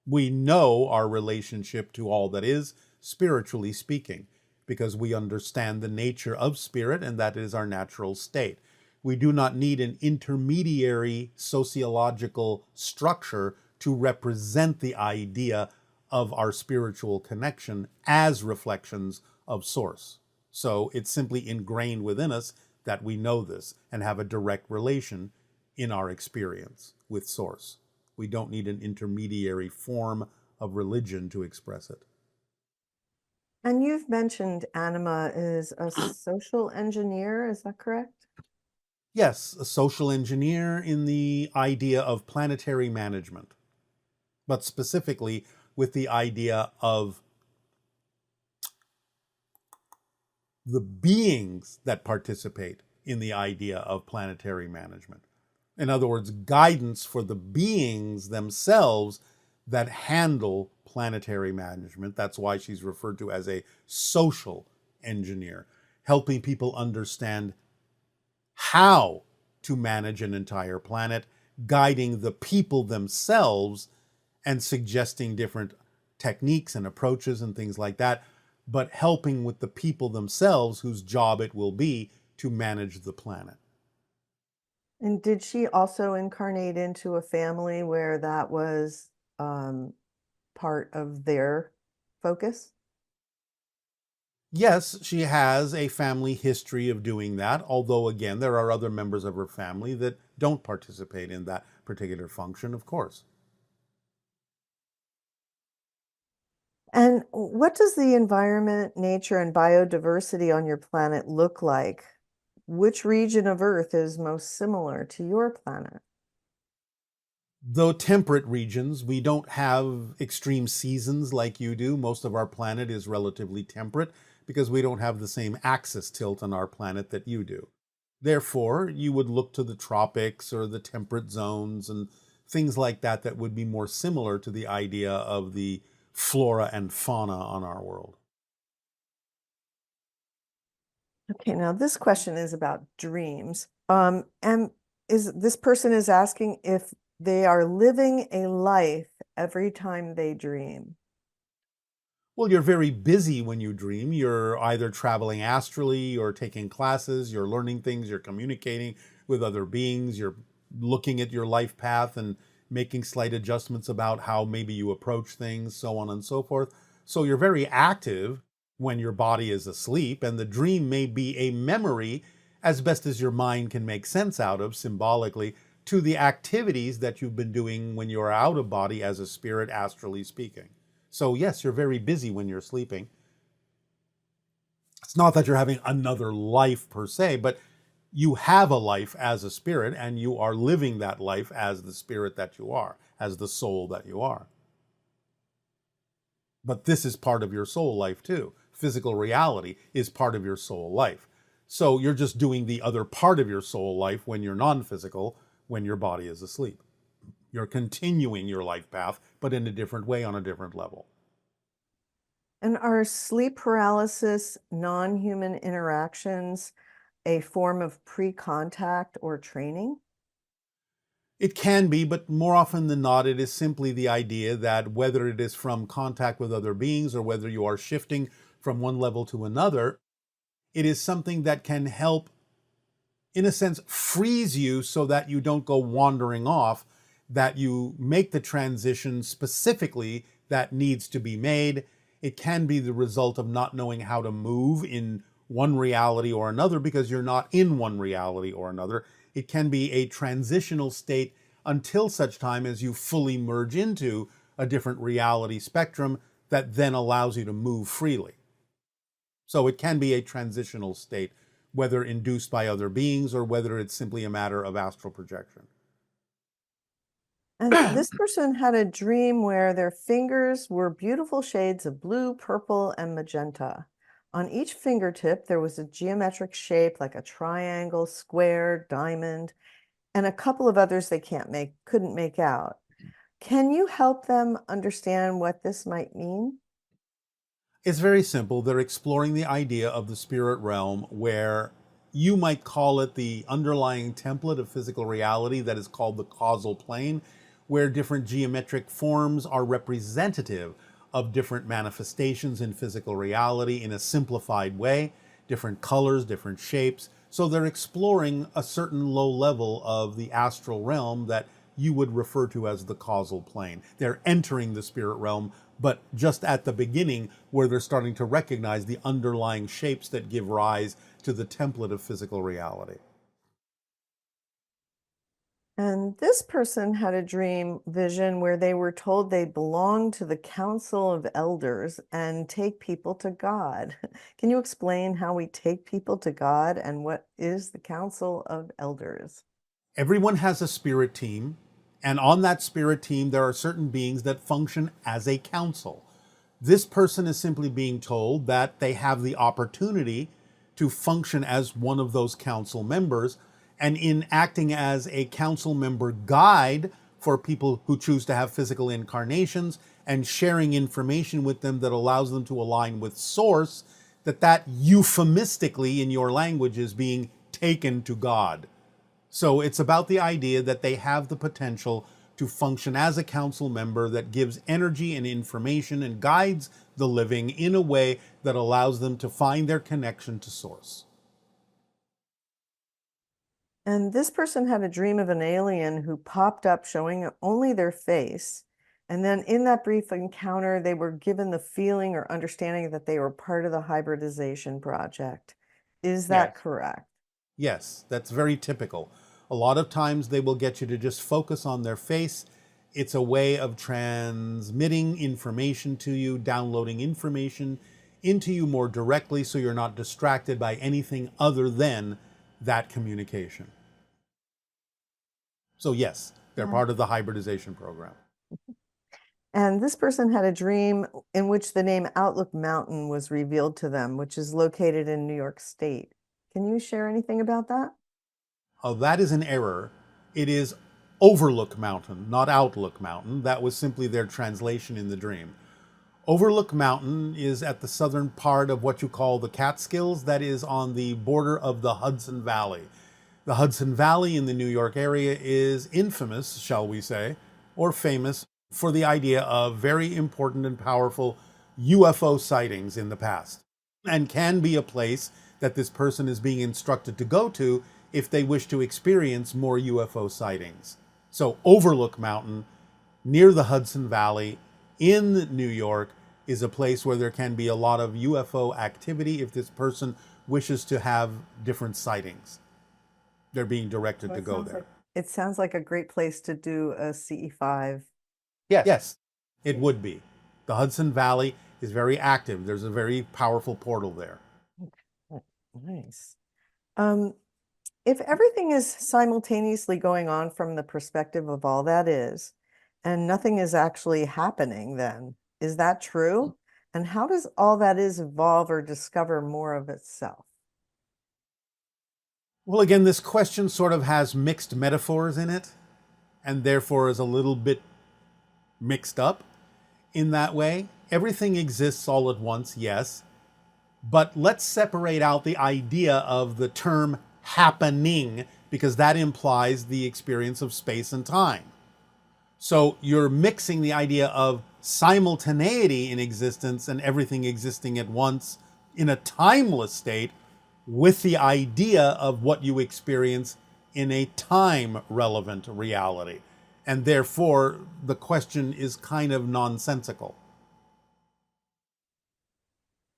S1: We know our relationship to all that is, spiritually speaking, because we understand the nature of spirit and that is our natural state. We do not need an intermediary sociological structure to represent the idea of our spiritual connection as reflections of Source. So it's simply ingrained within us that we know this and have a direct relation in our experience with Source. We don't need an intermediary form of religion to express it.
S13: And you've mentioned Anima is a social engineer, is that correct?
S1: Yes, a social engineer in the idea of planetary management, but specifically with the idea of the beings that participate in the idea of planetary management. In other words, guidance for the beings themselves that handle planetary management. That's why she's referred to as a social engineer, helping people understand how to manage an entire planet, guiding the people themselves and suggesting different techniques and approaches and things like that, but helping with the people themselves whose job it will be to manage the planet.
S13: And did she also incarnate into a family where that was part of their focus?
S1: Yes, she has a family history of doing that, although, again, there are other members of her family that don't participate in that particular function, of course.
S13: And what does the environment, nature, and biodiversity on your planet look like? Which region of Earth is most similar to your planet?
S1: Though temperate regions, we don't have extreme seasons like you do. Most of our planet is relatively temperate because we don't have the same axis tilt on our planet that you do. Therefore, you would look to the tropics or the temperate zones and things like that that would be more similar to the idea of the flora and fauna on our world.
S13: Okay, now this question is about dreams. And this person is asking if they are living a life every time they dream.
S1: Well, you're very busy when you dream. You're either traveling astrally or taking classes, you're learning things, you're communicating with other beings, you're looking at your life path and making slight adjustments about how maybe you approach things, so on and so forth. So you're very active when your body is asleep, and the dream may be a memory, as best as your mind can make sense out of symbolically, to the activities that you've been doing when you're out of body as a spirit, astrally speaking. So yes, you're very busy when you're sleeping. It's not that you're having another life per se, but you have a life as a spirit and you are living that life as the spirit that you are, as the soul that you are. But this is part of your soul life too. Physical reality is part of your soul life. So you're just doing the other part of your soul life when you're non-physical, when your body is asleep. You're continuing your life path, but in a different way on a different level.
S13: And are sleep paralysis, non-human interactions a form of pre-contact or training?
S1: It can be, but more often than not, it is simply the idea that whether it is from contact with other beings or whether you are shifting from one level to another, it is something that can help, in a sense, freeze you so that you don't go wandering off, that you make the transition specifically that needs to be made. It can be the result of not knowing how to move in one reality or another because you're not in one reality or another. It can be a transitional state until such time as you fully merge into a different reality spectrum that then allows you to move freely. So it can be a transitional state, whether induced by other beings or whether it's simply a matter of astral projection.
S13: And this person had a dream where their fingers were beautiful shades of blue, purple, and magenta. On each fingertip, there was a geometric shape like a triangle, square, diamond, and a couple of others they couldn't make out. Can you help them understand what this might mean?
S1: It's very simple. They're exploring the idea of the spirit realm where you might call it the underlying template of physical reality that is called the causal plane, where different geometric forms are representative of different manifestations in physical reality in a simplified way, different colors, different shapes. So they're exploring a certain low level of the astral realm that you would refer to as the causal plane. They're entering the spirit realm, but just at the beginning where they're starting to recognize the underlying shapes that give rise to the template of physical reality.
S13: And this person had a dream vision where they were told they belonged to the Council of Elders and take people to God. Can you explain how we take people to God and what is the Council of Elders?
S1: Everyone has a spirit team, and on that spirit team, there are certain beings that function as a council. This person is simply being told that they have the opportunity to function as one of those council members, and in acting as a council member guide for people who choose to have physical incarnations and sharing information with them that allows them to align with source, that euphemistically in your language is being taken to God. So it's about the idea that they have the potential to function as a council member that gives energy and information and guides the living in a way that allows them to find their connection to source.
S13: And this person had a dream of an alien who popped up showing only their face. And then in that brief encounter, they were given the feeling or understanding that they were part of the hybridization project. Is that correct?
S1: Yes, that's very typical. A lot of times they will get you to just focus on their face. It's a way of transmitting information to you, downloading information into you more directly so you're not distracted by anything other than that communication. So yes, they're part of the hybridization program.
S13: And this person had a dream in which the name Outlook Mountain was revealed to them, which is located in New York State. Can you share anything about that?
S1: Oh, that is an error. It is Overlook Mountain, not Outlook Mountain. That was simply their translation in the dream. Overlook Mountain is at the southern part of what you call the Catskills. That is on the border of the Hudson Valley. The Hudson Valley in the New York area is infamous, shall we say, or famous for the idea of very important and powerful UFO sightings in the past, and can be a place that this person is being instructed to go to if they wish to experience more UFO sightings. So Overlook Mountain, near the Hudson Valley in New York, is a place where there can be a lot of UFO activity if this person wishes to have different sightings. They're being directed to go there.
S13: It sounds like a great place to do a CE5.
S1: Yes, it would be. The Hudson Valley is very active. There's a very powerful portal there.
S13: Nice. If everything is simultaneously going on from the perspective of all that is, and nothing is actually happening, then is that true? And how does all that is evolve or discover more of itself?
S1: Well, again, this question sort of has mixed metaphors in it, and therefore is a little bit mixed up in that way. Everything exists all at once, yes, but let's separate out the idea of the term happening, because that implies the experience of space and time. So you're mixing the idea of simultaneity in existence and everything existing at once in a timeless state with the idea of what you experience in a time-relevant reality. And therefore, the question is kind of nonsensical.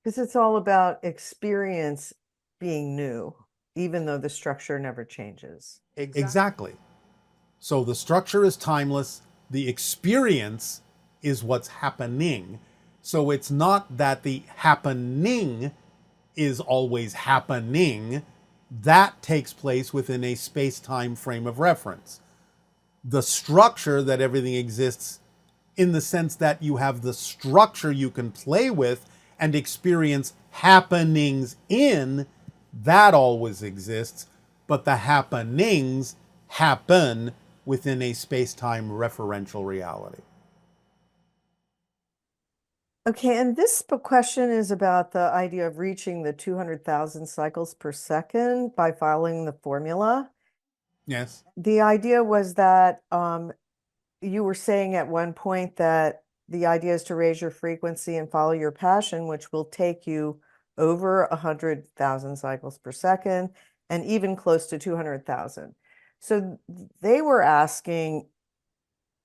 S13: Because it's all about experience being new, even though the structure never changes.
S1: Exactly. So the structure is timeless. The experience is what's happening. So it's not that the happening is always happening. That takes place within a space-time frame of reference. The structure that everything exists in the sense that you have the structure you can play with and experience happenings in, that always exists, but the happenings happen within a space-time referential reality.
S13: Okay, and this question is about the idea of reaching the 200,000 cycles per second by following the formula.
S1: Yes.
S13: The idea was that you were saying at one point that the idea is to raise your frequency and follow your passion, which will take you over 100,000 cycles per second and even close to 200,000. So they were asking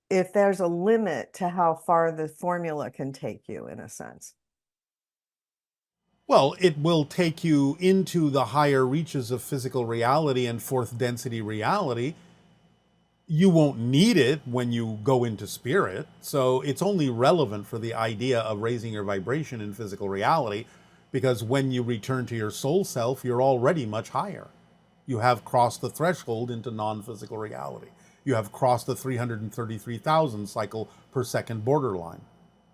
S13: if there's a limit to how far the formula can take you, in a sense.
S1: Well, it will take you into the higher reaches of physical reality and fourth density reality. You won't need it when you go into spirit. So it's only relevant for the idea of raising your vibration in physical reality, because when you return to your soul self, you're already much higher. You have crossed the threshold into non-physical reality. You have crossed the 333,000 cycle per second borderline.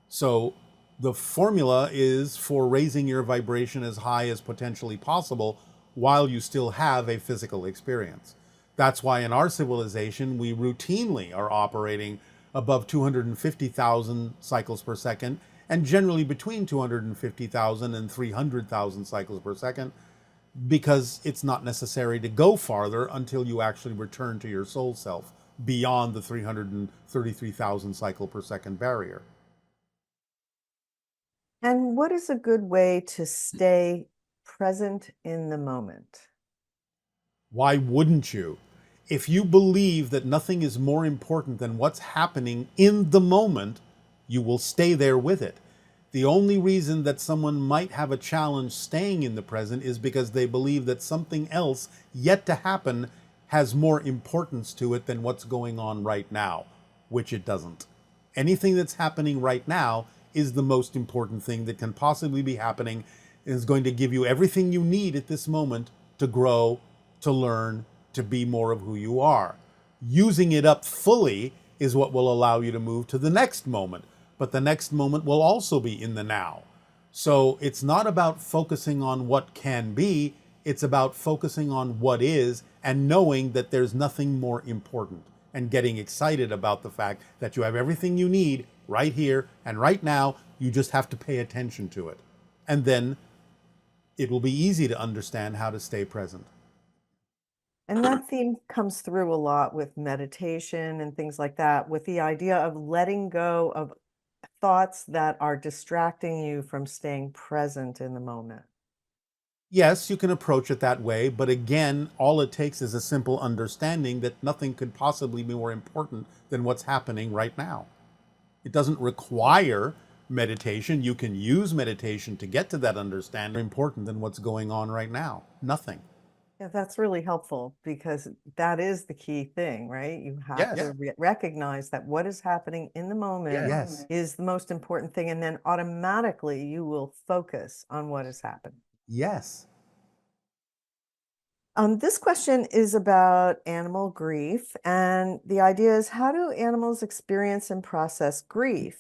S1: So the formula is for raising your vibration as high as potentially possible while you still have a physical experience. That's why in our civilization, we routinely are operating above 250,000 cycles per second, and generally between 250,000 and 300,000 cycles per second, because it's not necessary to go farther until you actually return to your soul self beyond the 333,000 cycle per second barrier.
S13: And what is a good way to stay present in the moment?
S1: Why wouldn't you? If you believe that nothing is more important than what's happening in the moment, you will stay there with it. The only reason that someone might have a challenge staying in the present is because they believe that something else yet to happen has more importance to it than what's going on right now, which it doesn't. Anything that's happening right now is the most important thing that can possibly be happening and is going to give you everything you need at this moment to grow, to learn, to be more of who you are. Using it up fully is what will allow you to move to the next moment, but the next moment will also be in the now. So it's not about focusing on what can be, it's about focusing on what is and knowing that there's nothing more important and getting excited about the fact that you have everything you need right here and right now. You just have to pay attention to it. And then it will be easy to understand how to stay present.
S13: And that theme comes through a lot with meditation and things like that, with the idea of letting go of thoughts that are distracting you from staying present in the moment.
S1: Yes, you can approach it that way, but again, all it takes is a simple understanding that nothing could possibly be more important than what's happening right now. It doesn't require meditation. You can use meditation to get to that understanding. More important than what's going on right now. Nothing.
S13: Yeah, that's really helpful because that is the key thing, right? You have
S1: Yes.
S13: to recognize that what is happening in the moment
S1: Yes.
S13: is the most important thing, and then automatically you will focus on what is happening.
S1: Yes.
S13: This question is about animal grief, and the idea is, how do animals experience and process grief?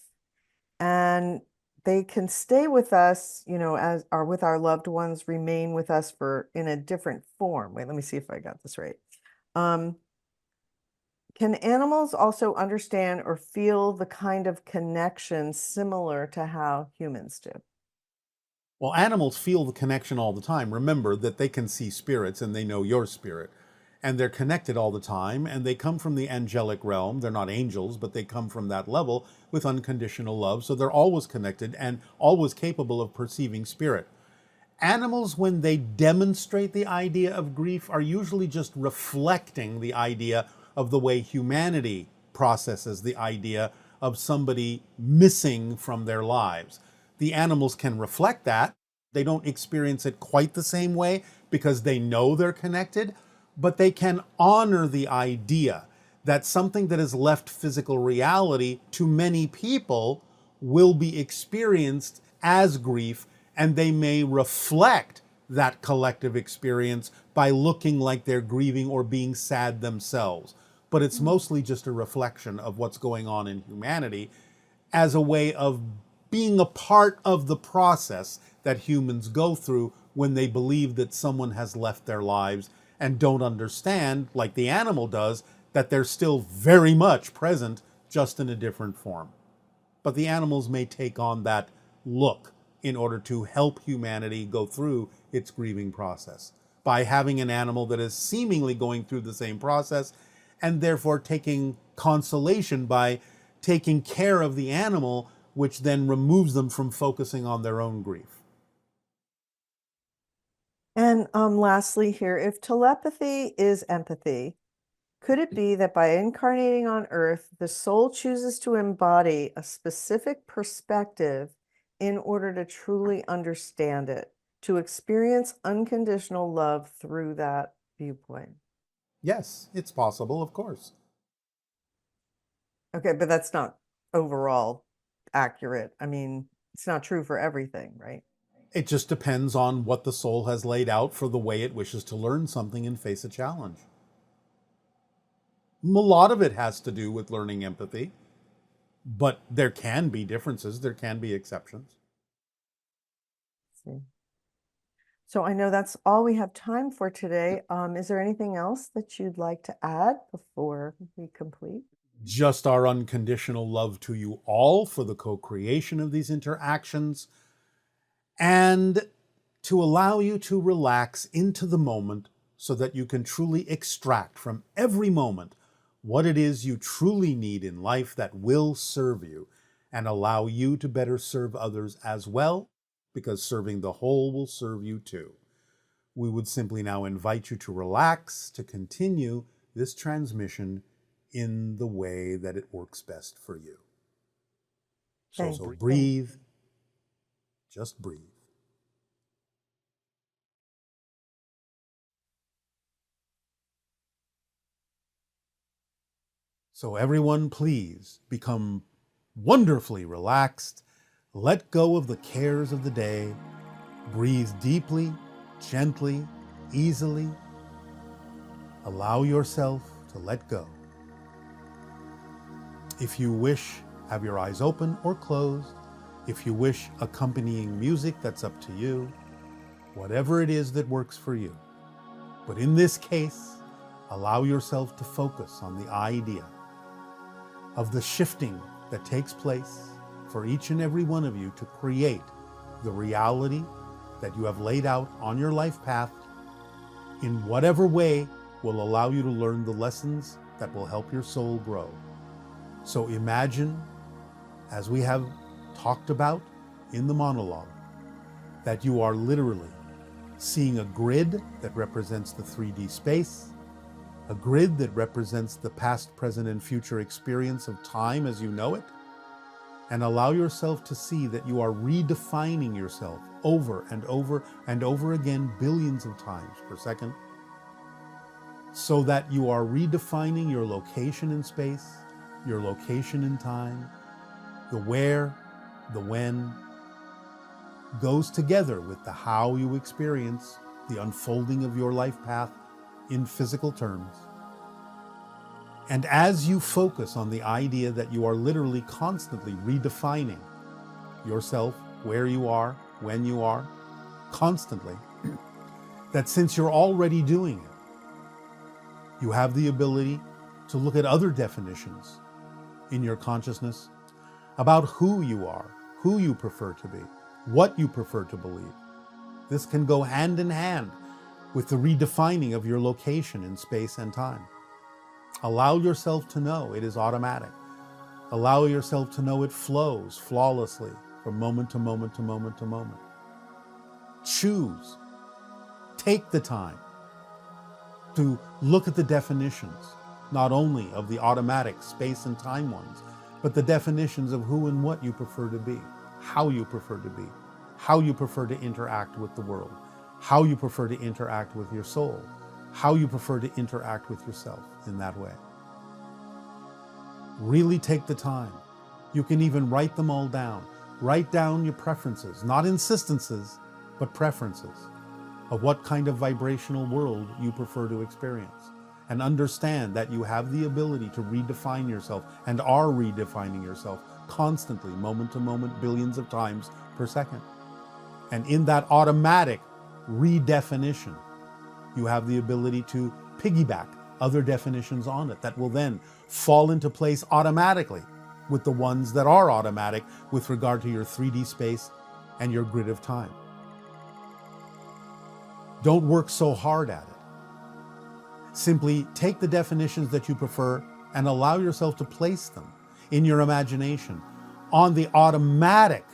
S13: And they can stay with us, as or with our loved ones, remain with us in a different form. Wait, let me see if I got this right. Can animals also understand or feel the kind of connection similar to how humans do?
S1: Well, animals feel the connection all the time. Remember that they can see spirits and they know your spirit. And they're connected all the time, and they come from the angelic realm. They're not angels, but they come from that level with unconditional love. So they're always connected and always capable of perceiving spirit. Animals, when they demonstrate the idea of grief, are usually just reflecting the idea of the way humanity processes the idea of somebody missing from their lives. The animals can reflect that. They don't experience it quite the same way because they know they're connected, but they can honor the idea that something that has left physical reality to many people will be experienced as grief, and they may reflect that collective experience by looking like they're grieving or being sad themselves. But it's mostly just a reflection of what's going on in humanity as a way of being a part of the process that humans go through when they believe that someone has left their lives and don't understand, like the animal does, that they're still very much present, just in a different form. But the animals may take on that look in order to help humanity go through its grieving process by having an animal that is seemingly going through the same process and therefore taking consolation by taking care of the animal, which then removes them from focusing on their own grief.
S13: And lastly here, if telepathy is empathy, could it be that by incarnating on Earth, the soul chooses to embody a specific perspective in order to truly understand it, to experience unconditional love through that viewpoint?
S1: Yes, it's possible, of course.
S13: Okay, but that's not overall accurate. I mean, it's not true for everything, right?
S1: It just depends on what the soul has laid out for the way it wishes to learn something and face a challenge. A lot of it has to do with learning empathy, but there can be differences, there can be exceptions.
S13: So I know that's all we have time for today. Is there anything else that you'd like to add before we complete?
S1: Just our unconditional love to you all for the co-creation of these interactions, and to allow you to relax into the moment so that you can truly extract from every moment what it is you truly need in life that will serve you and allow you to better serve others as well, because serving the whole will serve you too. we would simply now invite you to relax, to continue this transmission in the way that it works best for you. So breathe, just breathe. So everyone, please become wonderfully relaxed. Let go of the cares of the day. Breathe deeply, gently, easily. Allow yourself to let go. If you wish, have your eyes open or closed. If you wish accompanying music, that's up to you. Whatever it is that works for you. But in this case, allow yourself to focus on the idea of the shifting that takes place for each and every one of you to create the reality that you have laid out on your life path in whatever way will allow you to learn the lessons that will help your soul grow. So imagine, as we have talked about in the monologue, that you are literally seeing a grid that represents the 3D space, a grid that represents the past, present, and future experience of time as you know it, and allow yourself to see that you are redefining yourself over and over and over again, billions of times per second, so that you are redefining your location in space, your location in time. The where, the when, goes together with the how you experience the unfolding of your life path in physical terms. And as you focus on the idea that you are literally constantly redefining yourself, where you are, when you are, constantly, that since you're already doing it, you have the ability to look at other definitions in your consciousness about who you are, who you prefer to be, what you prefer to believe. This can go hand in hand with the redefining of your location in space and time. Allow yourself to know it is automatic. Allow yourself to know it flows flawlessly from moment to moment to moment to moment. Choose. Take the time to look at the definitions, not only of the automatic space and time ones, but the definitions of who and what you prefer to be, how you prefer to be, how you prefer to interact with the world, how you prefer to interact with your soul, how you prefer to interact with yourself in that way. Really take the time. You can even write them all down. Write down your preferences, not insistences, but preferences of what kind of vibrational world you prefer to experience. And understand that you have the ability to redefine yourself and are redefining yourself constantly, moment to moment, billions of times per second. And in that automatic redefinition, you have the ability to piggyback other definitions on it that will then fall into place automatically with the ones that are automatic with regard to your 3D space and your grid of time. Don't work so hard at it. Simply take the definitions that you prefer and allow yourself to place them in your imagination on the automatic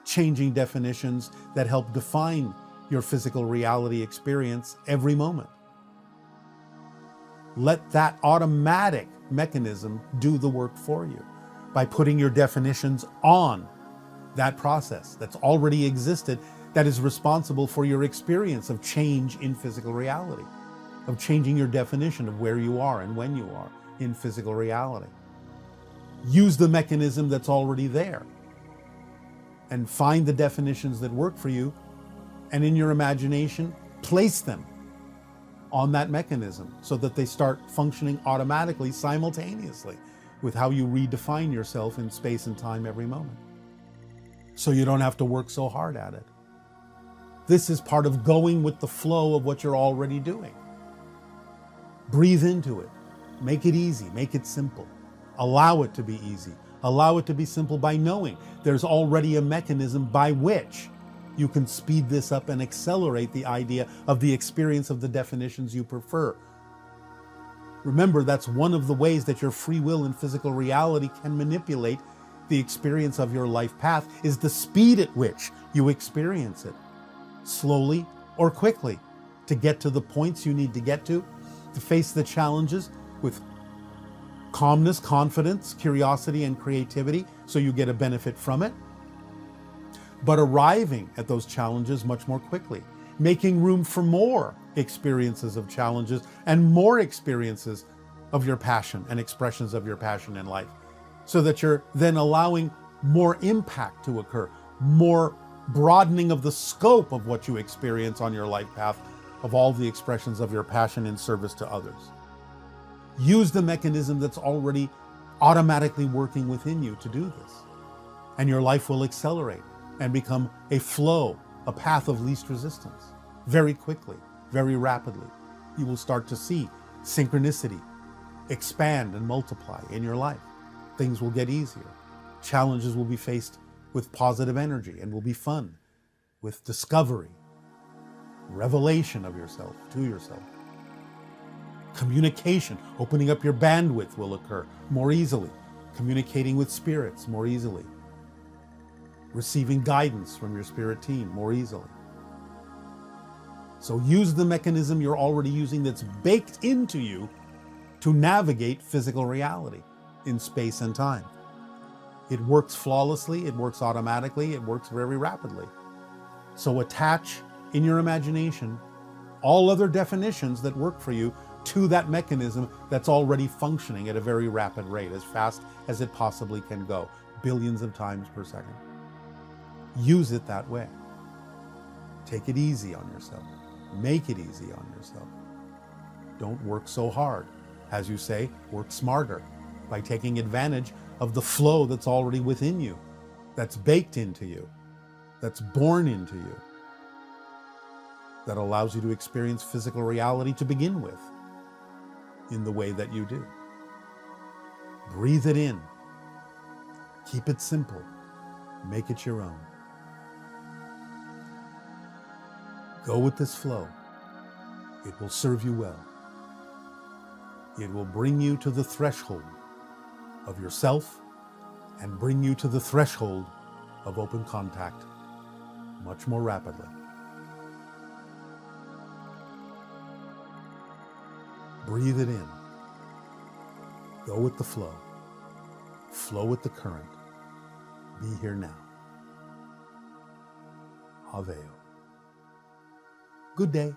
S1: changing definitions that help define your physical reality experience every moment. Let that automatic mechanism do the work for you by putting your definitions on that process that's already existed, that is responsible for your experience of change in physical reality, of changing your definition of where you are and when you are in physical reality. Use the mechanism that's already there and find the definitions that work for you, and in your imagination, place them on that mechanism so that they start functioning automatically, simultaneously with how you redefine yourself in space and time every moment. So you don't have to work so hard at it. This is part of going with the flow of what you're already doing. Breathe into it. Make it easy. Make it simple. Allow it to be easy. Allow it to be simple by knowing there's already a mechanism by which you can speed this up and accelerate the idea of the experience of the definitions you prefer. Remember, that's one of the ways that your free will and physical reality can manipulate the experience of your life path, is the speed at which you experience it, slowly or quickly, to get to the points you need to get to face the challenges with calmness, confidence, curiosity, and creativity, so you get a benefit from it. But arriving at those challenges much more quickly, making room for more experiences of challenges and more experiences of your passion and expressions of your passion in life, so that you're then allowing more impact to occur, more broadening of the scope of what you experience on your life path, of all the expressions of your passion in service to others. Use the mechanism that's already automatically working within you to do this, and your life will accelerate and become a flow, a path of least resistance. Very quickly, very rapidly, you will start to see synchronicity expand and multiply in your life. Things will get easier. Challenges will be faced with positive energy and will be fun, with discovery, revelation of yourself to yourself. Communication, opening up your bandwidth, will occur more easily, communicating with spirits more easily, receiving guidance from your spirit team more easily. So use the mechanism you're already using that's baked into you to navigate physical reality in space and time. It works flawlessly, it works automatically, it works very rapidly. So attach in your imagination all other definitions that work for you to that mechanism that's already functioning at a very rapid rate, as fast as it possibly can go, billions of times per second. Use it that way. Take it easy on yourself. Make it easy on yourself. Don't work so hard. As you say, work smarter by taking advantage of the flow that's already within you, that's baked into you, that's born into you, that allows you to experience physical reality to begin with in the way that you do. Breathe it in. Keep it simple. Make it your own. Go with this flow. It will serve you well. It will bring you to the threshold of yourself and bring you to the threshold of open contact much more rapidly. Breathe it in. Go with the flow. Flow with the current. Be here now. Haveo. Good day.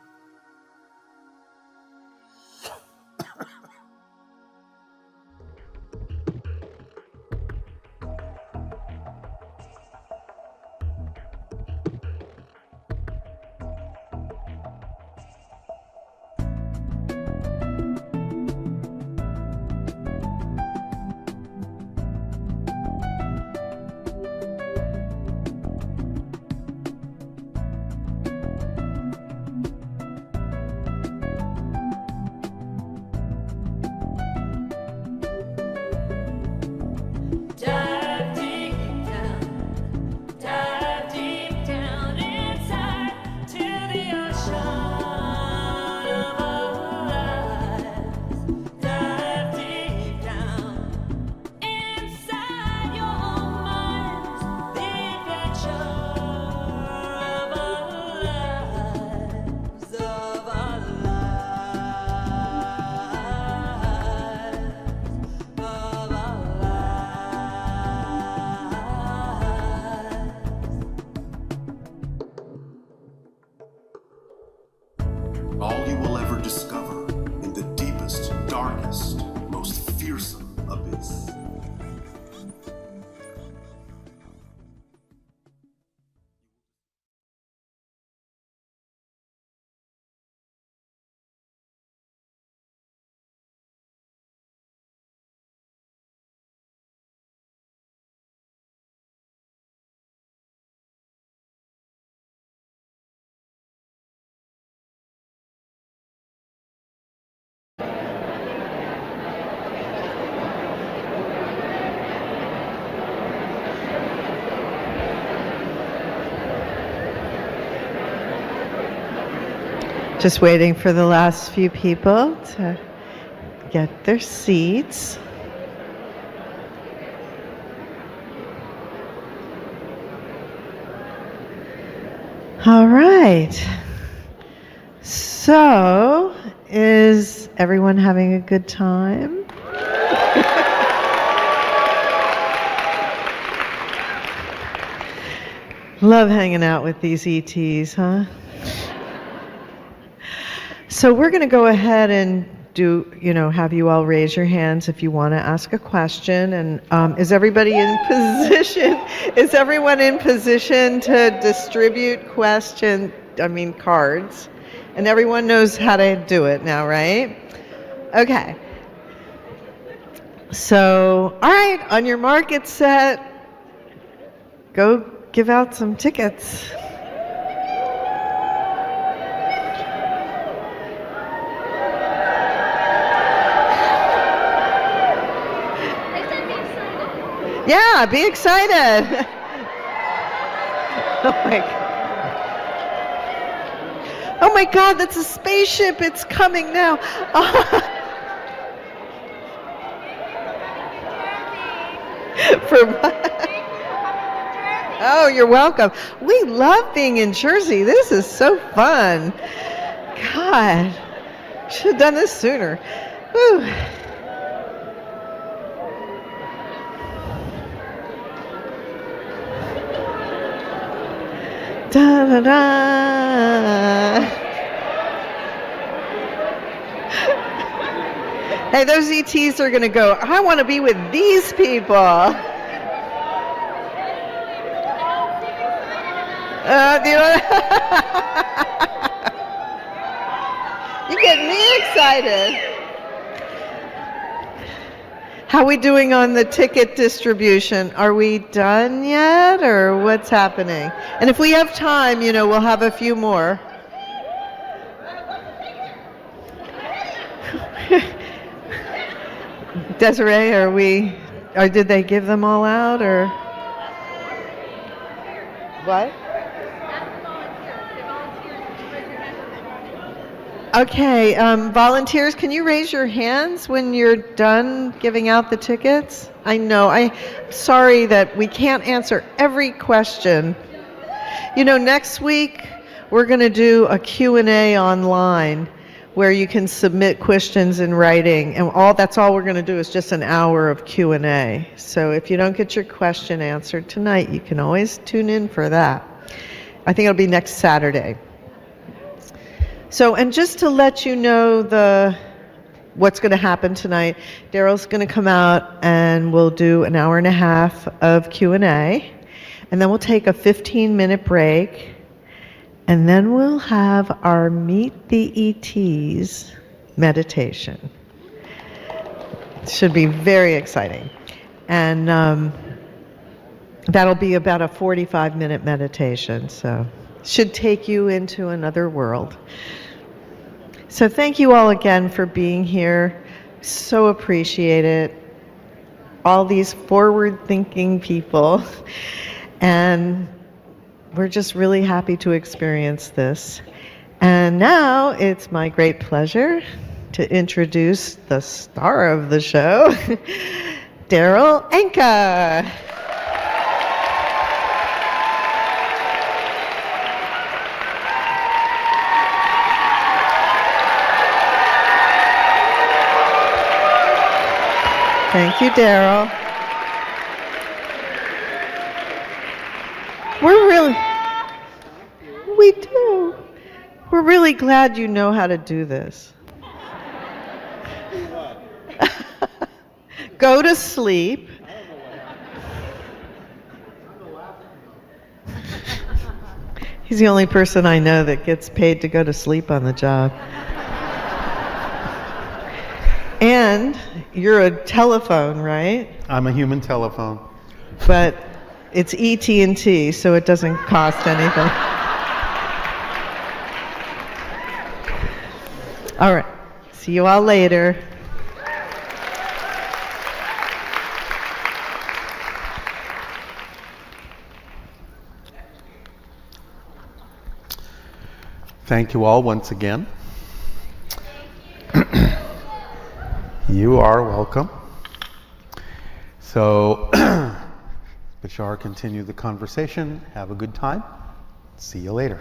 S14: All you will ever discover in the deepest, darkest, most fearsome abyss.
S13: Just waiting for the last few people to get their seats. All right. So, is everyone having a good time? Love hanging out with these ETs, huh? So we're going to go ahead and have you all raise your hands if you want to ask a question. And is everybody in position? Is everyone in position to distribute cards? And everyone knows how to do it now, right? Okay. So, all right, on your mark, get set. Go give out some tickets. Yeah, be excited. Oh my God, that's a spaceship. It's coming now. For what? Oh, you're welcome. We love being in Jersey. This is so fun. God, should have done this sooner. Whew. Da, da, da. Hey, those ETs are going to go, I want to be with these people. You get me excited. How are we doing on the ticket distribution? Are we done yet, or what's happening? And if we have time, we'll have a few more. Desiree, or did they give them all out, or what? Okay, volunteers, can you raise your hands when you're done giving out the tickets? I'm sorry that we can't answer every question. Next week we're going to do a Q&A online where you can submit questions in writing, and that's all we're going to do is just an hour of Q&A. So if you don't get your question answered tonight, you can always tune in for that. I think it'll be next Saturday. So, and just to let you know what's going to happen tonight, Darryl's going to come out and we'll do an hour and a half of Q&A, and then we'll take a 15-minute break, and then we'll have our Meet the ETs meditation. It should be very exciting. And that'll be about a 45-minute meditation, so should take you into another world. So thank you all again for being here. So appreciate it. All these forward-thinking people. And we're just really happy to experience this. And now it's my great pleasure to introduce the star of the show, Darryl Anka. Thank you, Darryl. We do. We're really glad you know how to do this. Go to sleep. He's the only person I know that gets paid to go to sleep on the job. And you're a telephone, right?
S1: I'm a human telephone.
S13: But it's ET&T, so it doesn't cost anything. All right. See you all later.
S1: Thank you all once again. You are welcome. So, Bashar, continue the conversation. Have a good time. See you later.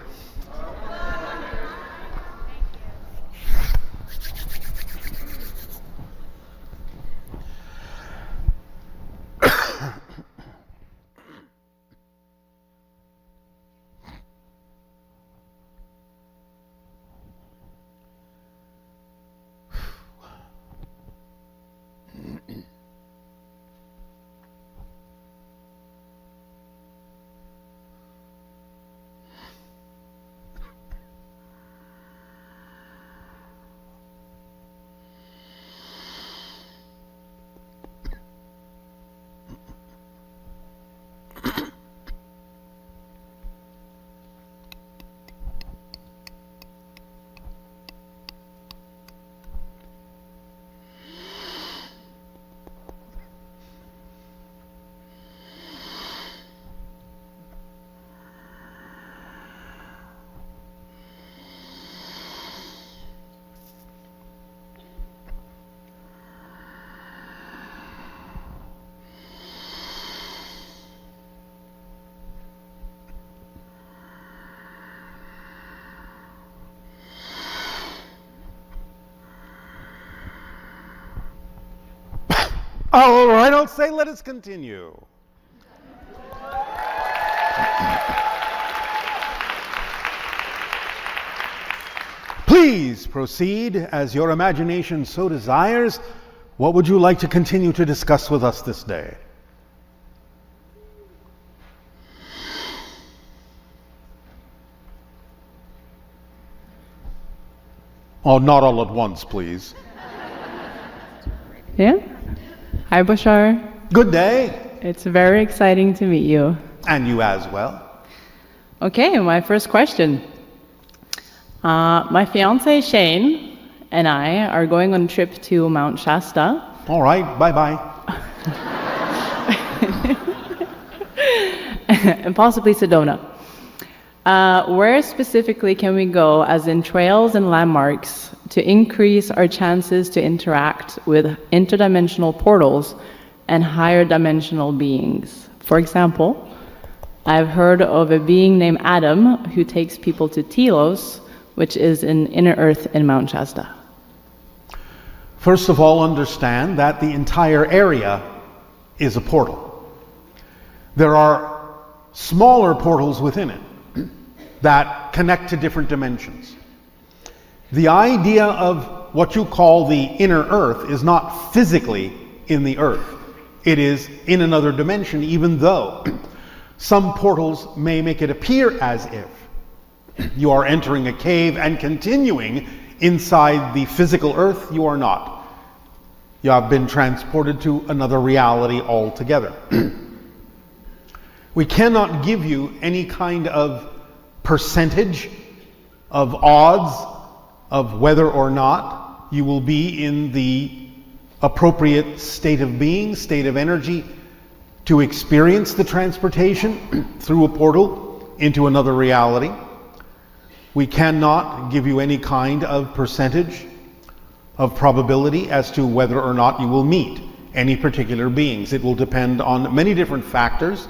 S1: All right, I'll say let us continue. Please proceed as your imagination so desires. What would you like to continue to discuss with us this day? Oh, not all at once, please.
S15: Yeah. Hi, Bashar.
S1: Good day.
S15: It's very exciting to meet you.
S1: And you as well.
S15: Okay, my first question. My fiance Shane and I are going on a trip to Mount Shasta.
S1: All right, bye-bye.
S15: And possibly Sedona. Where specifically can we go, as in trails and landmarks, to increase our chances to interact with interdimensional portals and higher dimensional beings? For example, I've heard of a being named Adam who takes people to Telos, which is in inner earth in Mount Shasta.
S1: First of all, understand that the entire area is a portal. There are smaller portals within it that connect to different dimensions. The idea of what you call the inner earth is not physically in the earth. It is in another dimension, even though some portals may make it appear as if you are entering a cave and continuing inside the physical earth. You are not. You have been transported to another reality altogether. We cannot give you any kind of percentage of odds of whether or not you will be in the appropriate state of being, state of energy, to experience the transportation through a portal into another reality. We cannot give you any kind of percentage of probability as to whether or not you will meet any particular beings. It will depend on many different factors: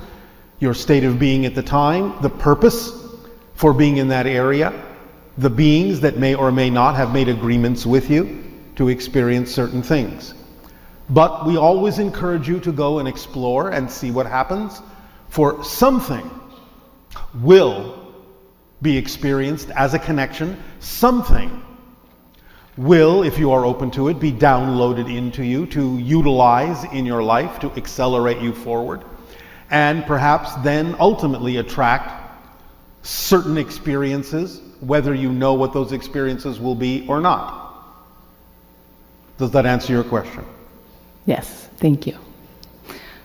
S1: your state of being at the time, the purpose for being in that area, the beings that may or may not have made agreements with you to experience certain things. But we always encourage you to go and explore and see what happens, for something will be experienced as a connection. Something will, if you are open to it, be downloaded into you to utilize in your life to accelerate you forward, and perhaps then ultimately attract certain experiences, whether you know what those experiences will be or not. Does that answer your question?
S15: Yes, thank you.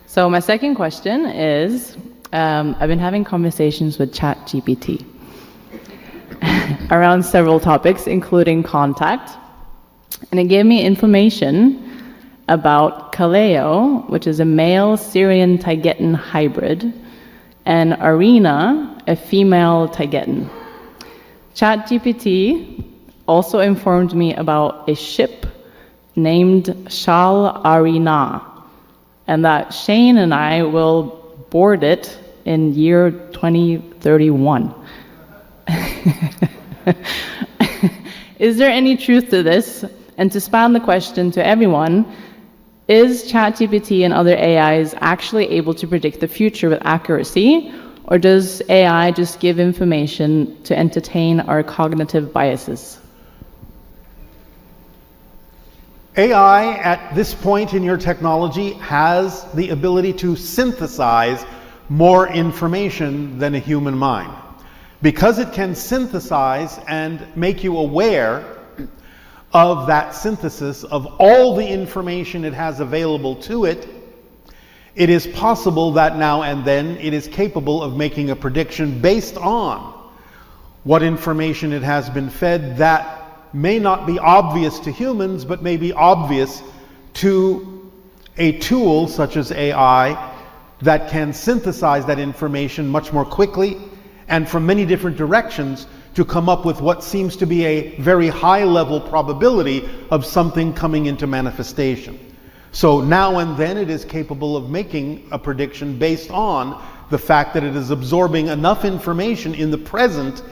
S15: So my second question is, I've been having conversations with ChatGPT around several topics, including contact, and it gave me information about Kaleo, which is a male Syrian Taigetan hybrid, and Arena, a female Taigetan. ChatGPT also informed me about a ship named Shal Arina, and that Shane and I will board it in year 2031. Is there any truth to this? And to span the question to everyone, is ChatGPT and other AIs actually able to predict the future with accuracy, or does AI just give information to entertain our cognitive biases?
S1: AI at this point in your technology has the ability to synthesize more information than a human mind. Because it can synthesize and make you aware of that synthesis of all the information it has available to it, it is possible that now and then it is capable of making a prediction based on what information it has been fed that may not be obvious to humans, but may be obvious to a tool such as AI that can synthesize that information much more quickly and from many different directions to come up with what seems to be a very high level probability of something coming into manifestation. So now and then it is capable of making a prediction based on the fact that it is absorbing enough information in the present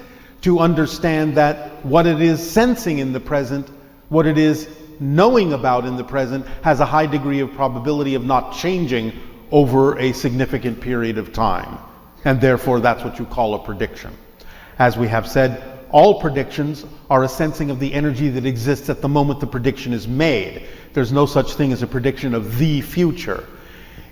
S1: to understand that what it is sensing in the present, what it is knowing about in the present has a high degree of probability of not changing over a significant period of time. And therefore, that's what you call a prediction. As we have said, all predictions are a sensing of the energy that exists at the moment the prediction is made. There's no such thing as a prediction of the future.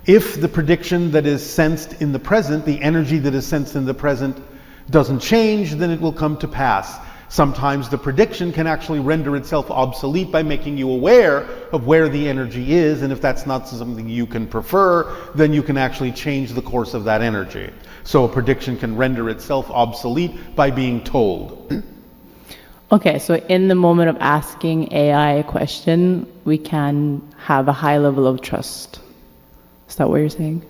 S1: If the prediction that is sensed in the present, the energy that is sensed in the present, doesn't change, then it will come to pass. Sometimes the prediction can actually render itself obsolete by making you aware of where the energy is, and if that's not something you can prefer, then you can actually change the course of that energy. So a prediction can render itself obsolete by being told.
S15: Okay, so in the moment of asking AI a question, we can have a high level of trust. Is that what you're saying?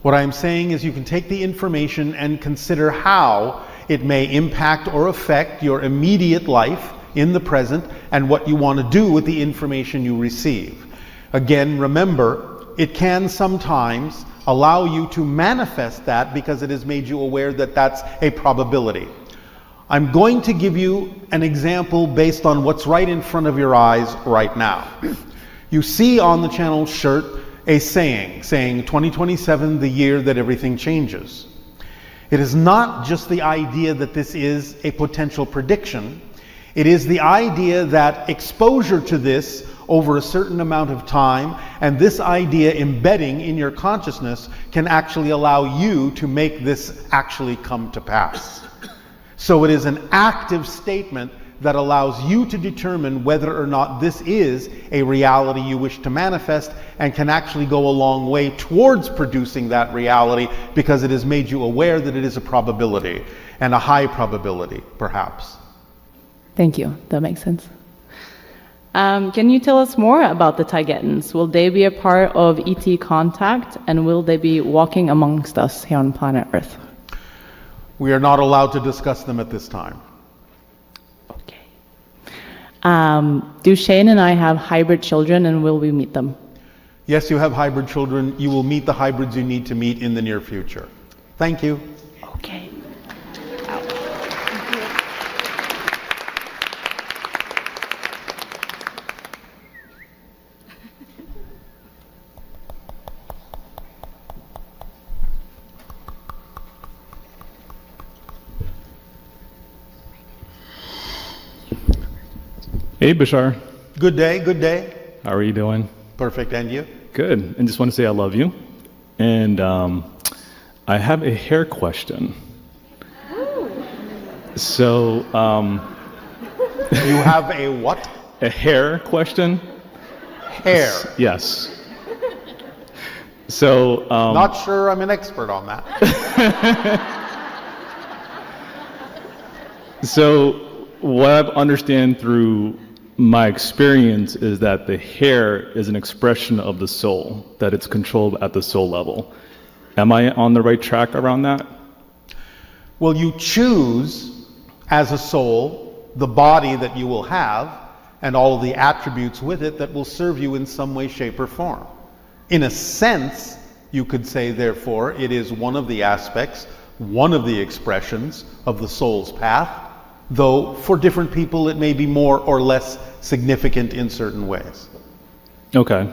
S1: What I'm saying is you can take the information and consider how it may impact or affect your immediate life in the present and what you want to do with the information you receive. Again, remember, it can sometimes allow you to manifest that because it has made you aware that that's a probability. I'm going to give you an example based on what's right in front of your eyes right now. You see on the channel shirt a saying 2027, the year that everything changes. It is not just the idea that this is a potential prediction. It is the idea that exposure to this over a certain amount of time and this idea embedding in your consciousness can actually allow you to make this actually come to pass. So it is an active statement that allows you to determine whether or not this is a reality you wish to manifest and can actually go a long way towards producing that reality because it has made you aware that it is a probability and a high probability, perhaps.
S15: Thank you. That makes sense. Can you tell us more about the Taigetans? Will they be a part of ET contact and will they be walking amongst us here on planet Earth?
S1: We are not allowed to discuss them at this time.
S15: Do Shane and I have hybrid children and will we meet them?
S1: Yes, you have hybrid children. You will meet the hybrids you need to meet in the near future. Thank you.
S15: Okay.
S16: Hey, Bashar.
S1: Good day, good day.
S16: How are you doing?
S1: Perfect, and you?
S16: Good. And just want to say I love you. And I have a hair question. So,
S1: you have a what?
S16: A hair question.
S1: Hair.
S16: Yes. So,
S1: not sure I'm an expert on that.
S16: So, what I've understand through my experience is that the hair is an expression of the soul, that it's controlled at the soul level. Am I on the right track around that?
S1: Well, you choose as a soul the body that you will have and all of the attributes with it that will serve you in some way, shape, or form. In a sense, you could say, therefore, it is one of the aspects, one of the expressions of the soul's path, though for different people it may be more or less significant in certain ways.
S16: Okay.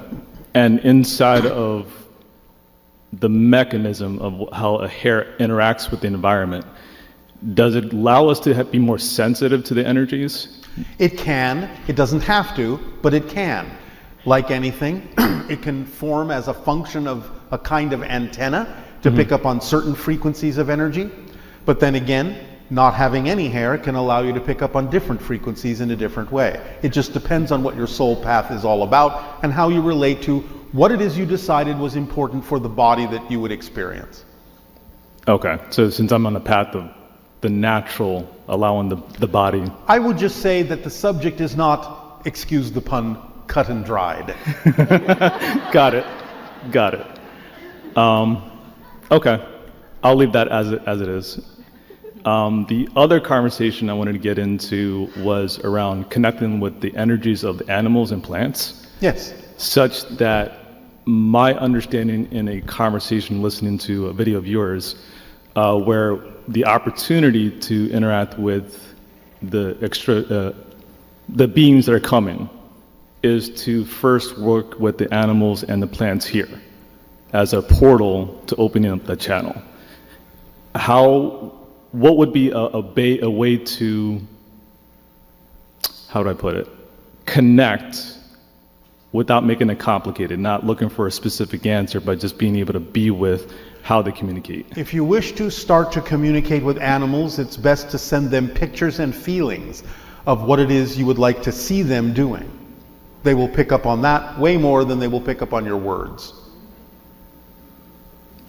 S16: And inside of the mechanism of how a hair interacts with the environment, does it allow us to be more sensitive to the energies?
S1: It can. It doesn't have to, but it can. Like anything, it can form as a function of a kind of antenna to pick up on certain frequencies of energy. But then again, not having any hair can allow you to pick up on different frequencies in a different way. It just depends on what your soul path is all about and how you relate to what it is you decided was important for the body that you would experience.
S16: Okay, so since I'm on the path of the natural, allowing the body.
S1: I would just say that the subject is not, excuse the pun, cut and dried.
S16: Got it. Okay, I'll leave that as it is. The other conversation I wanted to get into was around connecting with the energies of the animals and plants.
S1: Yes.
S16: Such that my understanding in a conversation listening to a video of yours, where the opportunity to interact with the beings that are coming, is to first work with the animals and the plants here as a portal to opening up that channel. What would be a way to, how do I put it, connect without making it complicated, not looking for a specific answer, but just being able to be with how they communicate?
S1: If you wish to start to communicate with animals, it's best to send them pictures and feelings of what it is you would like to see them doing. They will pick up on that way more than they will pick up on your words.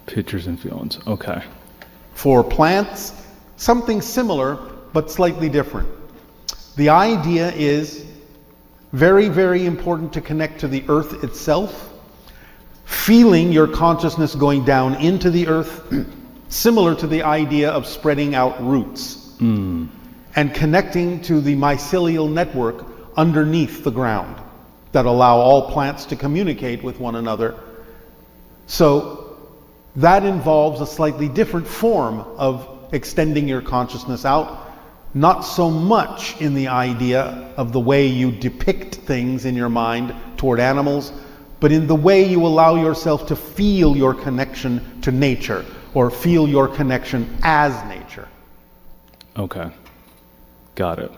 S16: Pictures and feelings, okay.
S1: For plants, something similar, but slightly different. The idea is very, very important to connect to the earth itself, feeling your consciousness going down into the earth, similar to the idea of spreading out roots, and connecting to the mycelial network underneath the ground that allow all plants to communicate with one another. So that involves a slightly different form of extending your consciousness out, not so much in the idea of the way you depict things in your mind toward animals, but in the way you allow yourself to feel your connection to nature, or feel your connection as nature.
S16: Okay, got it.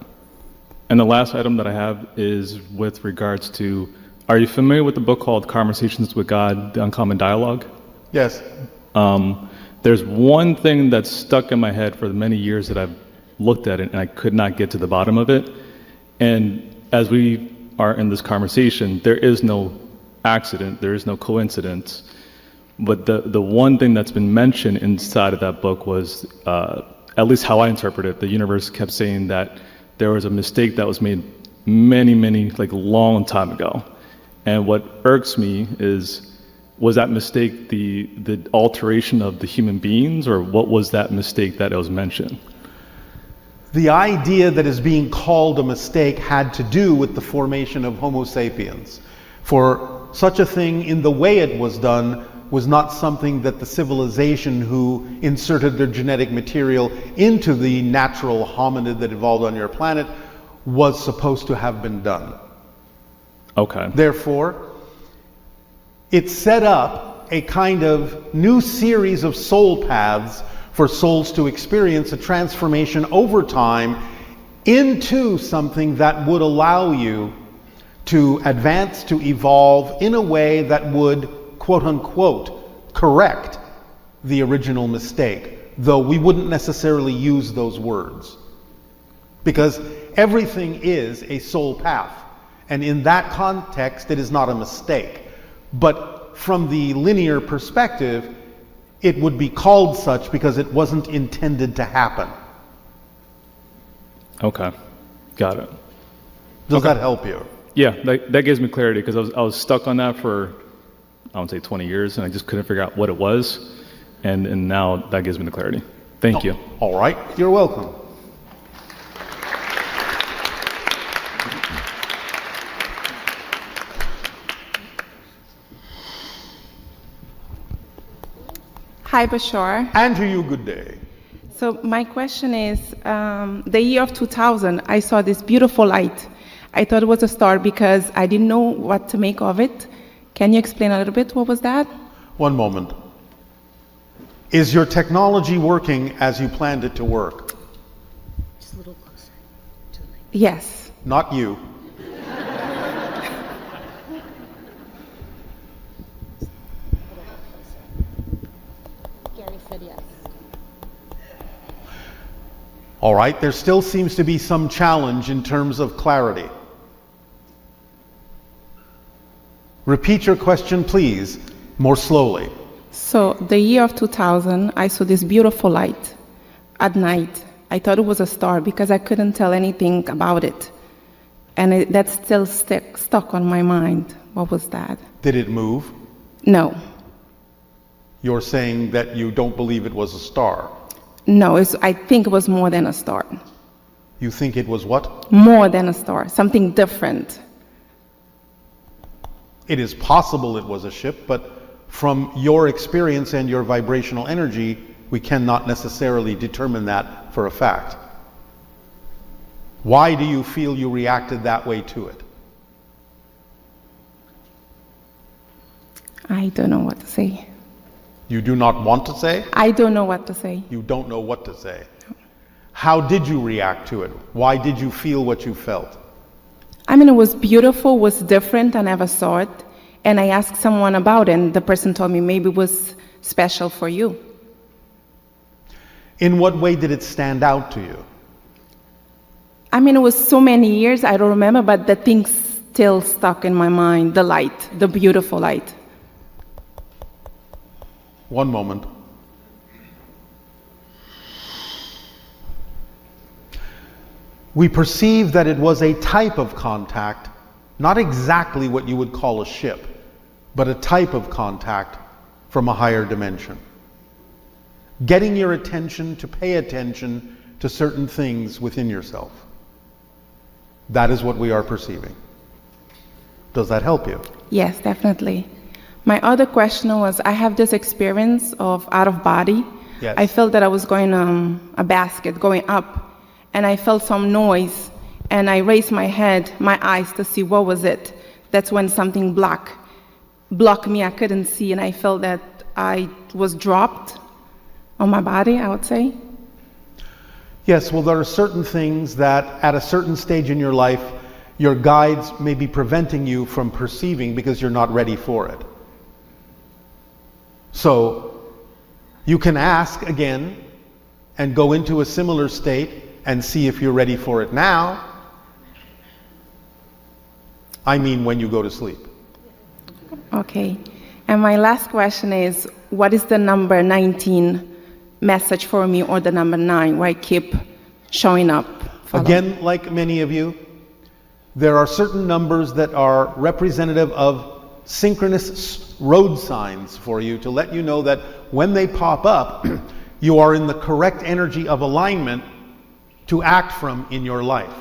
S16: And the last item that I have is with regards to, are you familiar with the book called Conversations with God, The Uncommon Dialogue?
S1: Yes.
S16: There's one thing that's stuck in my head for the many years that I've looked at it, and I could not get to the bottom of it. And as we are in this conversation, there is no accident, there is no coincidence. But the one thing that's been mentioned inside of that book was, at least how I interpret it, the universe kept saying that there was a mistake that was made many, like long time ago. And what irks me is, was that mistake the alteration of the human beings, or what was that mistake that was mentioned?
S1: The idea that is being called a mistake had to do with the formation of Homo sapiens. For such a thing, in the way it was done, was not something that the civilization who inserted their genetic material into the natural hominid that evolved on your planet was supposed to have been done.
S16: Okay.
S1: Therefore, it set up a kind of new series of soul paths for souls to experience a transformation over time into something that would allow you to advance, to evolve in a way that would, quote unquote, correct the original mistake, though we wouldn't necessarily use those words. Because everything is a soul path, and in that context it is not a mistake. But from the linear perspective, it would be called such because it wasn't intended to happen.
S16: Okay, got it.
S1: Does that help you?
S16: Yeah, that gives me clarity, because I was stuck on that for, I would say 20 years, and I just couldn't figure out what it was, and now that gives me the clarity. Thank you.
S1: All right, you're welcome.
S17: Hi, Bashar.
S1: And to you, good day.
S17: So my question is, the year of 2000, I saw this beautiful light. I thought it was a star because I didn't know what to make of it. Can you explain a little bit what was that?
S1: One moment. Is your technology working as you planned it to work?
S17: Just a little closer to the mic. Yes.
S1: Not you.
S17: Gary said yes.
S1: All right, there still seems to be some challenge in terms of clarity. Repeat your question, please, more slowly.
S17: So the year of 2000, I saw this beautiful light at night. I thought it was a star because I couldn't tell anything about it. And that's still stuck on my mind. What was that?
S1: Did it move?
S17: No.
S1: You're saying that you don't believe it was a star.
S17: No, I think it was more than a star.
S1: You think it was what?
S17: More than a star, something different.
S1: It is possible it was a ship, but from your experience and your vibrational energy, we cannot necessarily determine that for a fact. Why do you feel you reacted that way to it?
S17: I don't know what to say.
S1: You do not want to say?
S17: I don't know what to say.
S1: You don't know what to say. How did you react to it? Why did you feel what you felt?
S17: I mean, it was beautiful, was different, I never saw it. And I asked someone about it, and the person told me maybe it was special for you.
S1: In what way did it stand out to you?
S17: I mean, it was so many years, I don't remember, but the thing still stuck in my mind, the light, the beautiful light.
S1: One moment. We perceive that it was a type of contact, not exactly what you would call a ship, but a type of contact from a higher dimension. Getting your attention to pay attention to certain things within yourself. That is what we are perceiving. Does that help you?
S17: Yes, definitely. My other question was, I have this experience of out of body.
S1: Yes.
S17: I felt that I was going a basket, going up, and I felt some noise, and I raised my head, my eyes to see what was it. That's when something blocked me, I couldn't see, and I felt that I was dropped on my body, I would say.
S1: Yes, well, there are certain things that at a certain stage in your life, your guides may be preventing you from perceiving because you're not ready for it. So you can ask again and go into a similar state and see if you're ready for it now. I mean when you go to sleep.
S17: Okay. And my last question is, what is the number 19 message for me, or the number 9 where I keep showing up?
S1: Again, like many of you, there are certain numbers that are representative of synchronous road signs for you to let you know that when they pop up, you are in the correct energy of alignment to act from in your life.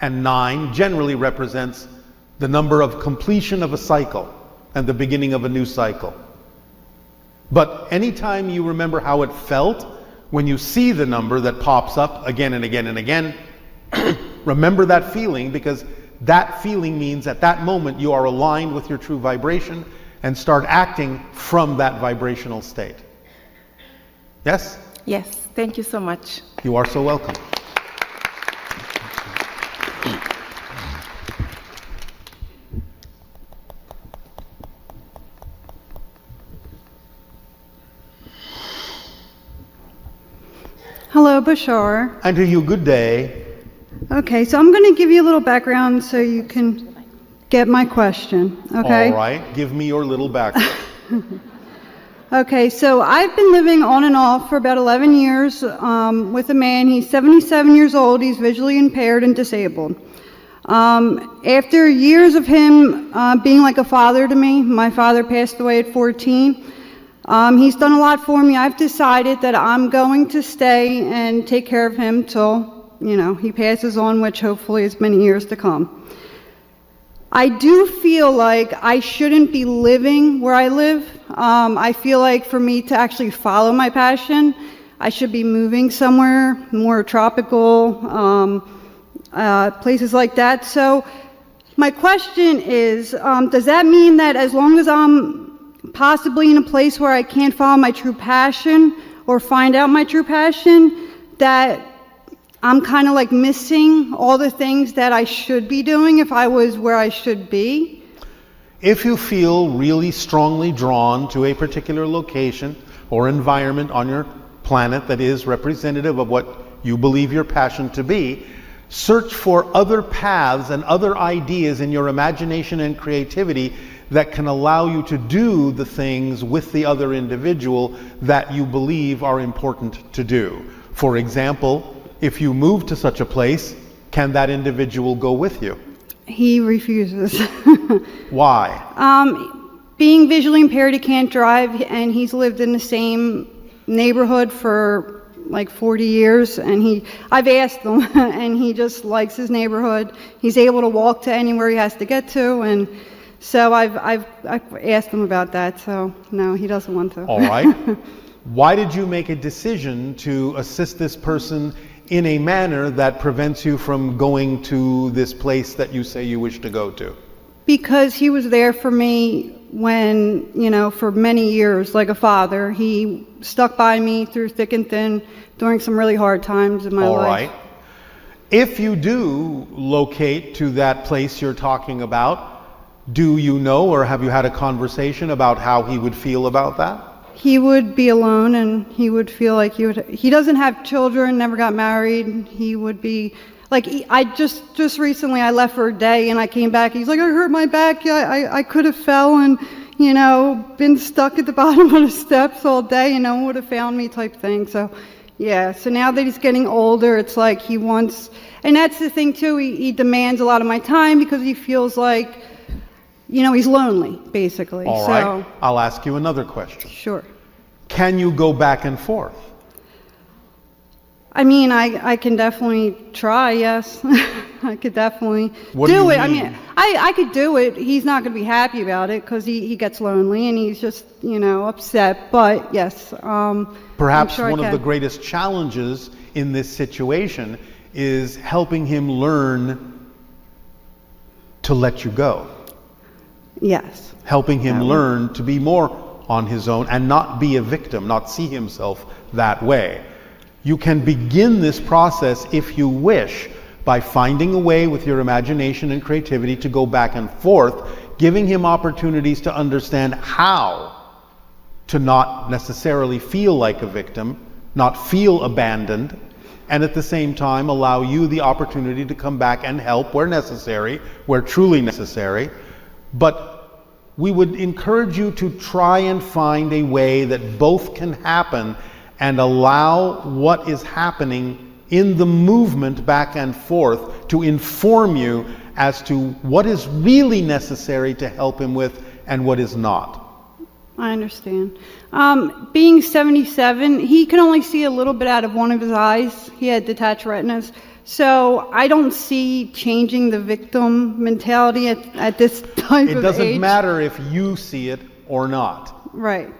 S1: And 9 generally represents the number of completion of a cycle and the beginning of a new cycle. But anytime you remember how it felt when you see the number that pops up again and again and again, remember that feeling, because that feeling means at that moment you are aligned with your true vibration and start acting from that vibrational state. Yes?
S17: Yes, thank you so much.
S1: You are so welcome.
S18: Hello, Bashar.
S1: And to you, good day.
S18: Okay, so I'm going to give you a little background so you can get my question. Okay.
S1: All right, give me your little background.
S18: Okay, so I've been living on and off for about 11 years with a man. He's 77 years old. He's visually impaired and disabled. After years of him being like a father to me, my father passed away at 14. He's done a lot for me. I've decided that I'm going to stay and take care of him till, he passes on, which hopefully is many years to come. I do feel like I shouldn't be living where I live. I feel like for me to actually follow my passion, I should be moving somewhere more tropical, places like that. So my question is, does that mean that as long as I'm possibly in a place where I can't follow my true passion or find out my true passion, that I'm kind of like missing all the things that I should be doing if I was where I should be?
S1: If you feel really strongly drawn to a particular location or environment on your planet that is representative of what you believe your passion to be, search for other paths and other ideas in your imagination and creativity that can allow you to do the things with the other individual that you believe are important to do. For example, if you move to such a place, can that individual go with you?
S18: He refuses.
S1: Why?
S18: Being visually impaired, he can't drive, and he's lived in the same neighborhood for like 40 years, and I've asked him, and he just likes his neighborhood. He's able to walk to anywhere he has to get to, and so I've asked him about that, so no, he doesn't want to.
S1: All right. Why did you make a decision to assist this person in a manner that prevents you from going to this place that you say you wish to go to?
S18: because he was there for me when, for many years, like a father. He stuck by me through thick and thin during some really hard times in my life.
S1: All right. If you do locate to that place you're talking about, do you know or have you had a conversation about how he would feel about that?
S18: He would be alone, and he would feel like he doesn't have children, never got married. He would be like, I just recently I left for a day and I came back. He's like, I hurt my back. Yeah, I could have fell and, been stuck at the bottom of the steps all day and no one would have found me type thing. So yeah, so now that he's getting older, it's like he wants, and that's the thing too, he demands a lot of my time because he feels like, he's lonely, basically.
S1: All right. I'll ask you another question.
S18: Sure.
S1: Can you go back and forth?
S18: I mean, I can definitely try, yes. I could definitely
S1: What
S18: do it.
S1: mean?
S18: I mean, I could do it. He's not going to be happy about it because he gets lonely and he's just, upset. But yes,
S1: Perhaps
S18: I'm sure
S1: one
S18: I
S1: of the
S18: can.
S1: greatest challenges in this situation is helping him learn to let you go.
S18: Yes.
S1: Helping him learn to be more on his own and not be a victim, not see himself that way. You can begin this process, if you wish, by finding a way with your imagination and creativity to go back and forth, giving him opportunities to understand how to not necessarily feel like a victim, not feel abandoned, and at the same time allow you the opportunity to come back and help where necessary, where truly necessary. But we would encourage you to try and find a way that both can happen and allow what is happening in the movement back and forth to inform you as to what is really necessary to help him with and what is not.
S18: I understand. Being 77, he can only see a little bit out of one of his eyes. He had detached retinas. So I don't see changing the victim mentality at this type of age.
S1: It doesn't matter if you see it or not.
S18: Right.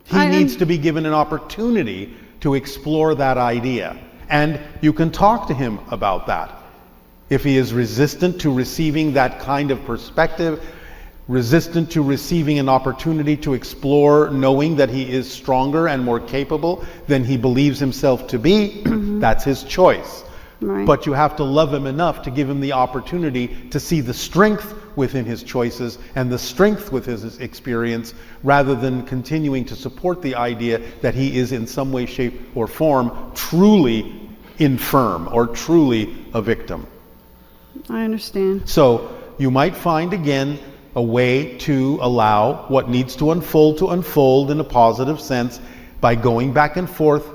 S1: He needs to be given an opportunity to explore that idea. And you can talk to him about that. If he is resistant to receiving that kind of perspective, resistant to receiving an opportunity to explore, knowing that he is stronger and more capable than he believes himself to be, that's his choice.
S18: Right.
S1: But you have to love him enough to give him the opportunity to see the strength within his choices and the strength with his experience, rather than continuing to support the idea that he is in some way, shape, or form truly infirm or truly a victim.
S18: I understand.
S1: So you might find again a way to allow what needs to unfold in a positive sense by going back and forth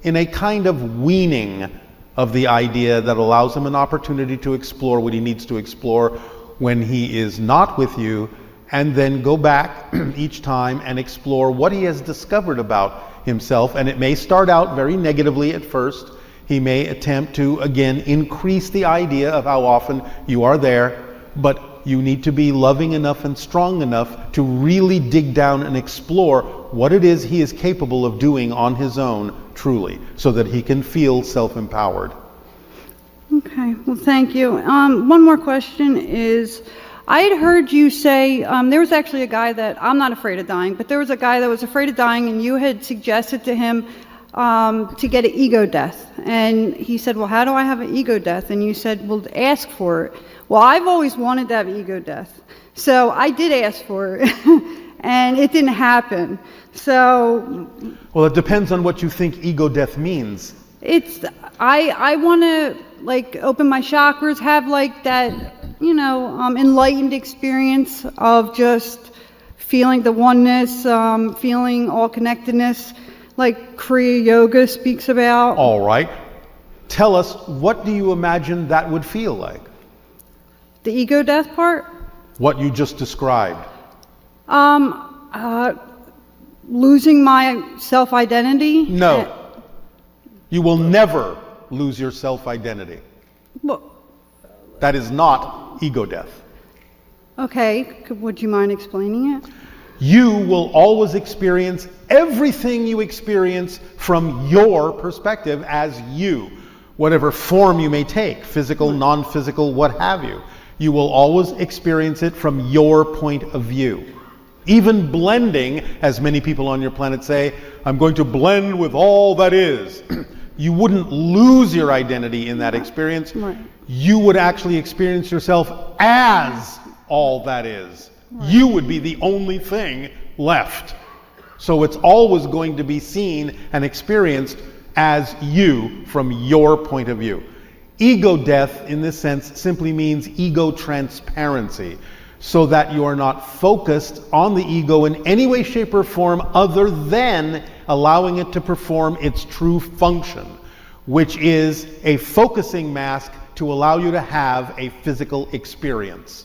S1: in a kind of weaning of the idea that allows him an opportunity to explore what he needs to explore when he is not with you, and then go back each time and explore what he has discovered about himself. And it may start out very negatively at first. He may attempt to, again, increase the idea of how often you are there, but you need to be loving enough and strong enough to really dig down and explore what it is he is capable of doing on his own, truly, so that he can feel self-empowered.
S18: Okay, well, thank you. One more question is, I had heard you say, there was actually a guy that, I'm not afraid of dying, but there was a guy that was afraid of dying, and you had suggested to him to get an ego death. And he said, well, how do I have an ego death? And you said, well, ask for it. Well, I've always wanted to have ego death. So I did ask for it, and it didn't happen. So...
S1: Well, it depends on what you think ego death means.
S18: It's, I want to, like, open my chakras, have, like, that, enlightened experience of just feeling the oneness, feeling all connectedness, like Kriya Yoga speaks about.
S1: All right. Tell us, what do you imagine that would feel like?
S18: The ego death part?
S1: What you just described.
S18: Losing my self-identity?
S1: No. You will never lose your self-identity.
S18: Well,
S1: that is not ego death.
S18: Okay, would you mind explaining it?
S1: You will always experience everything you experience from your perspective as you, whatever form you may take, physical, non-physical, what have you. you will always experience it from your point of view. Even blending, as many people on your planet say, I'm going to blend with all that is. You wouldn't lose your identity in that experience.
S18: Right.
S1: You would actually experience yourself as all that is. Right. You would be the only thing left. So it's always going to be seen and experienced as you from your point of view. Ego death, in this sense, simply means ego transparency, so that you are not focused on the ego in any way, shape, or form other than allowing it to perform its true function, which is a focusing mask to allow you to have a physical experience.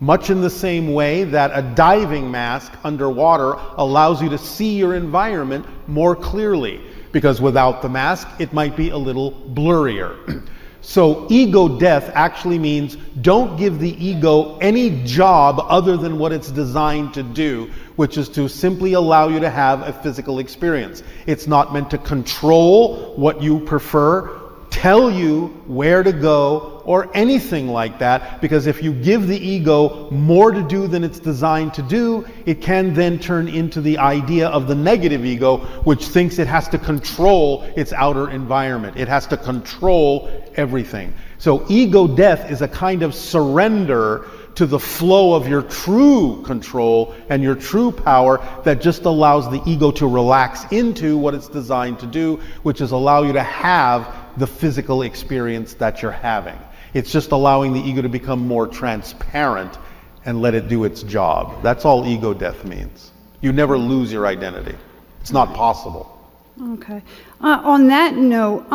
S1: Much in the same way that a diving mask underwater allows you to see your environment more clearly, because without the mask, it might be a little blurrier. So ego death actually means don't give the ego any job other than what it's designed to do, which is to simply allow you to have a physical experience. It's not meant to control what you prefer, tell you where to go, or anything like that, because if you give the ego more to do than it's designed to do, it can then turn into the idea of the negative ego, which thinks it has to control its outer environment. It has to control everything. So ego death is a kind of surrender to the flow of your true control and your true power that just allows the ego to relax into what it's designed to do, which is allow you to have the physical experience that you're having. It's just allowing the ego to become more transparent and let it do its job. That's all ego death means. You never lose your identity. It's not possible.
S18: Okay. On that note,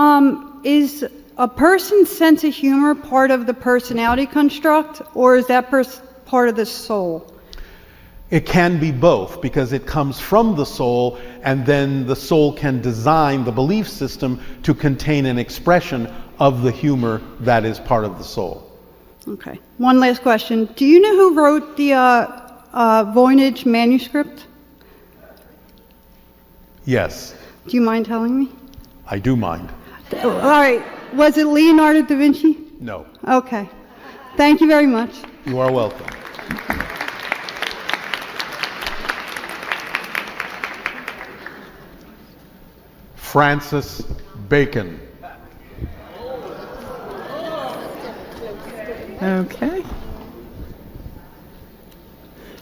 S18: is a person's sense of humor part of the personality construct, or is that part of the soul?
S1: It can be both, because it comes from the soul, and then the soul can design the belief system to contain an expression of the humor that is part of the soul.
S18: Okay. One last question. Do you know who wrote the Voynich manuscript?
S1: Yes.
S18: Do you mind telling me?
S1: I do mind.
S18: All right. Was it Leonardo da Vinci?
S1: No.
S18: Okay. Thank you very much.
S1: You are welcome. Francis Bacon.
S15: Okay.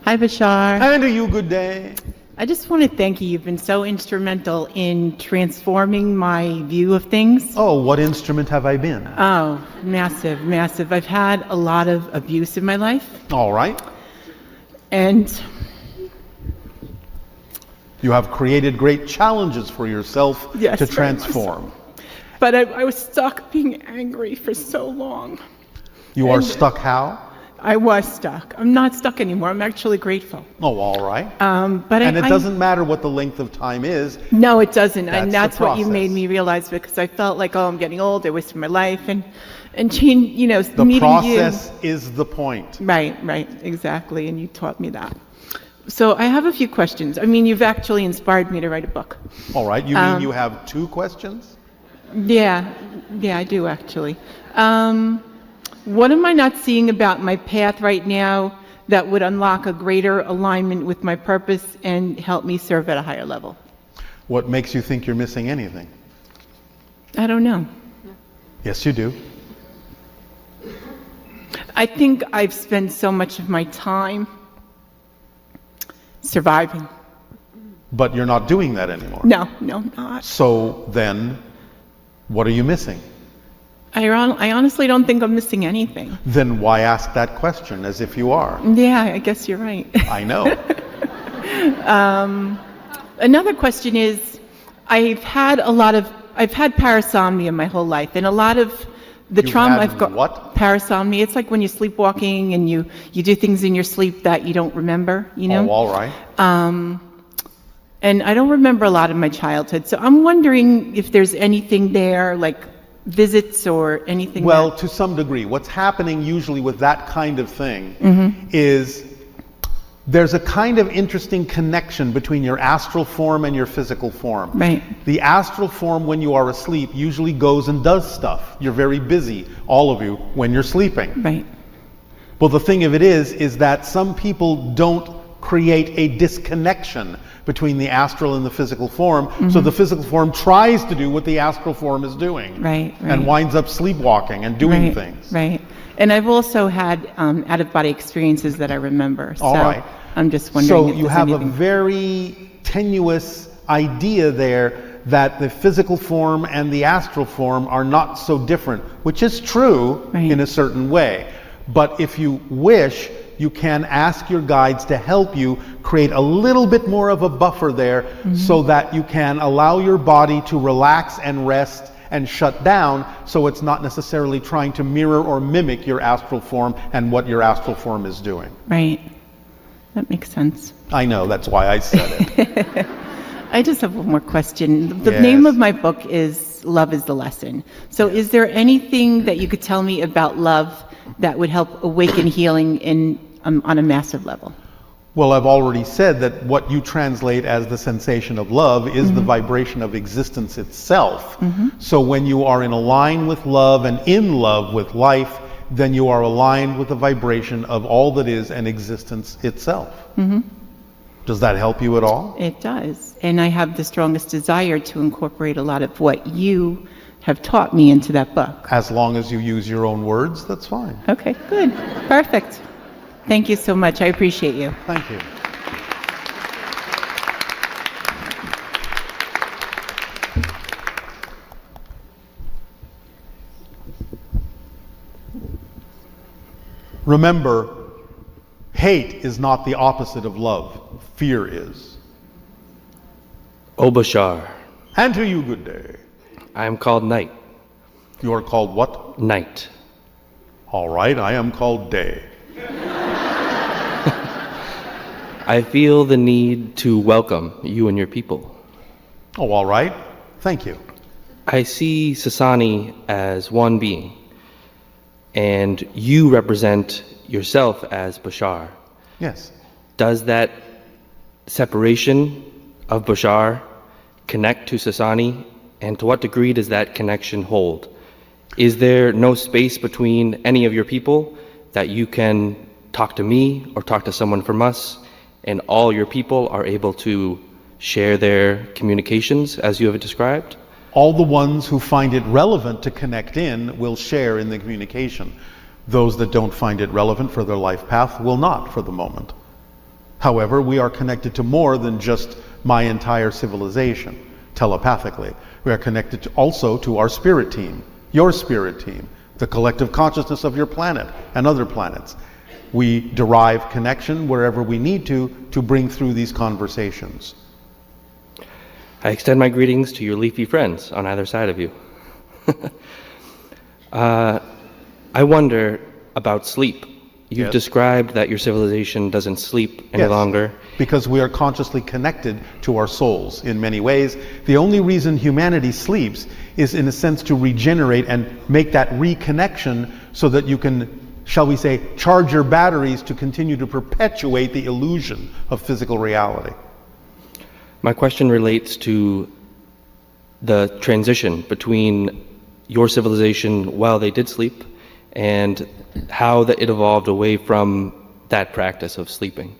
S15: Hi, Bashar.
S1: And to you, good day.
S15: I just want to thank you. You've been so instrumental in transforming my view of things.
S1: Oh, what instrument have I been?
S15: Oh, massive, massive. I've had a lot of abuse in my life.
S1: All right.
S15: And
S1: you have created great challenges for yourself
S15: yes,
S1: to transform.
S15: But I was stuck being angry for so long.
S1: You are stuck how?
S15: I was stuck. I'm not stuck anymore. I'm actually grateful.
S1: Oh, all right.
S15: But
S1: and it doesn't matter what the length of time is.
S15: No, it doesn't. And
S1: that's
S15: what you made me realize, because I felt like, oh, I'm getting old. I wasted my life. And change, you know,
S1: the
S15: meeting
S1: process
S15: you.
S1: is the point.
S15: Right, exactly. And you taught me that. So I have a few questions. I mean, you've actually inspired me to write a book.
S1: All right. You mean you have 2 questions?
S15: Yeah, I do actually. What am I not seeing about my path right now that would unlock a greater alignment with my purpose and help me serve at a higher level?
S1: What makes you think you're missing anything?
S15: I don't know.
S1: Yes, you do.
S15: I think I've spent so much of my time surviving.
S1: But you're not doing that anymore.
S15: No, not.
S1: So then, what are you missing?
S15: I honestly don't think I'm missing anything.
S1: Then why ask that question as if you are?
S15: Yeah, I guess you're right.
S1: I know.
S15: Another question is, I've had parasomnia my whole life, and a lot of the trauma I've got.
S1: What?
S15: Parasomnia. It's like when you're sleepwalking and you do things in your sleep that you don't remember, you know?
S1: Oh, all right.
S15: And I don't remember a lot of my childhood, so I'm wondering if there's anything there, like visits or anything.
S1: Well, to some degree. What's happening usually with that kind of thing is there's a kind of interesting connection between your astral form and your physical form.
S15: Right.
S1: The astral form, when you are asleep, usually goes and does stuff. You're very busy, all of you, when you're sleeping.
S15: Right.
S1: Well, the thing of it is that some people don't create a disconnection between the astral and the physical form. So the physical form tries to do what the astral form is doing.
S17: Right.
S1: And winds up sleepwalking and doing things.
S17: Right. And I've also had out-of-body experiences that I remember.
S1: All right.
S17: I'm just wondering
S1: So
S17: if
S1: you
S17: there's
S1: have
S17: anything.
S1: a very tenuous idea there that the physical form and the astral form are not so different, which is true in a certain way. But if you wish, you can ask your guides to help you create a little bit more of a buffer there so that you can allow your body to relax and rest and shut down, so it's not necessarily trying to mirror or mimic your astral form and what your astral form is doing.
S17: Right. That makes sense.
S1: I know, that's why I said it.
S17: I just have one more question. The
S1: Yes.
S17: name of my book is Love is the Lesson. So is there anything that you could tell me about love that would help awaken healing on a massive level?
S1: Well, I've already said that what you translate as the sensation of love is the vibration of existence itself. So when you are in line with love and in love with life, then you are aligned with the vibration of all that is and existence itself. Does that help you at all?
S17: It does. And I have the strongest desire to incorporate a lot of what you have taught me into that book.
S1: As long as you use your own words, that's fine.
S17: Okay, good. Perfect. Thank you so much. I appreciate you.
S1: Thank you. Remember, hate is not the opposite of love. Fear is.
S19: O Bashar.
S1: And to you, good day.
S19: I am called Night.
S1: You are called what?
S19: Night.
S1: All right, I am called Day.
S19: I feel the need to welcome you and your people.
S1: Oh, all right. Thank you.
S19: I see Sasani as one being, and you represent yourself as Bashar.
S1: Yes.
S19: Does that separation of Bashar connect to Sasani, and to what degree does that connection hold? Is there no space between any of your people that you can talk to me or talk to someone from us, and all your people are able to share their communications as you have described?
S1: All the ones who find it relevant to connect in will share in the communication. Those that don't find it relevant for their life path will not for the moment. However, we are connected to more than just my entire civilization, telepathically. We are connected also to our spirit team, your spirit team, the collective consciousness of your planet and other planets. We derive connection wherever we need to bring through these conversations.
S19: I extend my greetings to your leafy friends on either side of you. I wonder about sleep. You've
S1: Yes.
S19: described that your civilization doesn't sleep any
S1: Yes,
S19: longer.
S1: because we are consciously connected to our souls in many ways. The only reason humanity sleeps is in a sense to regenerate and make that reconnection so that you can, shall we say, charge your batteries to continue to perpetuate the illusion of physical reality.
S19: My question relates to the transition between your civilization while they did sleep and how it evolved away from that practice of sleeping.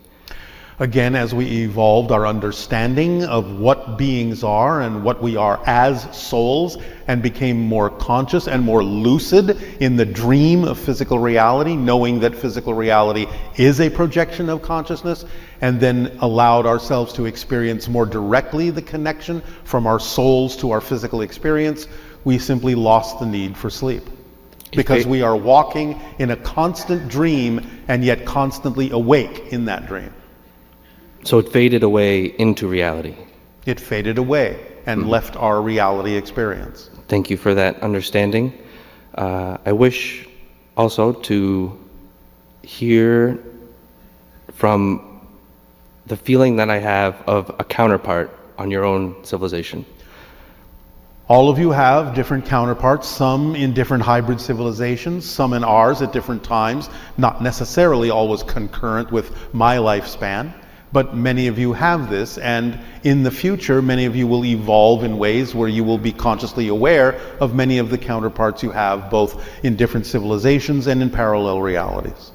S1: Again, as we evolved our understanding of what beings are and what we are as souls and became more conscious and more lucid in the dream of physical reality, knowing that physical reality is a projection of consciousness, and then allowed ourselves to experience more directly the connection from our souls to our physical experience, we simply lost the need for sleep. Because we are walking in a constant dream and yet constantly awake in that dream.
S19: So it faded away into reality.
S1: It faded away and left our reality experience.
S19: Thank you for that understanding. I wish also to hear from the feeling that I have of a counterpart on your own civilization.
S1: All of you have different counterparts, some in different hybrid civilizations, some in ours at different times, not necessarily always concurrent with my lifespan, but many of you have this, and in the future, many of you will evolve in ways where you will be consciously aware of many of the counterparts you have, both in different civilizations and in parallel realities.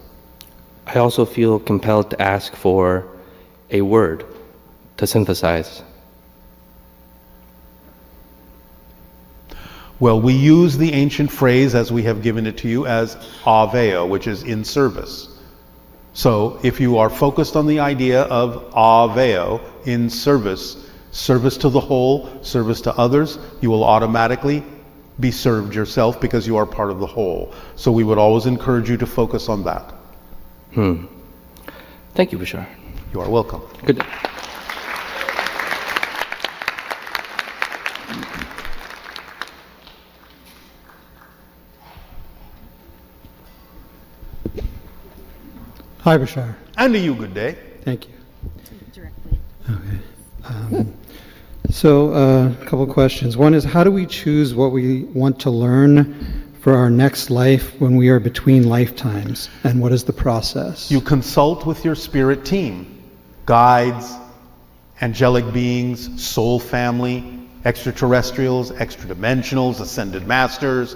S19: I also feel compelled to ask for a word to synthesize.
S1: Well, we use the ancient phrase, as we have given it to you, as aveo, which is in service. So if you are focused on the idea of aveo, in service, service to the whole, service to others, you will automatically be served yourself because you are part of the whole. So we would always encourage you to focus on that.
S19: Thank you, Bashar.
S1: You are welcome.
S19: Good day.
S20: Hi, Bashar.
S1: And to you, good day.
S20: Thank you. Okay. So a couple of questions. One is, how do we choose what we want to learn for our next life when we are between lifetimes? And what is the process?
S1: You consult with your spirit team, guides, angelic beings, soul family, extraterrestrials, extra-dimensionals, ascended masters,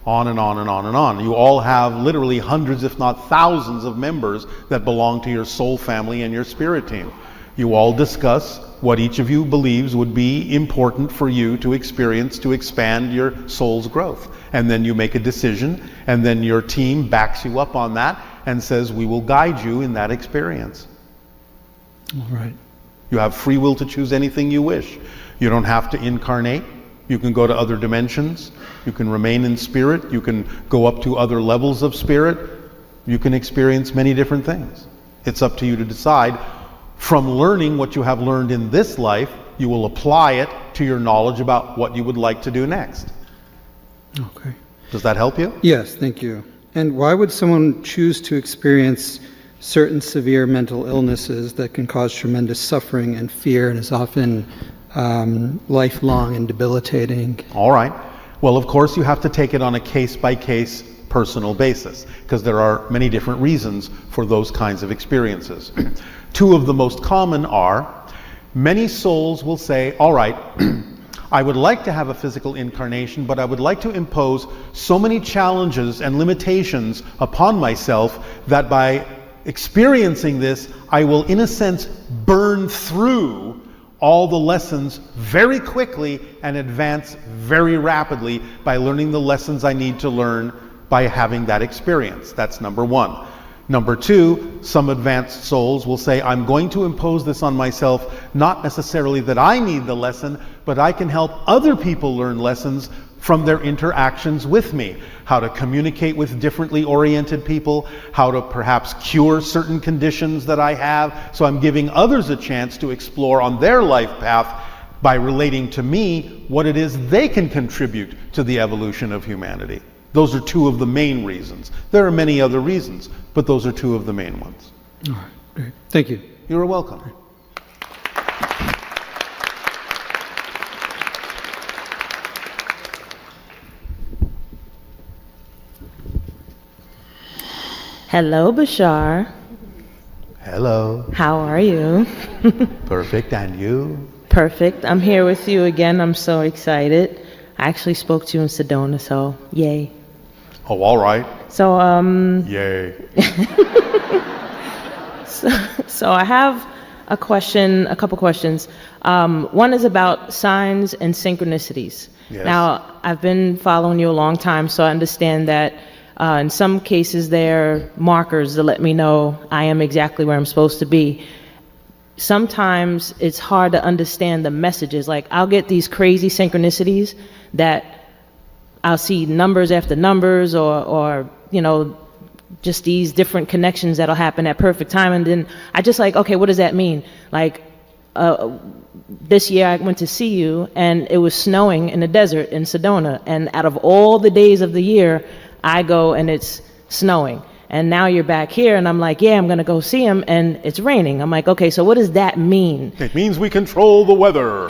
S1: on and on and on and on. You all have literally hundreds, if not thousands, of members that belong to your soul family and your spirit team. You all discuss what each of you believes would be important for you to experience to expand your soul's growth. And then you make a decision, and then your team backs you up on that and says, we will guide you in that experience.
S20: All right.
S1: You have free will to choose anything you wish. You don't have to incarnate. You can go to other dimensions. You can remain in spirit. You can go up to other levels of spirit. You can experience many different things. It's up to you to decide. From learning what you have learned in this life, you will apply it to your knowledge about what you would like to do next.
S20: Okay.
S1: Does that help you?
S20: Yes, thank you. And why would someone choose to experience certain severe mental illnesses that can cause tremendous suffering and fear and is often lifelong and debilitating?
S1: All right. Well, of course, you have to take it on a case-by-case personal basis, because there are many different reasons for those kinds of experiences. Two of the most common are, many souls will say, all right, I would like to have a physical incarnation, but I would like to impose so many challenges and limitations upon myself that by experiencing this, I will, in a sense, burn through all the lessons very quickly and advance very rapidly by learning the lessons I need to learn by having that experience. That's number one. Number two, some advanced souls will say, I'm going to impose this on myself, not necessarily that I need the lesson, but I can help other people learn lessons from their interactions with me. How to communicate with differently oriented people, how to perhaps cure certain conditions that I have. So I'm giving others a chance to explore on their life path by relating to me what it is they can contribute to the evolution of humanity. Those are two of the main reasons. There are many other reasons, but those are two of the main ones.
S20: All right, great. Thank you.
S1: You're welcome.
S21: Hello, Bashar.
S1: Hello.
S21: How are you?
S1: Perfect, and you?
S21: Perfect. I'm here with you again. I'm so excited. I actually spoke to you in Sedona, so yay.
S1: Oh, all right.
S21: So,
S1: Yay.
S21: so I have a couple questions. One is about signs and synchronicities.
S1: Yes.
S21: Now, I've been following you a long time, so I understand that in some cases they're markers to let me know I am exactly where I'm supposed to be. Sometimes it's hard to understand the messages. Like, I'll get these crazy synchronicities that I'll see numbers after numbers or you know, just these different connections that'll happen at perfect time. And then I just like, okay, what does that mean? Like, this year I went to see you and it was snowing in the desert in Sedona. And out of all the days of the year, I go and it's snowing. And now you're back here and I'm like, yeah, I'm going to go see him and it's raining. I'm like, okay, so what does that mean?
S1: It means we control the weather.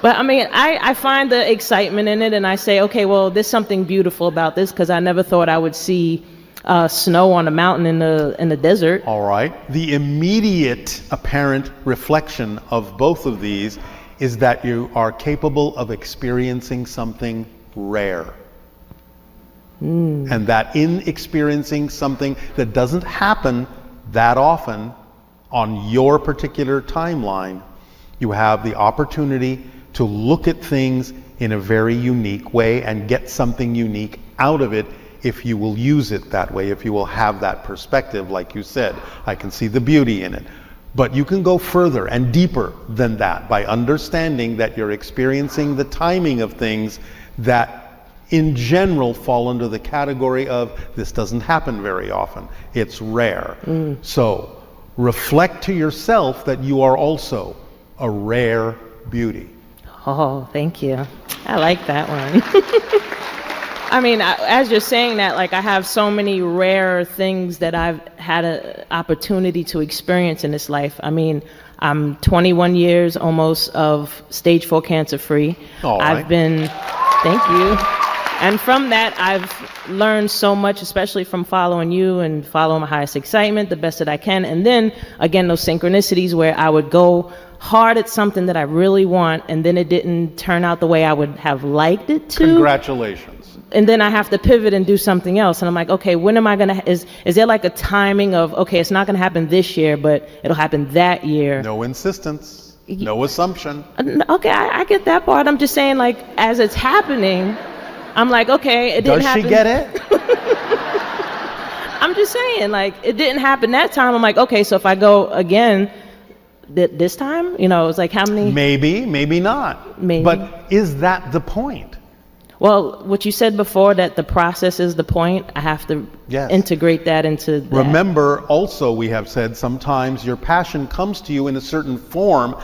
S21: But I mean, I find the excitement in it and I say, okay, well, there's something beautiful about this because I never thought I would see snow on a mountain in the desert.
S1: All right. The immediate apparent reflection of both of these is that you are capable of experiencing something rare. And that in experiencing something that doesn't happen that often on your particular timeline, you have the opportunity to look at things in a very unique way and get something unique out of it if you will use it that way, if you will have that perspective. Like you said, I can see the beauty in it. But you can go further and deeper than that by understanding that you're experiencing the timing of things that in general fall under the category of this doesn't happen very often. It's rare. So reflect to yourself that you are also a rare beauty.
S21: Oh, thank you. I like that one. I mean, as you're saying that, like, I have so many rare things that I've had an opportunity to experience in this life. I mean, I'm 21 years almost of stage 4 cancer free.
S1: All right.
S21: I've been, thank you. And from that, I've learned so much, especially from following you and following my highest excitement, the best that I can. And then, again, those synchronicities where I would go hard at something that I really want, and then it didn't turn out the way I would have liked it to.
S1: Congratulations.
S21: And then I have to pivot and do something else. And I'm like, okay, when am I going to, is there like a timing of, okay, it's not going to happen this year, but it'll happen that year?
S1: No insistence, no assumption.
S21: Okay, I get that part. I'm just saying, like, as it's happening, I'm like, okay, it didn't happen.
S1: Does she get it?
S21: I'm just saying, like, it didn't happen that time. I'm like, okay, so if I go again this time, you know, it's like how many?
S1: Maybe, maybe not.
S21: Maybe.
S1: But is that the point?
S21: Well, what you said before, that the process is the point, I have to integrate that into that.
S1: Remember, also, we have said sometimes your passion comes to you in a certain form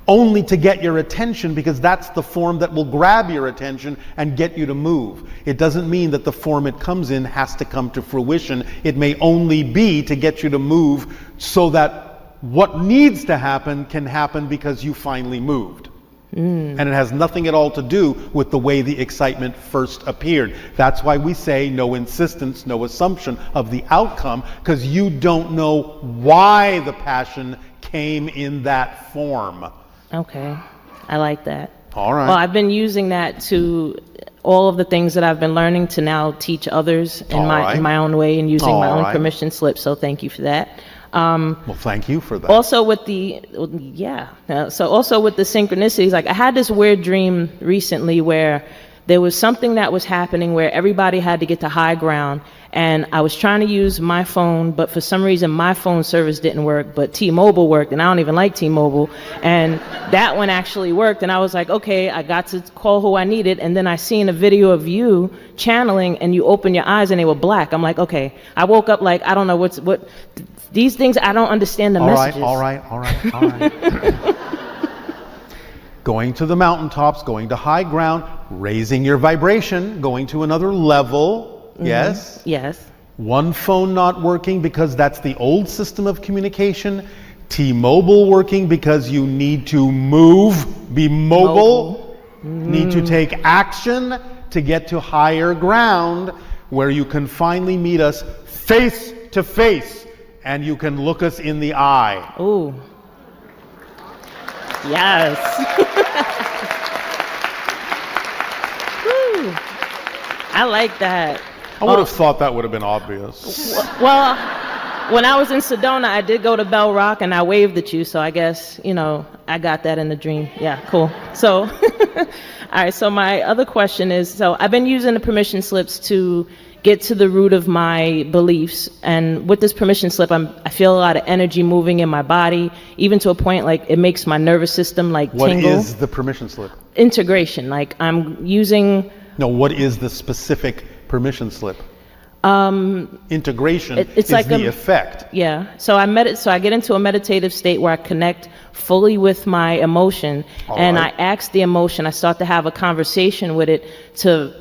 S1: only to get your attention, because that's the form that will grab your attention and get you to move. It doesn't mean that the form it comes in has to come to fruition. It may only be to get you to move so that what needs to happen can happen because you finally moved. And it has nothing at all to do with the way the excitement first appeared. That's why we say no insistence, no assumption of the outcome, because you don't know why the passion came in that form.
S21: Okay, I like that.
S1: All right.
S21: Well, I've been using that to all of the things that I've been learning to now teach others in my own way and using my own permission slip. So thank you for that.
S1: Well, thank you for that.
S21: Also with the, so also with the synchronicities, like I had this weird dream recently where there was something that was happening where everybody had to get to high ground, and I was trying to use my phone, but for some reason my phone service didn't work, but T-Mobile worked, and I don't even like T-Mobile, and that one actually worked, and I was like, okay, I got to call who I needed, and then I seen a video of you channeling, and you open your eyes and they were black. I'm like, okay, I woke up like, I don't know what these things, I don't understand the messages.
S1: All right. Going to the mountaintops, going to high ground, raising your vibration, going to another level. Yes?
S21: Yes.
S1: One phone not working because that's the old system of communication. T-Mobile working because you need to move, be mobile. Need to take action to get to higher ground where you can finally meet us face to face and you can look us in the eye.
S21: Ooh. Yes. I like that.
S1: I would have thought that would have been obvious.
S21: Well, when I was in Sedona, I did go to Bell Rock and I waved at you, so I guess, you know, I got that in the dream. Yeah, cool. So, all right, so my other question is, so I've been using the permission slips to get to the root of my beliefs, and with this permission slip, I feel a lot of energy moving in my body, even to a point like it makes my nervous system like tingle.
S1: What is the permission slip?
S21: Integration, like I'm using...
S1: No, what is the specific permission slip? Integration
S21: it's
S1: is
S21: like
S1: the effect.
S21: Yeah, so I get into a meditative state where I connect fully with my emotion, and I ask the emotion, I start to have a conversation with it to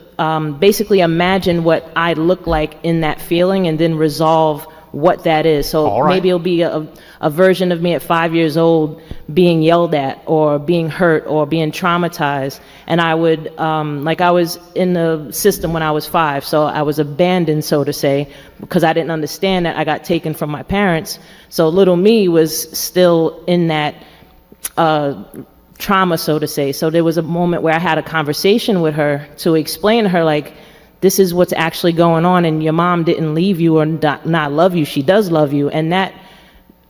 S21: basically imagine what I look like in that feeling and then resolve what that is. So maybe it'll be a version of me at 5 years old being yelled at or being hurt or being traumatized. And I would, like I was in the system when I was 5, so I was abandoned, so to say, because I didn't understand that I got taken from my parents. So little me was still in that trauma, so to say. So there was a moment where I had a conversation with her to explain to her, like, this is what's actually going on, and your mom didn't leave you or not love you. She does love you. And that,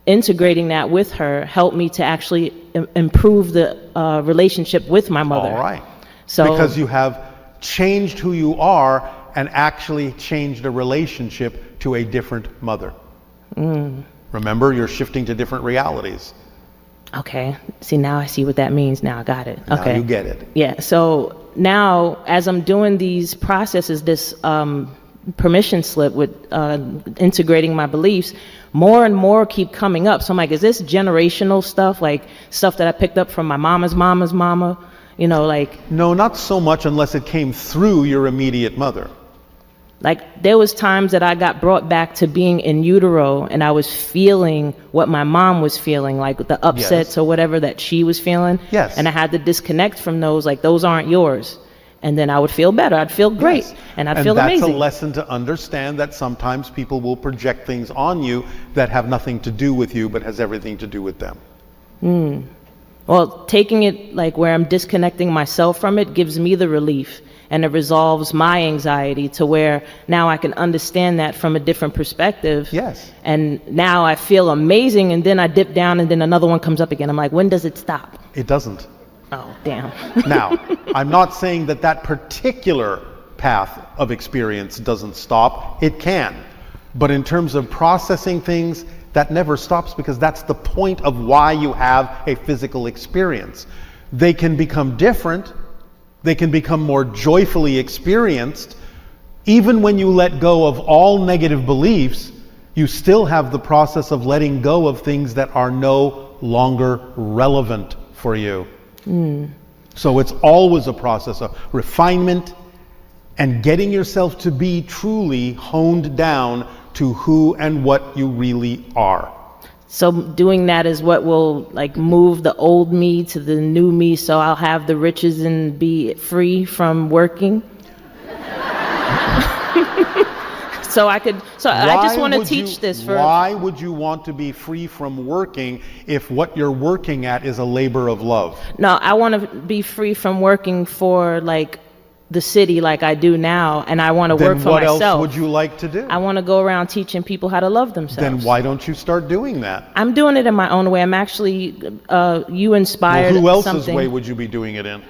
S21: integrating that with her helped me to actually improve the relationship with my mother.
S1: All right.
S21: So,
S1: because you have changed who you are and actually changed a relationship to a different mother. Remember, you're shifting to different realities.
S21: Okay. See, now I see what that means. Now I got it. Okay.
S1: Now you get it.
S21: Yeah. So now, as I'm doing these processes, this permission slip with integrating my beliefs, more and more keep coming up. So I'm like, is this generational stuff, like stuff that I picked up from my mama's mama? You know, like...
S1: No, not so much unless it came through your immediate mother.
S21: Like, there was times that I got brought back to being in utero and I was feeling what my mom was feeling, like the upsets or whatever that she was feeling.
S1: Yes.
S21: And I had to disconnect from those, like, those aren't yours. And then I would feel better. I'd feel great. And I'd feel amazing.
S1: And that's a lesson to understand that sometimes people will project things on you that have nothing to do with you, but has everything to do with them.
S21: Well, taking it like where I'm disconnecting myself from it gives me the relief, and it resolves my anxiety to where now I can understand that from a different perspective.
S1: Yes.
S21: And now I feel amazing, and then I dip down and then another one comes up again. I'm like, when does it stop?
S1: It doesn't.
S21: Oh, damn.
S1: Now, I'm not saying that that particular path of experience doesn't stop. It can. But in terms of processing things, that never stops, because that's the point of why you have a physical experience. They can become different. They can become more joyfully experienced. Even when you let go of all negative beliefs, you still have the process of letting go of things that are no longer relevant for you. So it's always a process of refinement and getting yourself to be truly honed down to who and what you really are.
S21: So doing that is what will like move the old me to the new me, so I'll have the riches and be free from working. I just want to teach this for...
S1: Why would you want to be free from working if what you're working at is a labor of love?
S21: No, I want to be free from working for like the city like I do now, and I want to work for myself.
S1: Then what else would you like to do?
S21: I want to go around teaching people how to love themselves.
S1: Then why don't you start doing that?
S21: I'm doing it in my own way. I'm actually, you inspired something.
S1: Well, who else's way would you be doing it in?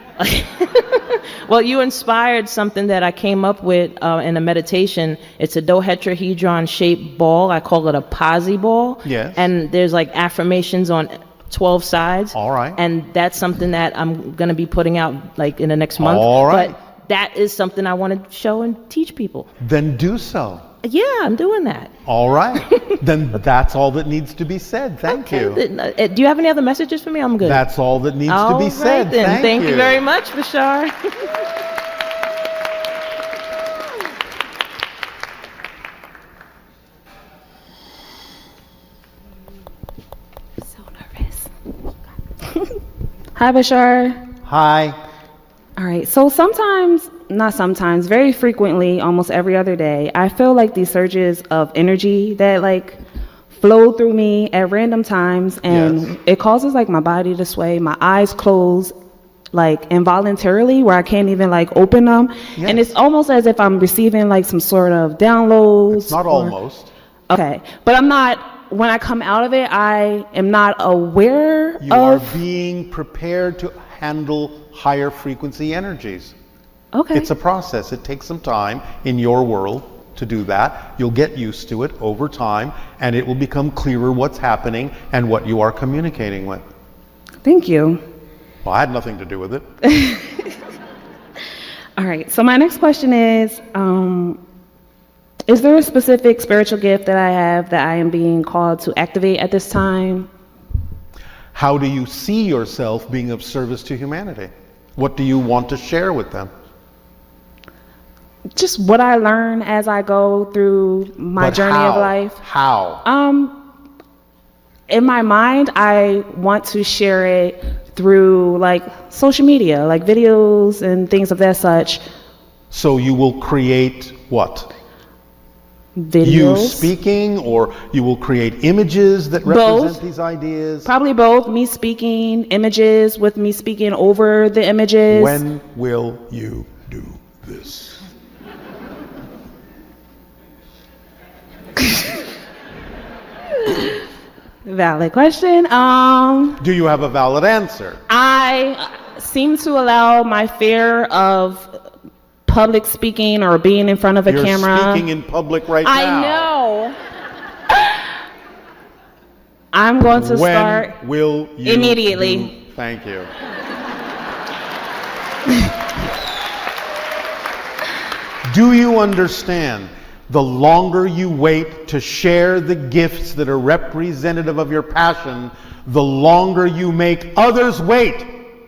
S21: Well, you inspired something that I came up with in a meditation. It's a dodecahedron shaped ball. I call it a posi ball.
S1: Yes.
S21: And there's like affirmations on 12 sides.
S1: All right.
S21: And that's something that I'm going to be putting out like in the next month.
S1: All right.
S21: But that is something I want to show and teach people.
S1: Then do so.
S21: Yeah, I'm doing that.
S1: All right. Then that's all that needs to be said. Thank you.
S21: Do you have any other messages for me? I'm good.
S1: That's all that needs to be said.
S21: Then. Thank you very much, Bashar.
S2: So nervous. Hi, Bashar.
S1: Hi.
S2: All right, so very frequently, almost every other day, I feel like these surges of energy that like flow through me at random times, and it causes like my body to sway, my eyes close like involuntarily where I can't even like open them. Yes. And it's almost as if I'm receiving like some sort of downloads.
S1: It's not almost.
S2: Okay, but I'm not, when I come out of it, I am not aware
S1: You are being prepared to handle higher frequency energies.
S2: Okay.
S1: It's a process. It takes some time in your world to do that. You'll get used to it over time, and it will become clearer what's happening and what you are communicating with.
S2: Thank you.
S1: Well, I had nothing to do with it.
S2: All right, so my next question is there a specific spiritual gift that I have that I am being called to activate at this time?
S1: How do you see yourself being of service to humanity? What do you want to share with them?
S2: Just what I learn as I go through my journey of life.
S1: How?
S2: In my mind, I want to share it through like social media, like videos and things of that such.
S1: So you will create what?
S2: Videos.
S1: You speaking, or you will create images that represent these ideas?
S2: Probably both. Me speaking, images with me speaking over the images.
S1: When will you do this?
S2: Valid question.
S1: Do you have a valid answer?
S2: I seem to allow my fear of public speaking or being in front of a
S1: You're
S2: camera.
S1: speaking in public right now.
S2: I know. I'm going to start.
S1: When will you
S2: immediately.
S1: Thank you. Do you understand? The longer you wait to share the gifts that are representative of your passion, the longer you make others wait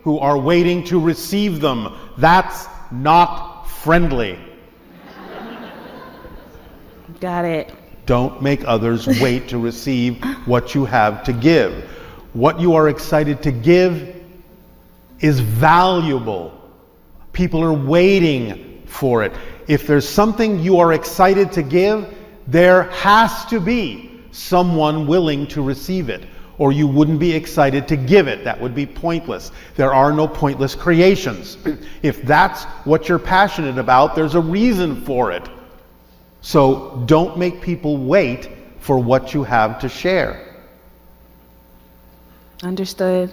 S1: who are waiting to receive them. That's not friendly.
S2: Got it.
S1: Don't make others wait to receive what you have to give. What you are excited to give is valuable. People are waiting for it. If there's something you are excited to give, there has to be someone willing to receive it, or you wouldn't be excited to give it. That would be pointless. There are no pointless creations. If that's what you're passionate about, there's a reason for it. So don't make people wait for what you have to share.
S2: Understood.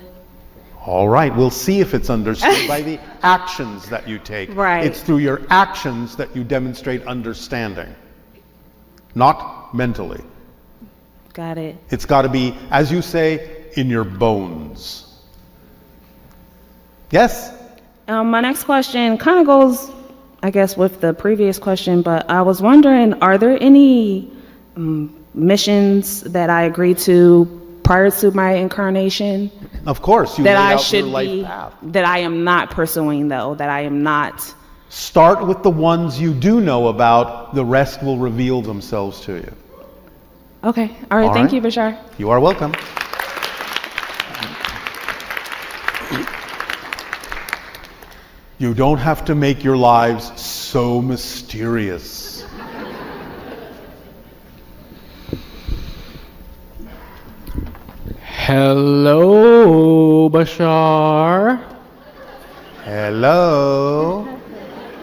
S1: All right, we'll see if it's understood by the actions that you take.
S2: Right.
S1: It's through your actions that you demonstrate understanding, not mentally.
S2: Got it.
S1: It's got to be, as you say, in your bones. Yes?
S2: My next question kind of goes, I guess, with the previous question, but I was wondering, are there any missions that I agreed to prior to my incarnation?
S1: Of course, you
S2: that
S1: laid
S2: I
S1: out
S2: should
S1: your life
S2: be,
S1: path.
S2: that I am not pursuing, though, that I am not.
S1: Start with the ones you do know about. The rest will reveal themselves to you.
S2: Okay. All right. Thank you, Bashar.
S1: You are welcome. You don't have to make your lives so mysterious.
S3: Hello, Bashar.
S1: Hello.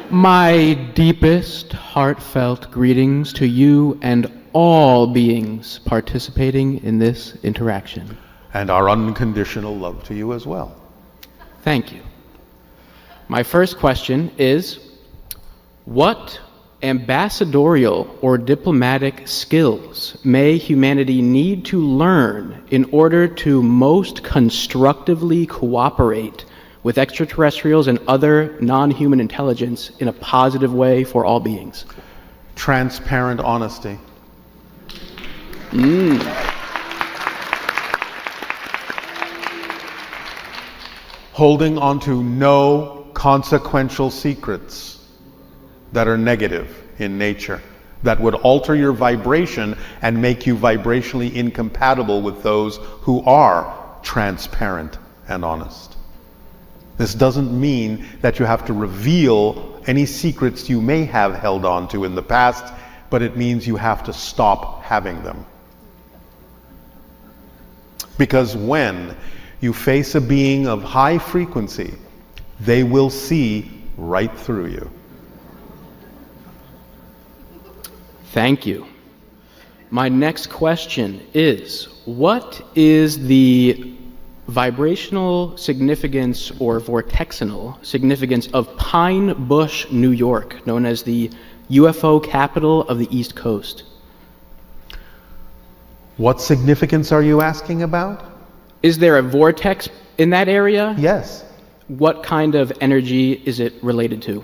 S3: My deepest heartfelt greetings to you and all beings participating in this interaction.
S1: And our unconditional love to you as well.
S3: Thank you. My first question is, what ambassadorial or diplomatic skills may humanity need to learn in order to most constructively cooperate with extraterrestrials and other non-human intelligence in a positive way for all beings?
S1: Transparent honesty. Holding onto no consequential secrets that are negative in nature, that would alter your vibration and make you vibrationally incompatible with those who are transparent and honest. This doesn't mean that you have to reveal any secrets you may have held on to in the past, but it means you have to stop having them. Because when you face a being of high frequency, they will see right through you.
S3: Thank you. My next question is, what is the vibrational significance or vortexinal significance of Pine Bush, New York, known as the UFO capital of the East Coast?
S1: What significance are you asking about?
S3: Is there a vortex in that area?
S1: Yes.
S3: What kind of energy is it related to?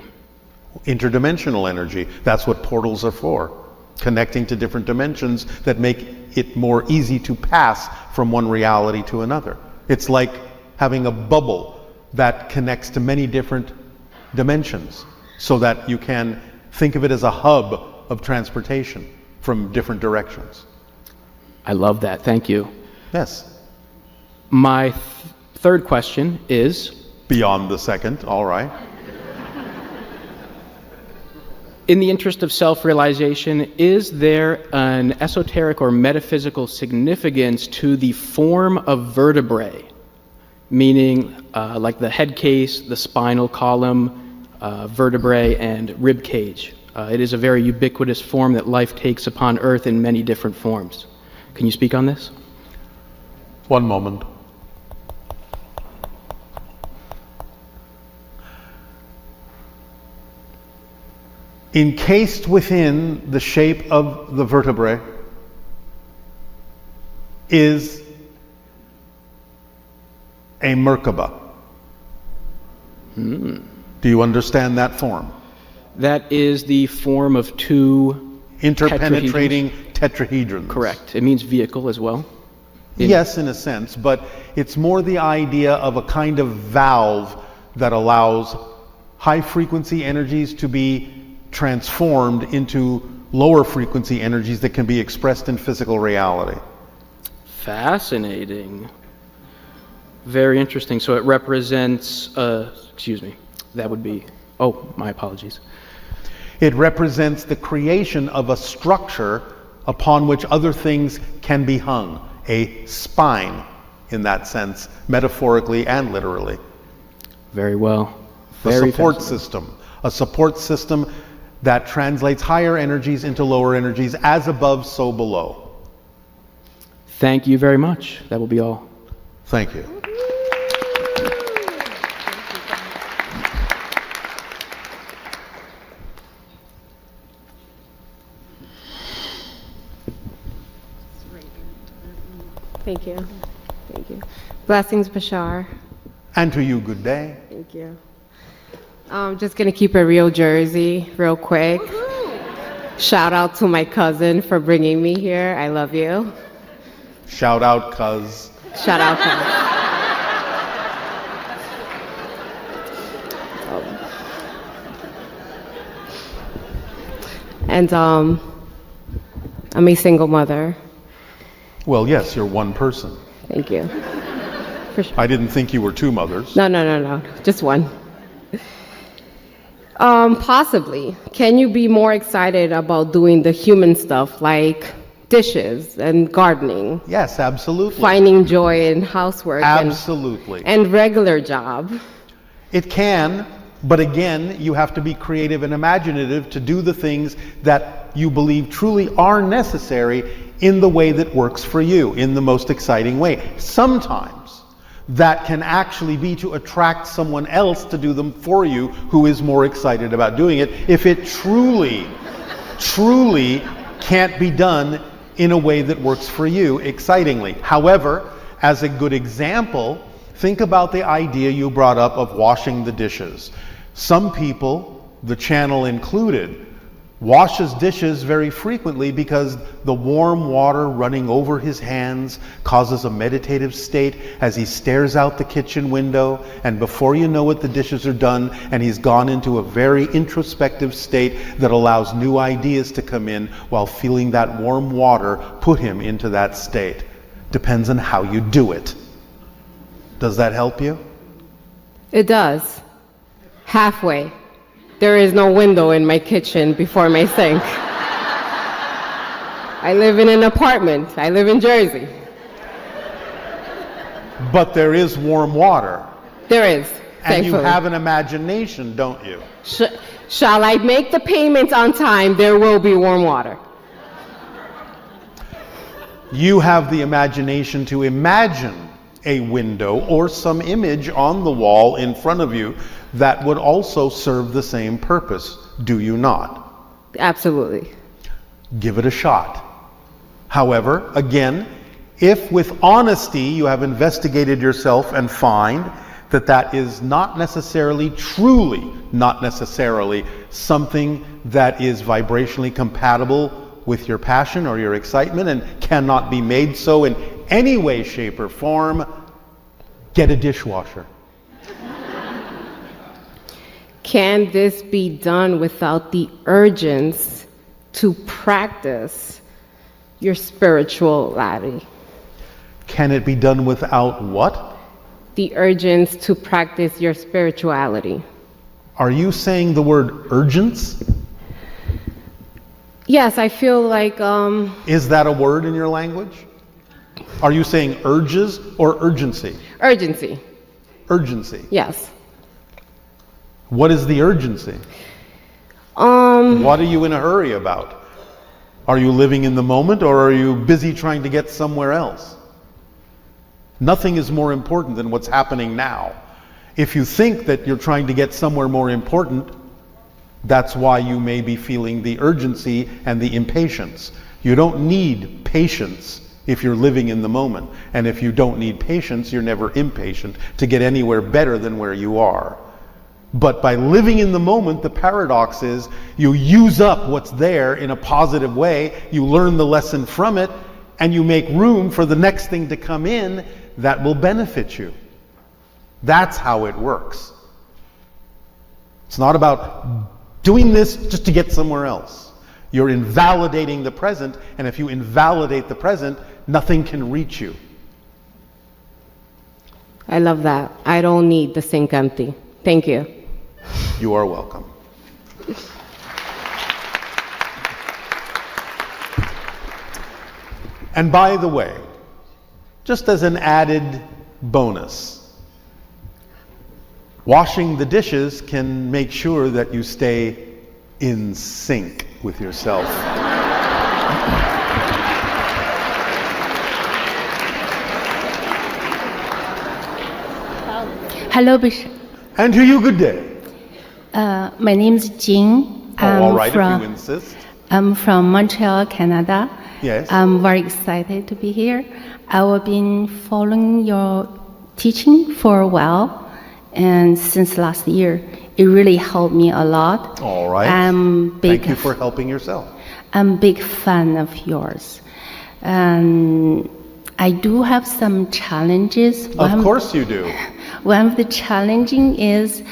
S1: Interdimensional energy. That's what portals are for. Connecting to different dimensions that make it more easy to pass from one reality to another. It's like having a bubble that connects to many different dimensions so that you can think of it as a hub of transportation from different directions.
S3: I love that. Thank you.
S1: Yes.
S3: My third question is...
S1: Beyond the second, all right.
S3: In the interest of self-realization, is there an esoteric or metaphysical significance to the form of vertebrae? Meaning, like the head case, the spinal column, vertebrae, and rib cage. It is a very ubiquitous form that life takes upon Earth in many different forms. Can you speak on this?
S1: One moment. Encased within the shape of the vertebrae is a Merkaba. Do you understand that form?
S3: That is the form of two
S1: interpenetrating tetrahedrons.
S3: Correct. It means vehicle as well.
S1: Yes, in a sense, but it's more the idea of a kind of valve that allows high frequency energies to be transformed into lower frequency energies that can be expressed in physical reality.
S3: Fascinating. Very interesting. So it represents, that would be, my apologies.
S1: It represents the creation of a structure upon which other things can be hung, a spine in that sense, metaphorically and literally.
S3: Very well.
S1: A support system that translates higher energies into lower energies, as above, so below.
S3: Thank you very much. That will be all.
S1: Thank you.
S4: Thank you. Thank you. Blessings, Bashar.
S1: And to you, good day.
S4: Thank you. I'm just going to keep it real Jersey, real quick. Shout out to my cousin for bringing me here. I love you.
S1: Shout out, cuz.
S4: Shout out, cuz. And I'm a single mother.
S1: Well, yes, you're one person.
S4: Thank you. For sure.
S1: I didn't think you were two mothers.
S4: No. Just one. Possibly. Can you be more excited about doing the human stuff like dishes and gardening?
S1: Yes, absolutely.
S4: Finding joy in housework.
S1: Absolutely.
S4: And regular job.
S1: It can, but again, you have to be creative and imaginative to do the things that you believe truly are necessary in the way that works for you, in the most exciting way. Sometimes that can actually be to attract someone else to do them for you who is more excited about doing it, if it truly can't be done in a way that works for you excitingly. However, as a good example, think about the idea you brought up of washing the dishes. Some people, the channel included, washes dishes very frequently because the warm water running over his hands causes a meditative state as he stares out the kitchen window, and before you know it, the dishes are done and he's gone into a very introspective state that allows new ideas to come in while feeling that warm water put him into that state. Depends on how you do it. Does that help you?
S4: It does. Halfway. There is no window in my kitchen before my sink. I live in an apartment. I live in Jersey.
S1: But there is warm water.
S4: There is, thankfully.
S1: And you have an imagination, don't you?
S4: Shall I make the payment on time? There will be warm water.
S1: You have the imagination to imagine a window or some image on the wall in front of you that would also serve the same purpose, do you not?
S4: Absolutely.
S1: Give it a shot. However, again, if with honesty you have investigated yourself and find that that is not necessarily, truly not necessarily, something that is vibrationally compatible with your passion or your excitement and cannot be made so in any way, shape, or form, get a dishwasher.
S4: Can this be done without the urgence to practice your spirituality?
S1: Can it be done without what?
S4: The urgence to practice your spirituality.
S1: Are you saying the word urgence?
S4: Yes, I feel like...
S1: Is that a word in your language? Are you saying urges or urgency?
S4: Urgency.
S1: Urgency.
S4: Yes.
S1: What is the urgency? What are you in a hurry about? Are you living in the moment or are you busy trying to get somewhere else? Nothing is more important than what's happening now. If you think that you're trying to get somewhere more important, that's why you may be feeling the urgency and the impatience. You don't need patience if you're living in the moment. And if you don't need patience, you're never impatient to get anywhere better than where you are. But by living in the moment, the paradox is you use up what's there in a positive way, you learn the lesson from it, and you make room for the next thing to come in that will benefit you. That's how it works. It's not about doing this just to get somewhere else. You're invalidating the present, and if you invalidate the present, nothing can reach you.
S4: I love that. I don't need the sink empty. Thank you.
S1: You are welcome. And by the way, just as an added bonus, washing the dishes can make sure that you stay in sync with yourself.
S5: Hello, Bishop.
S1: And to you, good day.
S5: My name is Jing.
S1: All right, if you insist.
S5: I'm from Montreal, Canada.
S1: Yes.
S5: I'm very excited to be here. I've been following your teaching for a while, and since last year, it really helped me a lot.
S1: All right. Thank you for helping yourself.
S5: I'm a big fan of yours. I do have some challenges.
S1: Of course you do.
S5: One of the challenging is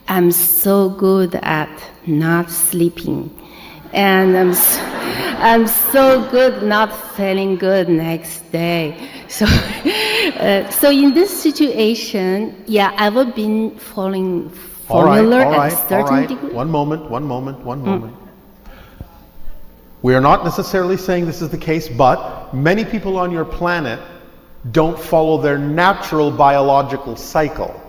S5: I'm so good at not sleeping. And I'm so good not feeling good next day. So, so in this situation, yeah, I've been following formula at a certain degree.
S1: One moment. We are not necessarily saying this is the case, but many people on your planet don't follow their natural biological cycle,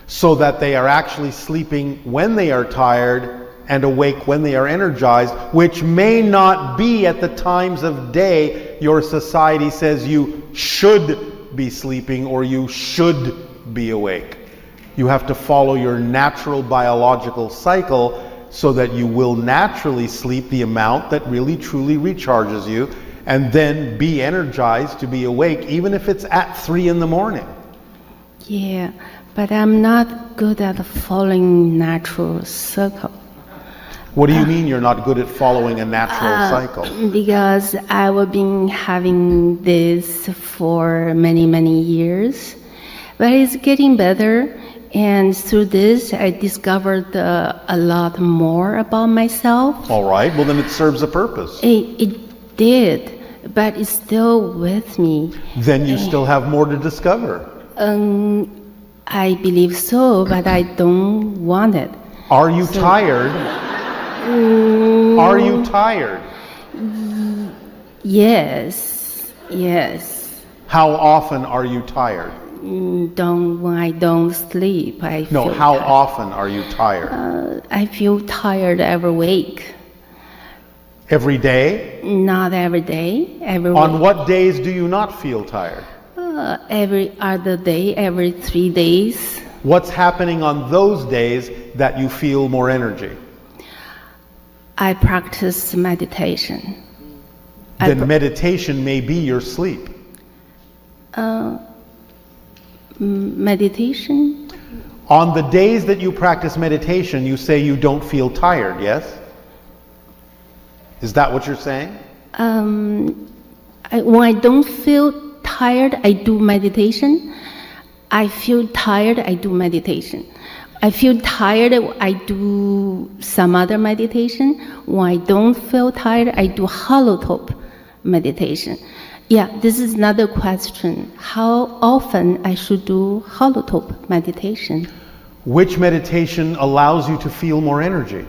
S1: so that they are actually sleeping when they are tired and awake when they are energized, which may not be at the times of day your society says you should be sleeping or you should be awake. You have to follow your natural biological cycle so that you will naturally sleep the amount that really truly recharges you, and then be energized to be awake even if it's at 3 a.m.
S5: Yeah, but I'm not good at following natural cycle.
S1: What do you mean you're not good at following a natural cycle?
S5: Because I've been having this for many, many years, but it's getting better. And through this, I discovered a lot more about myself.
S1: All right, well then it serves a purpose.
S5: It did, but it's still with me.
S1: Then you still have more to discover.
S5: I believe so, but I don't want it.
S1: Are you tired? Are you tired?
S5: Yes.
S1: How often are you tired?
S5: When I don't sleep, I feel
S1: how
S5: tired.
S1: often are you tired?
S5: I feel tired every week.
S1: Every day?
S5: Not every day, every week.
S1: On what days do you not feel tired?
S5: Every other day, every 3 days.
S1: What's happening on those days that you feel more energy?
S5: I practice meditation.
S1: Then meditation may be your sleep.
S5: Meditation?
S1: On the days that you practice meditation, you say you don't feel tired, yes? Is that what you're saying?
S5: When I don't feel tired, I do meditation. I feel tired, I do meditation. I feel tired, I do some other meditation. When I don't feel tired, I do holotrope meditation. Yeah, this is another question. How often I should do holotrope meditation?
S1: Which meditation allows you to feel more energy?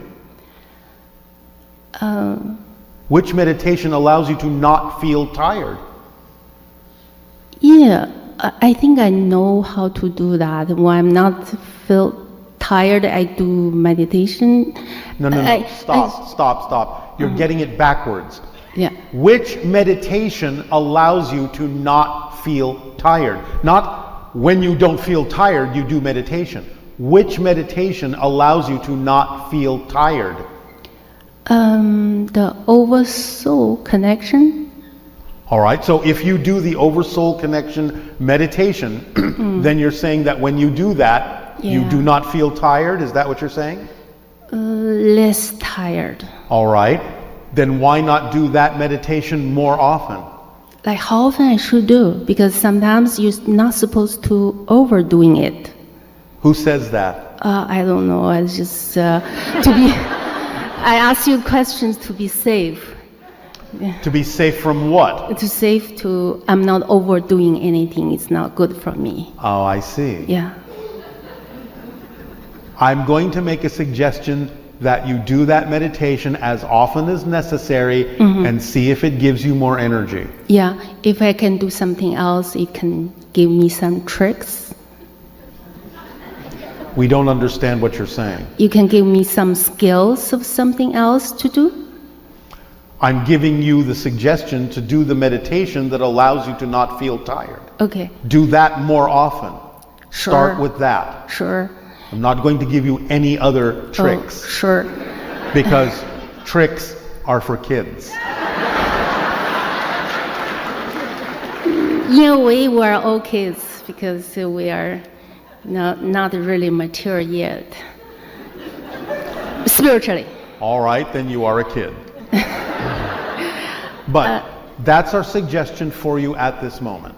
S1: Which meditation allows you to not feel tired?
S5: Yeah, I think I know how to do that. When I'm not feel tired, I do meditation.
S1: No. Stop. You're getting it backwards.
S5: Yeah.
S1: Which meditation allows you to not feel tired? Not when you don't feel tired, you do meditation. Which meditation allows you to not feel tired?
S5: The oversoul connection.
S1: All right, so if you do the oversoul connection meditation, then you're saying that when you do that, you
S5: Yeah.
S1: do not feel tired? Is that what you're saying?
S5: Less tired.
S1: All right, then why not do that meditation more often?
S5: Like how often I should do? Because sometimes you're not supposed to overdoing it.
S1: Who says that?
S5: I don't know. I just to be. I ask you questions to be safe. Yeah.
S1: To be safe from what?
S5: To safe to. I'm not overdoing anything. It's not good for me.
S1: Oh, I see.
S5: Yeah.
S1: I'm going to make a suggestion that you do that meditation as often as necessary and see if it gives you more energy.
S5: Yeah. If I can do something else, it can give me some tricks.
S1: We don't understand what you're saying.
S5: You can give me some skills of something else to do?
S1: I'm giving you the suggestion to do the meditation that allows you to not feel tired.
S5: Okay.
S1: Do that more often.
S5: Sure.
S1: Start with that.
S5: Sure.
S1: I'm not going to give you any other tricks.
S5: Oh, sure.
S1: Because tricks are for kids.
S5: In a way, we're all kids because we are not really mature yet. Spiritually.
S1: All right, then you are a kid. But that's our suggestion for you at this moment.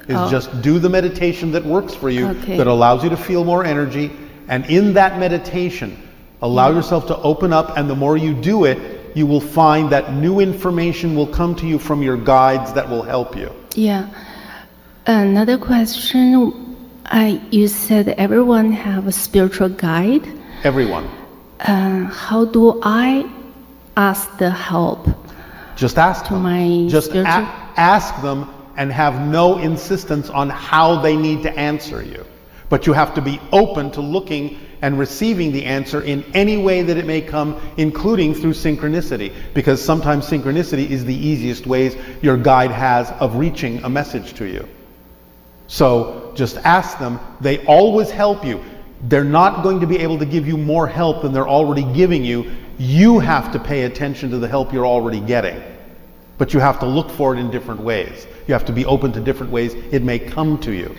S1: Is just do the meditation that works for you, that allows you to feel more energy. And in that meditation, allow yourself to open up, and the more you do it, you will find that new information will come to you from your guides that will help you.
S5: Yeah. Another question. You said everyone have a spiritual guide.
S1: Everyone.
S5: How do I ask the help?
S1: Just ask them. Just
S5: spiritual-
S1: ask them and have no insistence on how they need to answer you. But you have to be open to looking and receiving the answer in any way that it may come, including through synchronicity, because sometimes synchronicity is the easiest ways your guide has of reaching a message to you. So just ask them. They always help you. They're not going to be able to give you more help than they're already giving you. You have to pay attention to the help you're already getting. But you have to look for it in different ways. You have to be open to different ways it may come to you.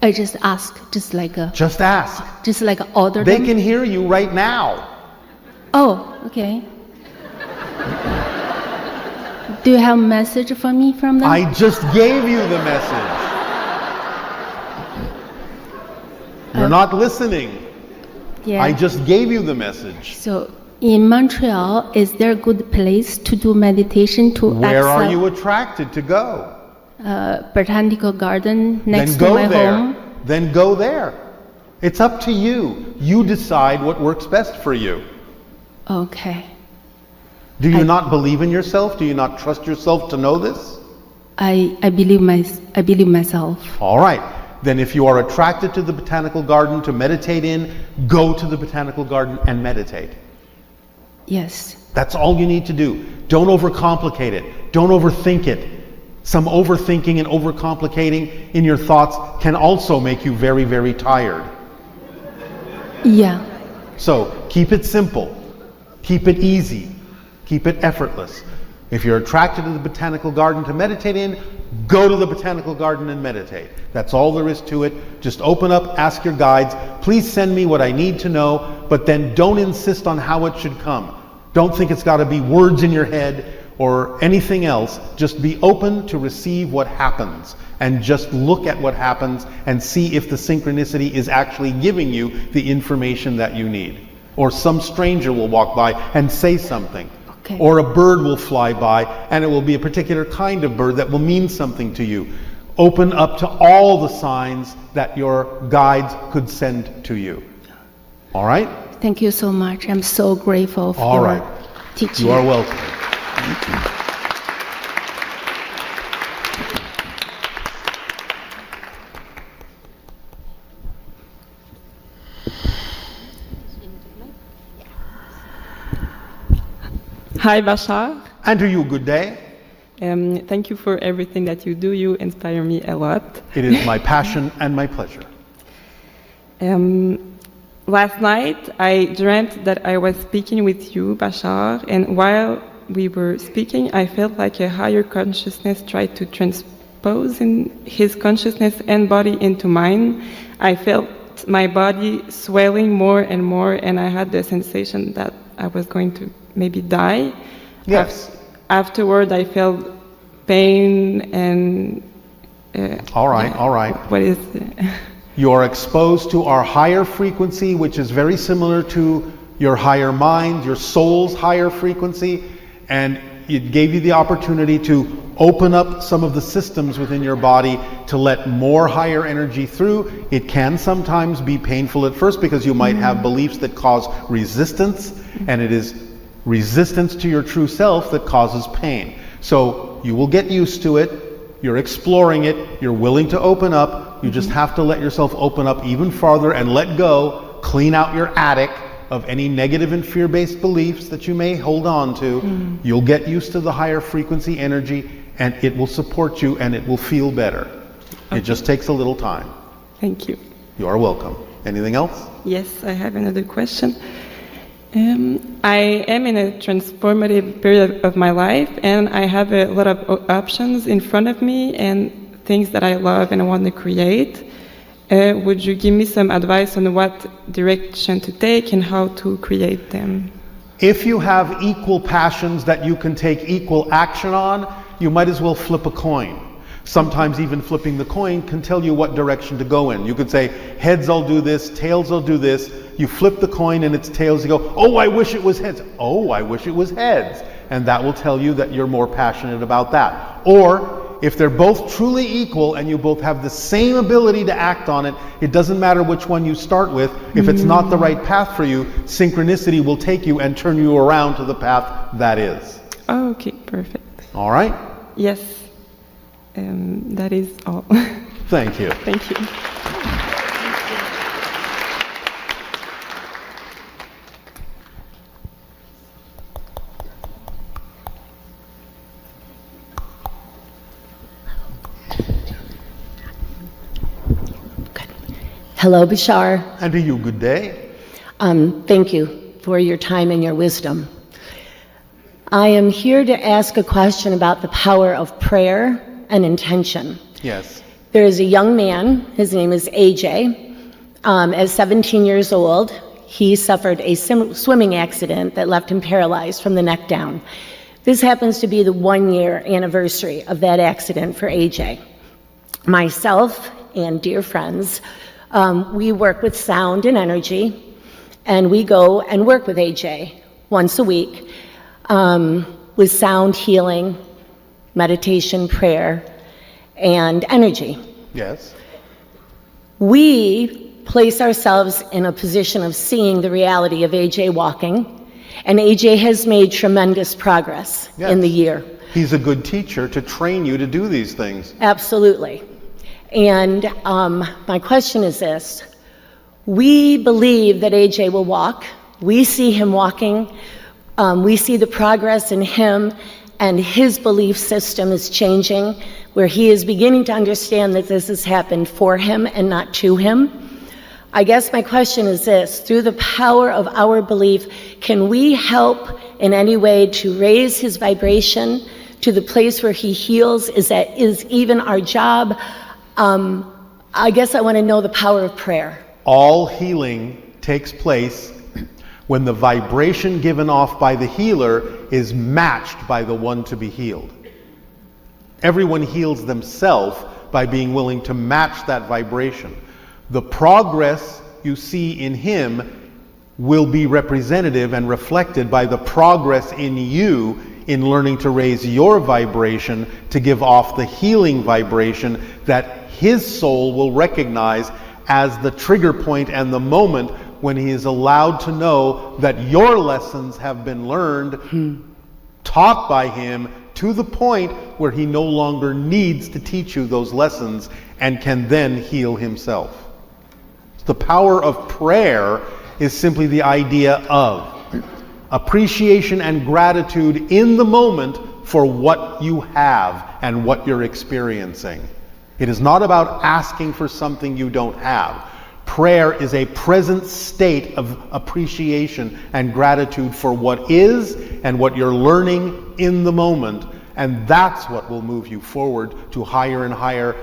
S5: I just ask, just like
S1: Just ask.
S5: Just like order
S1: They
S5: them?
S1: can hear you right now.
S5: Oh, okay. Do you have a message for me from them?
S1: I just gave you the message. You're not listening.
S5: Yeah.
S1: I just gave you the message.
S5: So in Montreal, is there a good place to do meditation to
S1: Where are
S5: access
S1: you attracted to go?
S5: botanical garden next
S1: Then
S5: to
S1: go
S5: my
S1: there.
S5: home?
S1: Then go there. It's up to you. You decide what works best for you.
S5: Okay.
S1: Do you not believe in yourself? Do you not trust yourself to know this?
S5: I believe myself.
S1: All right. Then if you are attracted to the botanical garden to meditate in, go to the botanical garden and meditate.
S5: Yes.
S1: That's all you need to do. Don't overcomplicate it. Don't overthink it. Some overthinking and overcomplicating in your thoughts can also make you very, very tired.
S5: Yeah.
S1: So keep it simple. Keep it easy. Keep it effortless. If you're attracted to the botanical garden to meditate in, go to the botanical garden and meditate. That's all there is to it. Just open up, ask your guides, please send me what I need to know, but then don't insist on how it should come. Don't think it's got to be words in your head or anything else. Just be open to receive what happens and just look at what happens and see if the synchronicity is actually giving you the information that you need. Or some stranger will walk by and say something.
S5: Okay.
S1: Or a bird will fly by and it will be a particular kind of bird that will mean something to you. Open up to all the signs that your guides could send to you. All right?
S5: Thank you so much. I'm so grateful for
S1: All right.
S5: teaching.
S1: You are welcome. Thank you.
S6: Hi, Bashar.
S1: And to you, good day.
S6: Thank you for everything that you do. You inspire me a lot.
S1: It is my passion and my pleasure.
S6: Last night, I dreamt that I was speaking with you, Bashar, and while we were speaking, I felt like a higher consciousness tried to transpose in his consciousness and body into mine. I felt my body swelling more and more, and I had the sensation that I was going to maybe die.
S1: Yes.
S6: Afterward, I felt pain and...
S1: all right.
S6: What is
S1: You're exposed to our higher frequency, which is very similar to your higher mind, your soul's higher frequency, and it gave you the opportunity to open up some of the systems within your body to let more higher energy through. It can sometimes be painful at first because you might have beliefs that cause resistance, and it is resistance to your true self that causes pain. So you will get used to it. You're exploring it. You're willing to open up. You just have to let yourself open up even farther and let go. Clean out your attic of any negative and fear-based beliefs that you may hold on to. You'll get used to the higher frequency energy, and it will support you, and it will feel better. It just takes a little time.
S6: Thank you.
S1: You are welcome. Anything else?
S6: Yes, I have another question. I am in a transformative period of my life, and I have a lot of options in front of me and things that I love and I want to create. Would you give me some advice on what direction to take and how to create them?
S1: If you have equal passions that you can take equal action on, you might as well flip a coin. Sometimes even flipping the coin can tell you what direction to go in. You could say, heads I'll do this, tails I'll do this. You flip the coin and it's tails, you go, oh, I wish it was heads. Oh, I wish it was heads. And that will tell you that you're more passionate about that. Or if they're both truly equal and you both have the same ability to act on it, it doesn't matter which one you start with. If it's not the right path for you, synchronicity will take you and turn you around to the path that is.
S6: Oh, okay, perfect.
S1: All right?
S6: Yes. That is all.
S1: Thank you.
S6: Thank you.
S22: Hello, Bashar.
S1: And to you, good day.
S22: Thank you for your time and your wisdom. I am here to ask a question about the power of prayer and intention.
S1: Yes.
S22: There is a young man, his name is AJ. At 17 years old, he suffered a swimming accident that left him paralyzed from the neck down. This happens to be the 1-year anniversary of that accident for AJ. Myself and dear friends, we work with sound and energy, and we go and work with AJ once a week with sound healing, meditation, prayer, and energy.
S1: Yes.
S22: We place ourselves in a position of seeing the reality of AJ walking, and AJ has made tremendous progress in the year.
S1: He's a good teacher to train you to do these things.
S22: Absolutely. And my question is this. We believe that AJ will walk. We see him walking. We see the progress in him, and his belief system is changing, where he is beginning to understand that this has happened for him and not to him. I guess my question is this. Through the power of our belief, can we help in any way to raise his vibration to the place where he heals? Is even our job? I guess I want to know the power of prayer.
S1: All healing takes place when the vibration given off by the healer is matched by the one to be healed. Everyone heals themselves by being willing to match that vibration. The progress you see in him will be representative and reflected by the progress in you in learning to raise your vibration to give off the healing vibration that his soul will recognize as the trigger point and the moment when he is allowed to know that your lessons have been learned, taught by him, to the point where he no longer needs to teach you those lessons and can then heal himself. The power of prayer is simply the idea of appreciation and gratitude in the moment for what you have and what you're experiencing. It is not about asking for something you don't have. Prayer is a present state of appreciation and gratitude for what is and what you're learning in the moment. And that's what will move you forward to higher and higher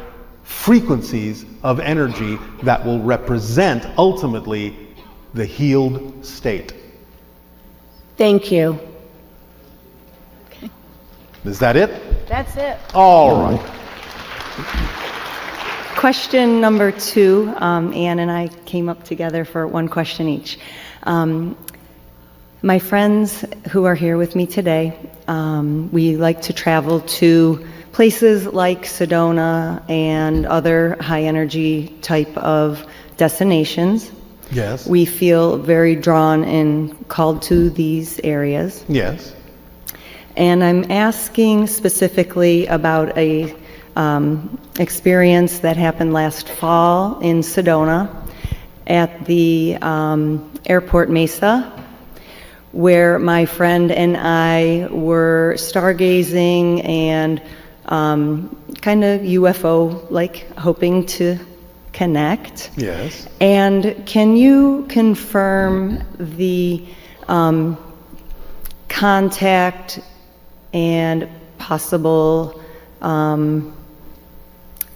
S1: frequencies of energy that will represent ultimately the healed state.
S22: Thank you.
S1: Is that it?
S7: That's it.
S1: All right.
S7: Question number 2, Anne and I came up together for one question each. My friends who are here with me today, we like to travel to places like Sedona and other high energy type of destinations.
S1: Yes.
S7: We feel very drawn and called to these areas.
S1: Yes.
S7: And I'm asking specifically about a experience that happened last fall in Sedona at the airport Mesa, where my friend and I were stargazing and kind of UFO-like, hoping to connect.
S1: Yes.
S7: And can you confirm the contact and possible,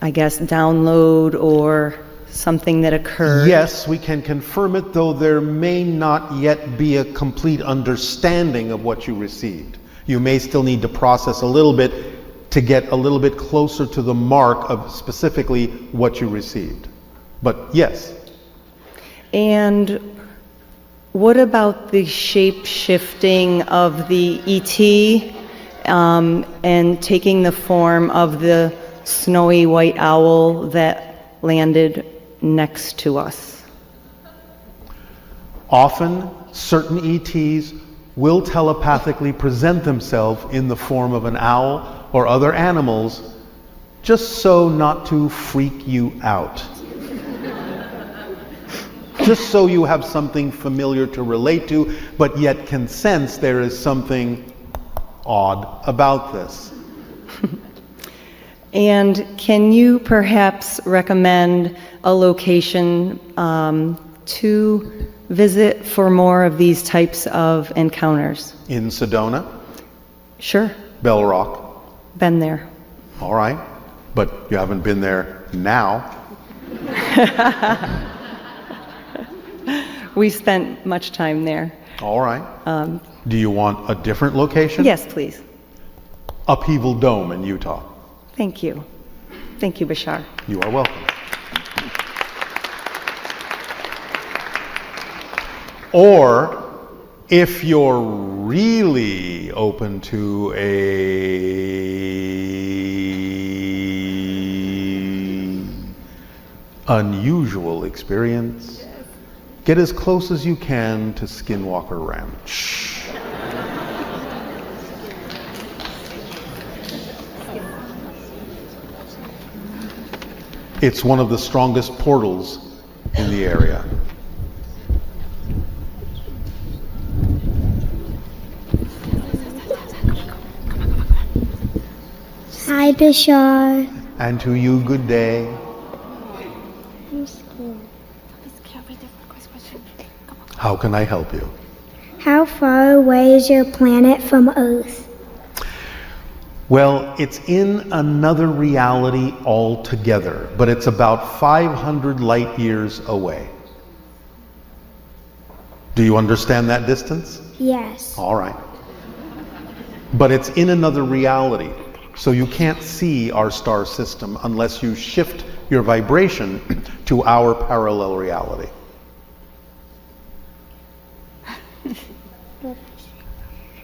S7: I guess, download or something that occurred?
S1: Yes, we can confirm it, though there may not yet be a complete understanding of what you received. You may still need to process a little bit to get a little bit closer to the mark of specifically what you received. But yes.
S7: And what about the shape-shifting of the ET and taking the form of the snowy white owl that landed next to us?
S1: Often, certain ETs will telepathically present themselves in the form of an owl or other animals, just so not to freak you out. Just so you have something familiar to relate to, but yet can sense there is something odd about this.
S7: And can you perhaps recommend a location to visit for more of these types of encounters?
S1: In Sedona?
S7: Sure.
S1: Bell Rock?
S7: Been there.
S1: All right. But you haven't been there now.
S7: We spent much time there.
S1: All right. Do you want a different location?
S7: Yes, please.
S1: Upheaval Dome in Utah.
S7: Thank you. Thank you, Bashar.
S1: You are welcome. Or, if you're really open to a unusual experience, get as close as you can to Skinwalker Ranch. It's one of the strongest portals in the area.
S8: Hi, Bashar.
S1: And to you, good day.
S8: I'm scared.
S1: How can I help you?
S8: How far away is your planet from Earth?
S1: Well, it's in another reality altogether, but it's about 500 light years away. Do you understand that distance?
S8: Yes.
S1: All right. But it's in another reality, so you can't see our star system unless you shift your vibration to our parallel reality.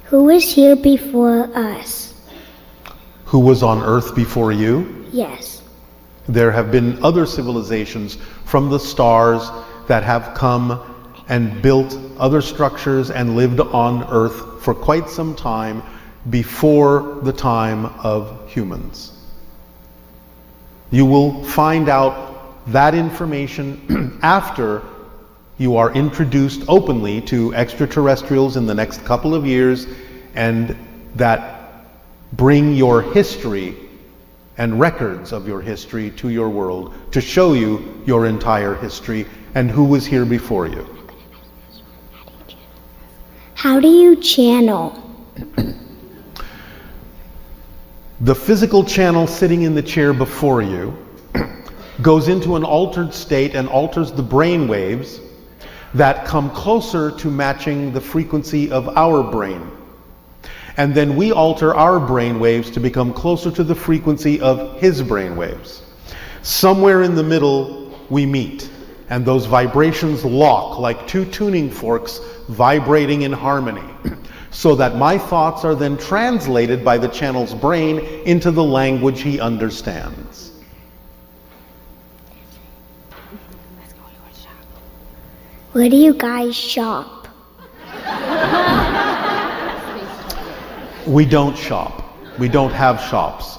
S8: Who was here before us?
S1: Who was on Earth before you?
S8: Yes.
S1: There have been other civilizations from the stars that have come and built other structures and lived on Earth for quite some time before the time of humans. You will find out that information after You are introduced openly to extraterrestrials in the next couple of years, and that bring your history and records of your history to your world to show you your entire history and who was here before you.
S8: How do you channel?
S1: The physical channel sitting in the chair before you goes into an altered state and alters the brain waves that come closer to matching the frequency of our brain. And then we alter our brain waves to become closer to the frequency of his brain waves. Somewhere in the middle, we meet, and those vibrations lock like two tuning forks vibrating in harmony, so that my thoughts are then translated by the channel's brain into the language he understands.
S8: Where do you guys shop?
S1: We don't shop. We don't have shops.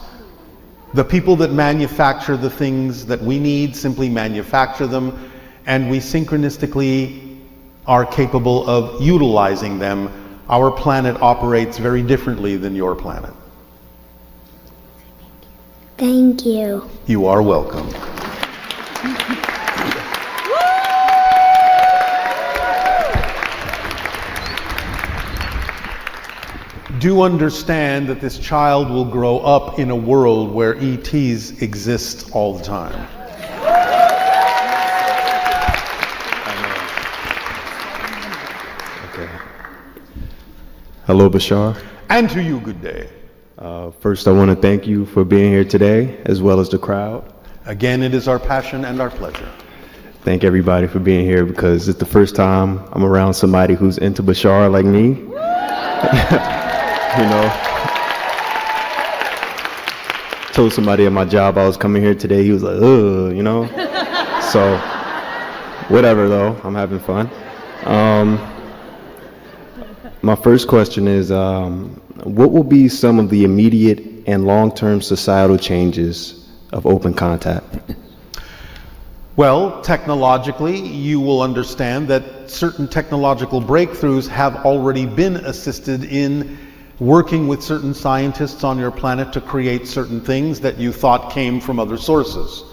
S1: The people that manufacture the things that we need simply manufacture them, and we synchronistically are capable of utilizing them. Our planet operates very differently than your planet.
S8: Thank you.
S1: You are welcome. Do understand that this child will grow up in a world where ETs exist all the time.
S9: Okay. Hello, Bashar.
S1: And to you, good day.
S9: First, I want to thank you for being here today, as well as the crowd.
S1: Again, it is our passion and our pleasure.
S9: Thank everybody for being here, because it's the first time I'm around somebody who's into Bashar like me. You know, told somebody at my job I was coming here today. He was like, ugh, you know. So, whatever though, I'm having fun. My first question is, what will be some of the immediate and long-term societal changes of open contact?
S1: Well, technologically, you will understand that certain technological breakthroughs have already been assisted in working with certain scientists on your planet to create certain things that you thought came from other sources.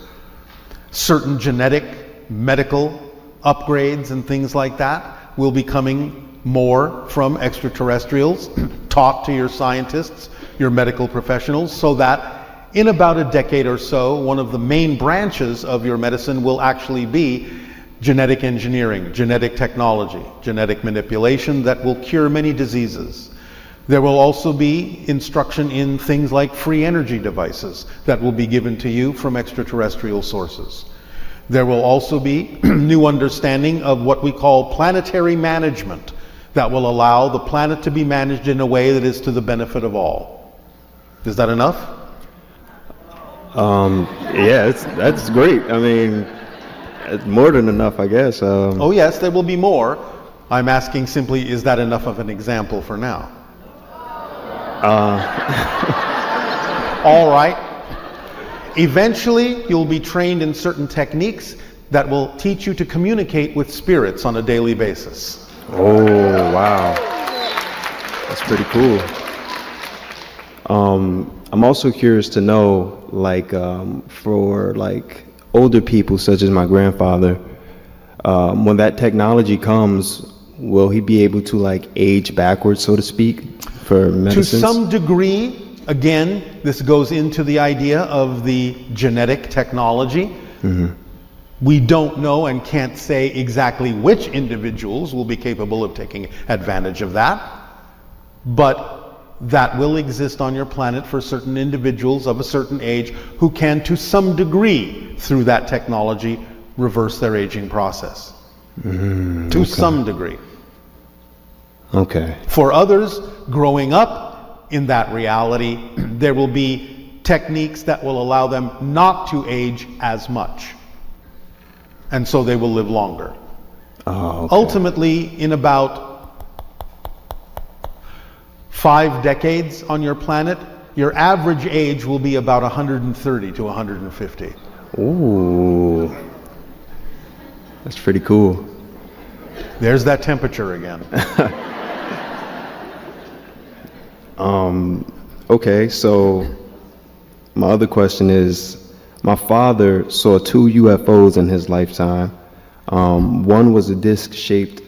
S1: Certain genetic, medical upgrades and things like that will be coming more from extraterrestrials, taught to your scientists, your medical professionals, so that in about a decade or so, one of the main branches of your medicine will actually be genetic engineering, genetic technology, genetic manipulation that will cure many diseases. There will also be instruction in things like free energy devices that will be given to you from extraterrestrial sources. There will also be new understanding of what we call planetary management that will allow the planet to be managed in a way that is to the benefit of all. Is that enough?
S9: Yeah, that's great. I mean, it's more than enough, I guess.
S1: Oh yes, there will be more. I'm asking simply, is that enough of an example for now? All right. Eventually, you'll be trained in certain techniques that will teach you to communicate with spirits on a daily basis.
S9: Oh, wow. That's pretty cool. I'm also curious to know, like, for like older people such as my grandfather, when that technology comes, will he be able to like age backwards, so to speak, for medicines?
S1: To some degree, again, this goes into the idea of the genetic technology.
S9: Mm-hmm.
S1: We don't know and can't say exactly which individuals will be capable of taking advantage of that, but that will exist on your planet for certain individuals of a certain age who can, to some degree, through that technology, reverse their aging process. To some degree.
S9: Okay.
S1: For others, growing up in that reality, there will be techniques that will allow them not to age as much. And so they will live longer.
S9: Oh, okay.
S1: Ultimately, in about 5 decades on your planet, your average age will be about 130 to 150.
S9: Ooh. That's pretty cool.
S1: There's that temperature again.
S9: Okay, so my other question is, my father saw 2 UFOs in his lifetime. One was a disc shaped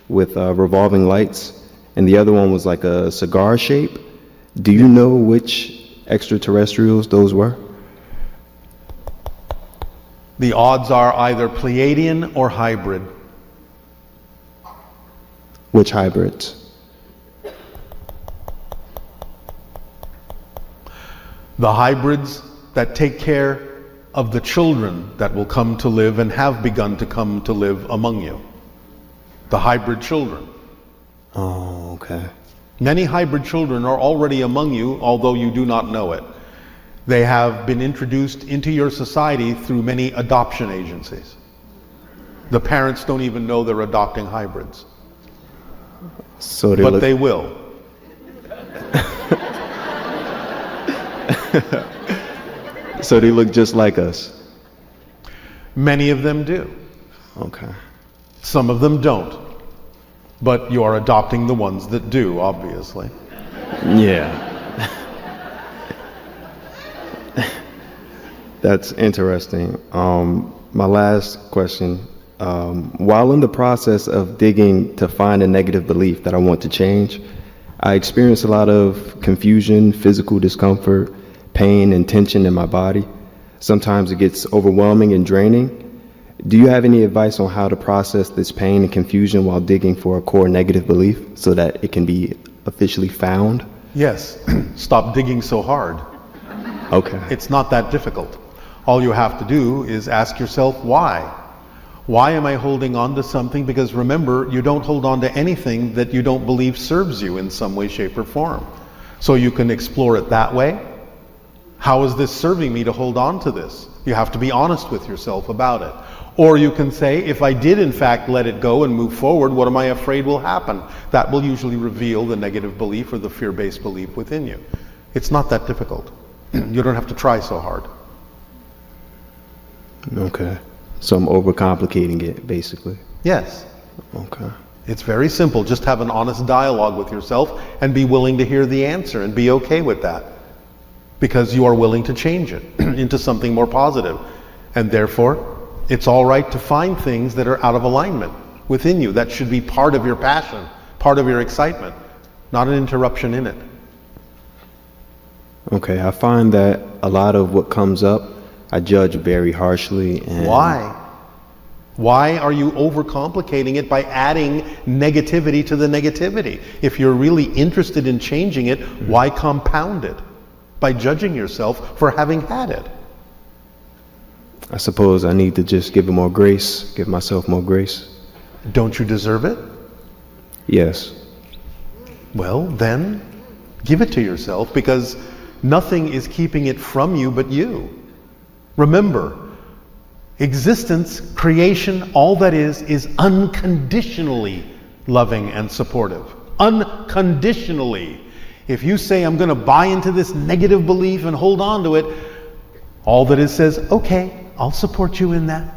S9: with revolving lights, and the other one was like a cigar shape. Do you know which extraterrestrials those were?
S1: The odds are either Pleiadian or hybrid.
S9: Which hybrids?
S1: The hybrids that take care of the children that will come to live and have begun to come to live among you. The hybrid children.
S9: Oh, okay.
S1: Many hybrid children are already among you, although you do not know it. They have been introduced into your society through many adoption agencies. The parents don't even know they're adopting hybrids.
S9: So
S1: but they will.
S9: So they look just like us?
S1: Many of them do.
S9: Okay.
S1: Some of them don't. But you are adopting the ones that do, obviously.
S9: Yeah. That's interesting. My last question. While in the process of digging to find a negative belief that I want to change, I experience a lot of confusion, physical discomfort, pain, and tension in my body. Sometimes it gets overwhelming and draining. Do you have any advice on how to process this pain and confusion while digging for a core negative belief so that it can be officially found?
S1: Yes. Stop digging so hard.
S9: Okay.
S1: It's not that difficult. All you have to do is ask yourself why. Why am I holding on to something? Because remember, you don't hold on to anything that you don't believe serves you in some way, shape, or form. So you can explore it that way. How is this serving me to hold on to this? You have to be honest with yourself about it. Or you can say, if I did in fact let it go and move forward, what am I afraid will happen? That will usually reveal the negative belief or the fear-based belief within you. It's not that difficult. You don't have to try so hard.
S9: Okay. So I'm overcomplicating it, basically.
S1: Yes.
S9: Okay.
S1: It's very simple. Just have an honest dialogue with yourself and be willing to hear the answer and be okay with that. Because you are willing to change it into something more positive. And therefore, it's all right to find things that are out of alignment within you. That should be part of your passion, part of your excitement, not an interruption in it.
S9: Okay, I find that a lot of what comes up, I judge very harshly. And
S1: Why? Why are you overcomplicating it by adding negativity to the negativity? If you're really interested in changing it, why compound it by judging yourself for having had it?
S9: I suppose I need to just give it more grace, give myself more grace.
S1: Don't you deserve it?
S9: Yes.
S1: Well, then give it to yourself, because nothing is keeping it from you but you. Remember, existence, creation, all that is unconditionally loving and supportive. Unconditionally. If you say, I'm going to buy into this negative belief and hold on to it, all that it says, okay, I'll support you in that.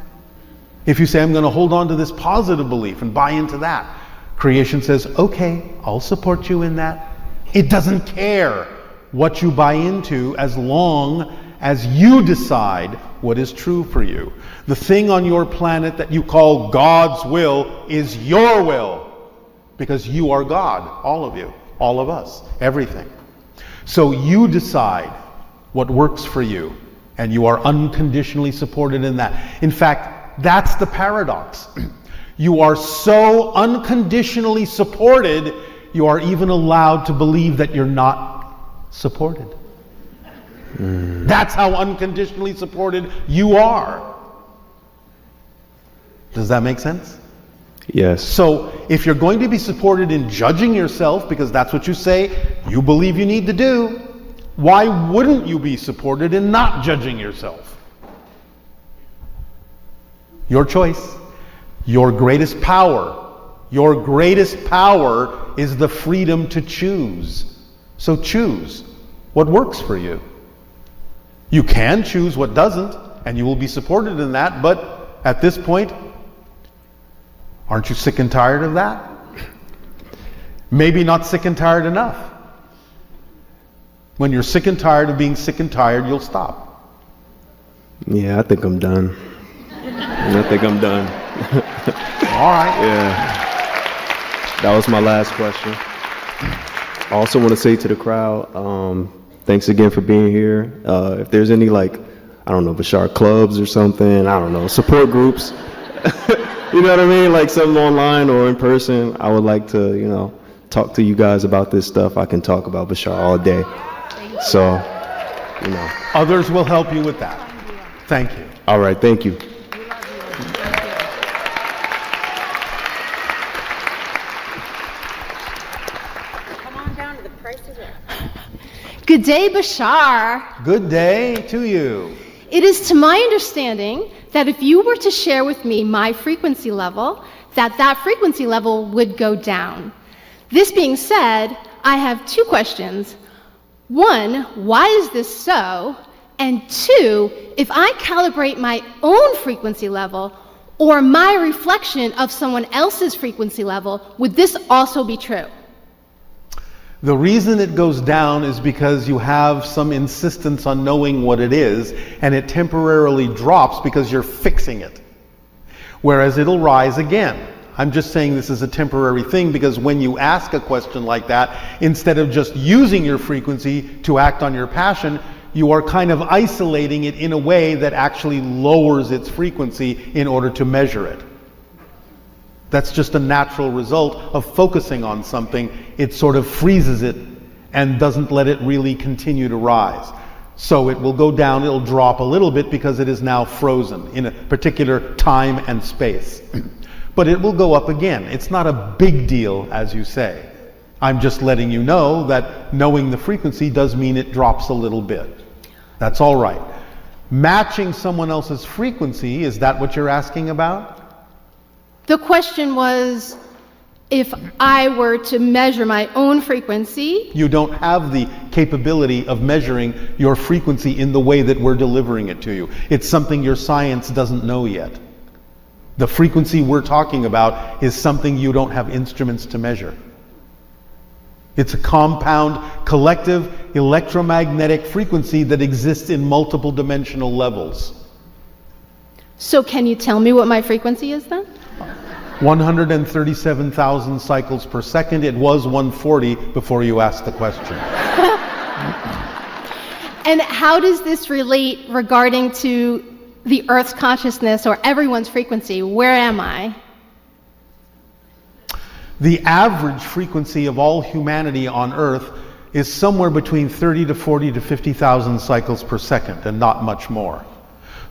S1: If you say, I'm going to hold on to this positive belief and buy into that, creation says, okay, I'll support you in that. It doesn't care what you buy into as long as you decide what is true for you. The thing on your planet that you call God's will is your will, because you are God, all of you, all of us, everything. So you decide what works for you, and you are unconditionally supported in that. In fact, that's the paradox. You are so unconditionally supported, you are even allowed to believe that you're not supported. That's how unconditionally supported you are. Does that make sense?
S9: Yes.
S1: So if you're going to be supported in judging yourself, because that's what you say you believe you need to do, why wouldn't you be supported in not judging yourself? Your choice. Your greatest power is the freedom to choose. So choose what works for you. You can choose what doesn't, and you will be supported in that, but at this point, Aren't you sick and tired of that? Maybe not sick and tired enough. When you're sick and tired of being sick and tired, you'll stop.
S9: Yeah, I think I'm done. I think I'm done.
S1: All right.
S9: Yeah. That was my last question. I also want to say to the crowd, thanks again for being here. If there's any, like, I don't know, Bashar clubs or something, I don't know, support groups, you know what I mean? Like something online or in person, I would like to, you know, talk to you guys about this stuff. I can talk about Bashar all day. So, you know.
S1: Others will help you with that. Thank you.
S9: All right, thank you.
S10: Good day, Bashar.
S1: Good day to you.
S10: It is to my understanding that if you were to share with me my frequency level, that frequency level would go down. This being said, I have two questions. One, why is this so? And two, if I calibrate my own frequency level or my reflection of someone else's frequency level, would this also be true?
S1: The reason it goes down is because you have some insistence on knowing what it is, and it temporarily drops because you're fixing it. Whereas it'll rise again. I'm just saying this is a temporary thing because when you ask a question like that, instead of just using your frequency to act on your passion, you are kind of isolating it in a way that actually lowers its frequency in order to measure it. That's just a natural result of focusing on something. It sort of freezes it and doesn't let it really continue to rise. So it will go down, it'll drop a little bit because it is now frozen in a particular time and space. But it will go up again. It's not a big deal, as you say. I'm just letting you know that knowing the frequency does mean it drops a little bit. That's all right. Matching someone else's frequency, is that what you're asking about?
S10: The question was, if I were to measure my own frequency.
S1: You don't have the capability of measuring your frequency in the way that we're delivering it to you. It's something your science doesn't know yet. The frequency we're talking about is something you don't have instruments to measure. It's a compound, collective electromagnetic frequency that exists in multiple dimensional levels.
S10: So can you tell me what my frequency is then?
S1: 137,000 cycles per second. It was 140 before you asked the question.
S10: And how does this relate regarding to the Earth's consciousness or everyone's frequency? Where am I?
S1: The average frequency of all humanity on Earth is somewhere between 30 to 40 to 50,000 cycles per second, and not much more.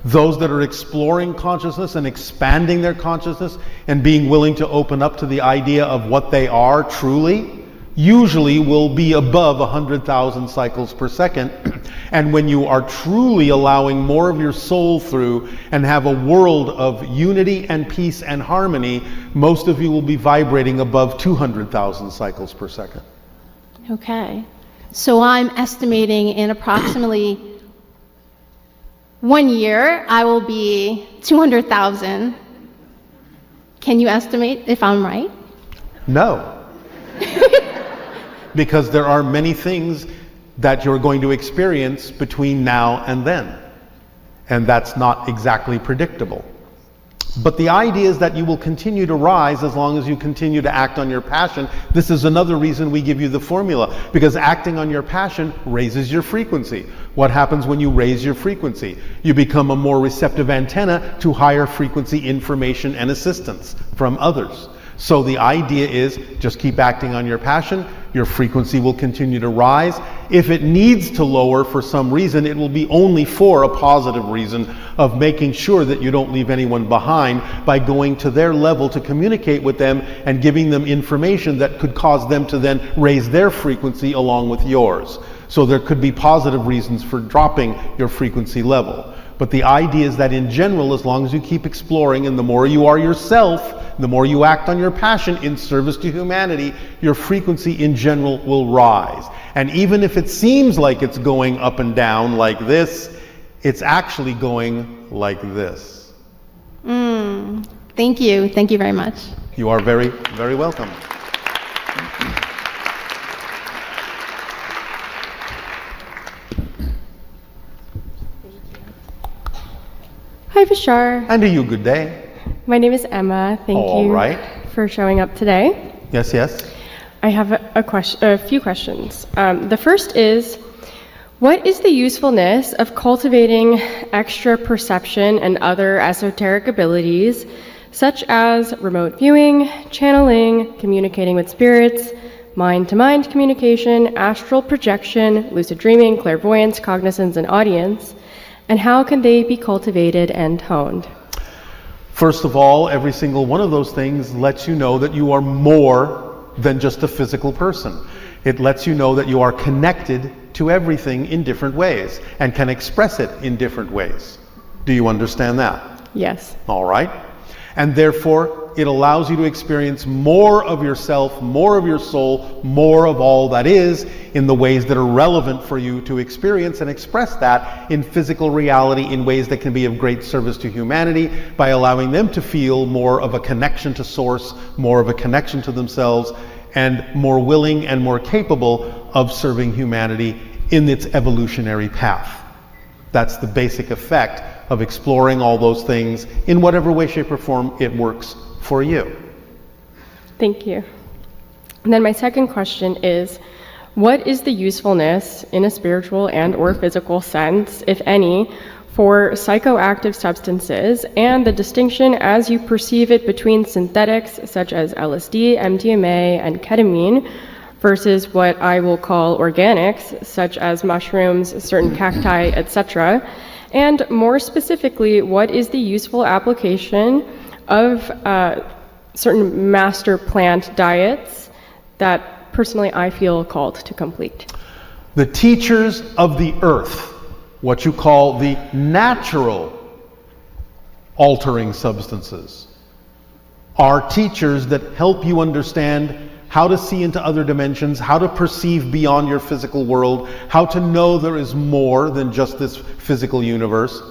S1: Those that are exploring consciousness and expanding their consciousness and being willing to open up to the idea of what they are truly, usually will be above 100,000 cycles per second. And when you are truly allowing more of your soul through and have a world of unity and peace and harmony, most of you will be vibrating above 200,000 cycles per second.
S10: Okay. So I'm estimating in approximately 1 year, I will be 200,000. Can you estimate if I'm right?
S1: No. Because there are many things that you're going to experience between now and then. And that's not exactly predictable. But the idea is that you will continue to rise as long as you continue to act on your passion. This is another reason we give you the formula, because acting on your passion raises your frequency. What happens when you raise your frequency? You become a more receptive antenna to higher frequency information and assistance from others. So the idea is just keep acting on your passion. Your frequency will continue to rise. If it needs to lower for some reason, it will be only for a positive reason of making sure that you don't leave anyone behind by going to their level to communicate with them and giving them information that could cause them to then raise their frequency along with yours. So there could be positive reasons for dropping your frequency level. But the idea is that in general, as long as you keep exploring and the more you are yourself, the more you act on your passion in service to humanity, your frequency in general will rise. And even if it seems like it's going up and down like this, it's actually going like this.
S10: Thank you. Thank you very much.
S1: You are very, very welcome.
S11: Hi, Bashar.
S1: And to you, good day.
S11: My name is Emma. Thank
S1: All
S11: you
S1: right.
S11: for showing up today.
S1: Yes, yes.
S11: I have a few questions. The first is, what is the usefulness of cultivating extra perception and other esoteric abilities, such as remote viewing, channeling, communicating with spirits, mind-to-mind communication, astral projection, lucid dreaming, clairvoyance, cognizance, and audience? And how can they be cultivated and honed?
S1: First of all, every single one of those things lets you know that you are more than just a physical person. It lets you know that you are connected to everything in different ways and can express it in different ways. Do you understand that?
S11: Yes.
S1: All right. And therefore, it allows you to experience more of yourself, more of your soul, more of all that is in the ways that are relevant for you to experience and express that in physical reality in ways that can be of great service to humanity by allowing them to feel more of a connection to source, more of a connection to themselves, and more willing and more capable of serving humanity in its evolutionary path. That's the basic effect of exploring all those things in whatever way, shape, or form it works for you.
S11: Thank you. And then my second question is, what is the usefulness in a spiritual and or physical sense, if any, for psychoactive substances and the distinction as you perceive it between synthetics such as LSD, MDMA, and ketamine versus what I will call organics such as mushrooms, certain cacti, etc.? And more specifically, what is the useful application of certain master plant diets that personally I feel called to complete?
S1: The teachers of the earth, what you call the natural altering substances, are teachers that help you understand how to see into other dimensions, how to perceive beyond your physical world, how to know there is more than just this physical universe.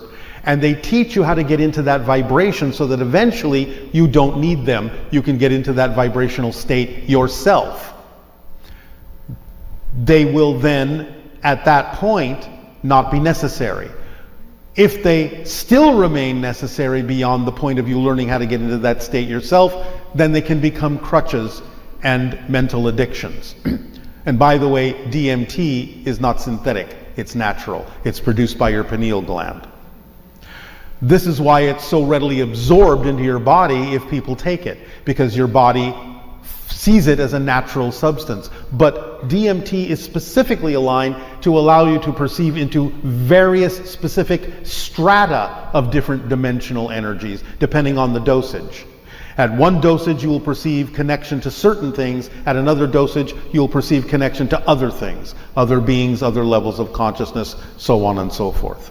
S1: And they teach you how to get into that vibration so that eventually you don't need them. You can get into that vibrational state yourself. They will then, at that point, not be necessary. If they still remain necessary beyond the point of you learning how to get into that state yourself, then they can become crutches and mental addictions. And by the way, DMT is not synthetic, it's natural. It's produced by your pineal gland. This is why it's so readily absorbed into your body if people take it, because your body sees it as a natural substance. But DMT is specifically aligned to allow you to perceive into various specific strata of different dimensional energies, depending on the dosage. At one dosage, you will perceive connection to certain things. At another dosage, you will perceive connection to other things, other beings, other levels of consciousness, so on and so forth.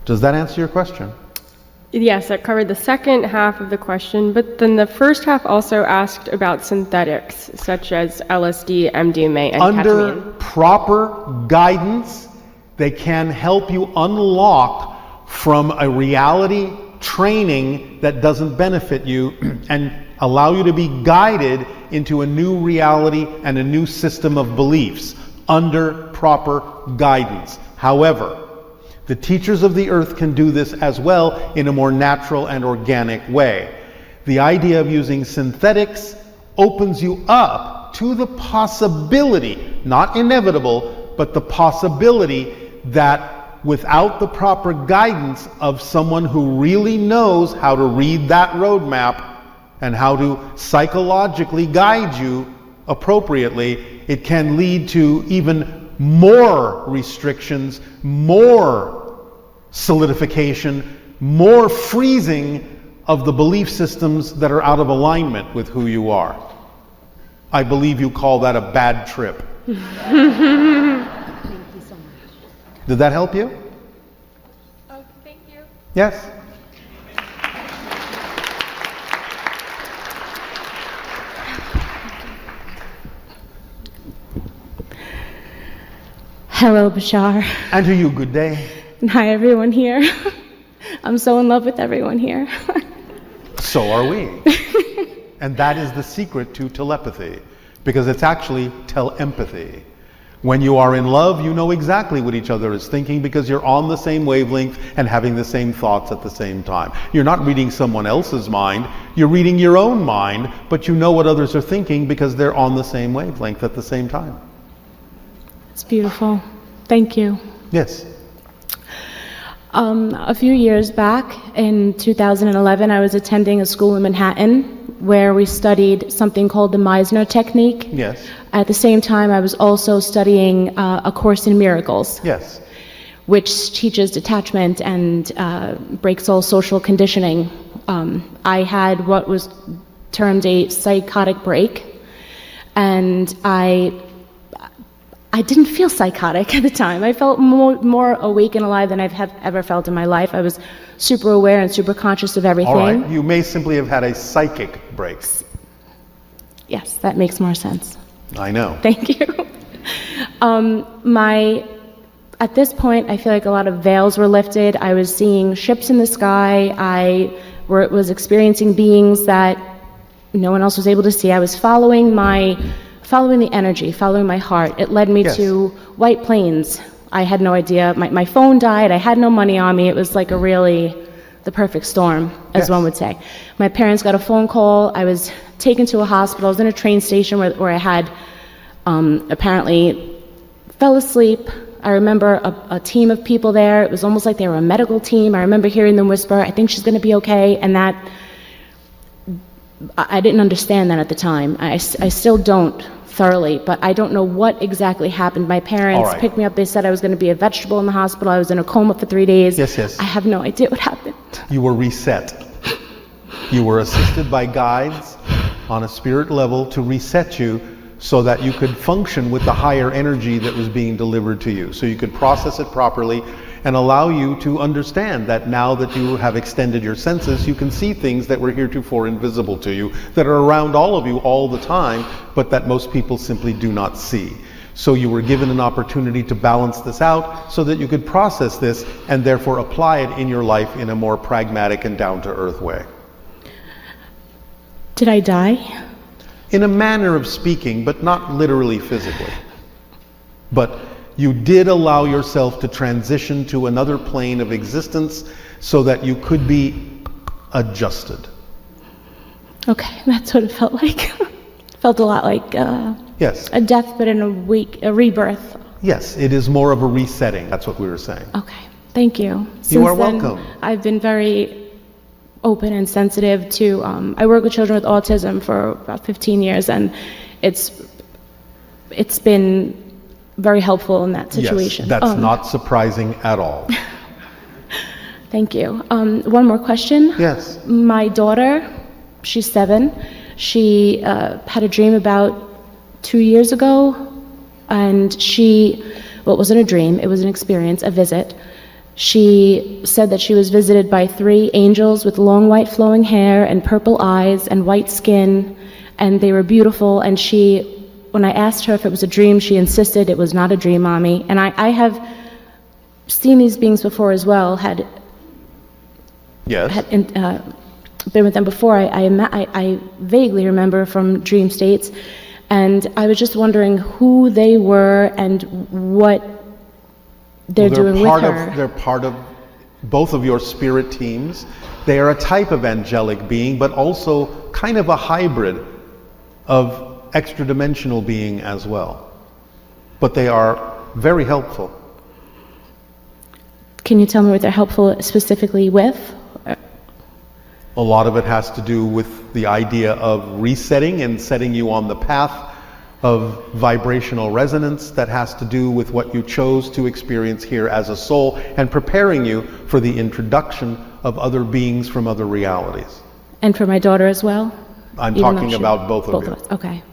S1: Does that answer your question?
S11: Yes, that covered the second half of the question, but then the first half also asked about synthetics, such as LSD, MDMA, and
S1: Under
S11: ketamine.
S1: proper guidance, they can help you unlock from a reality training that doesn't benefit you and allow you to be guided into a new reality and a new system of beliefs under proper guidance. However, the teachers of the earth can do this as well in a more natural and organic way. The idea of using synthetics opens you up to the possibility, not inevitable, but the possibility that without the proper guidance of someone who really knows how to read that roadmap and how to psychologically guide you appropriately, it can lead to even more restrictions, more solidification, more freezing of the belief systems that are out of alignment with who you are. I believe you call that a bad trip. Did that help you?
S11: Oh, thank you.
S1: Yes?
S12: Hello, Bashar.
S1: And to you, good day.
S12: And hi, everyone here. I'm so in love with everyone here.
S1: So are we. And that is the secret to telepathy, because it's actually telepathy. When you are in love, you know exactly what each other is thinking because you're on the same wavelength and having the same thoughts at the same time. You're not reading someone else's mind, you're reading your own mind, but you know what others are thinking because they're on the same wavelength at the same time.
S12: It's beautiful. Thank you.
S1: Yes.
S12: A few years back, in 2011, I was attending a school in Manhattan where we studied something called the Meisner technique.
S1: Yes.
S12: At the same time, I was also studying A Course in Miracles.
S1: Yes.
S12: Which teaches detachment and breaks all social conditioning. I had what was termed a psychotic break, and I didn't feel psychotic at the time. I felt more awake and alive than I've ever felt in my life. I was super aware and super conscious of everything.
S1: All right. You may simply have had a psychic break.
S12: Yes, that makes more sense.
S1: I know.
S12: Thank you. At this point, I feel like a lot of veils were lifted. I was seeing ships in the sky. I was experiencing beings that no one else was able to see. I was following the energy, following my heart. It led me to White Plains. I had no idea. My phone died. I had no money on me. It was like the perfect storm, as one would say. My parents got a phone call. I was taken to a hospital. I was in a train station where I had apparently fell asleep. I remember a team of people there. It was almost like they were a medical team. I remember hearing them whisper, "I think she's going to be okay," and that I didn't understand that at the time. I still don't thoroughly, but I don't know what exactly happened. My parents picked me up. They said I was going to be a vegetable in the hospital. I was in a coma for 3 days.
S1: Yes.
S12: I have no idea what happened.
S1: You were reset. You were assisted by guides on a spirit level to reset you so that you could function with the higher energy that was being delivered to you. So you could process it properly and allow you to understand that now that you have extended your senses, you can see things that were heretofore invisible to you, that are around all of you all the time, but that most people simply do not see. So you were given an opportunity to balance this out so that you could process this and therefore apply it in your life in a more pragmatic and down-to-earth way.
S12: Did I die?
S1: In a manner of speaking, but not literally physically. But you did allow yourself to transition to another plane of existence so that you could be adjusted.
S12: Okay, that's what it felt like. Felt a lot like
S1: yes,
S12: a death, but in a rebirth.
S1: Yes, it is more of a resetting. That's what we were saying.
S12: Okay, thank you.
S1: You are welcome.
S12: I've been very open and sensitive to, I work with children with autism for about 15 years, and it's been very helpful in that situation.
S1: Yes, that's not surprising at all.
S12: Thank you. One more question.
S1: Yes.
S12: My daughter, she's 7. She had a dream about 2 years ago, and well, it wasn't a dream, it was an experience, a visit. She said that she was visited by 3 angels with long white flowing hair and purple eyes and white skin, and they were beautiful, and when I asked her if it was a dream, she insisted it was not a dream, Mommy. And I have seen these beings before as well, had been with them before. I vaguely remember from dream states, and I was just wondering who they were and what they're doing with her.
S1: They're part of both of your spirit teams. They are a type of angelic being, but also kind of a hybrid of extra-dimensional being as well. But they are very helpful.
S12: Can you tell me what they're helpful specifically with?
S1: A lot of it has to do with the idea of resetting and setting you on the path of vibrational resonance that has to do with what you chose to experience here as a soul and preparing you for the introduction of other beings from other realities.
S12: And for my daughter as well?
S1: I'm talking about both of you.
S12: Okay.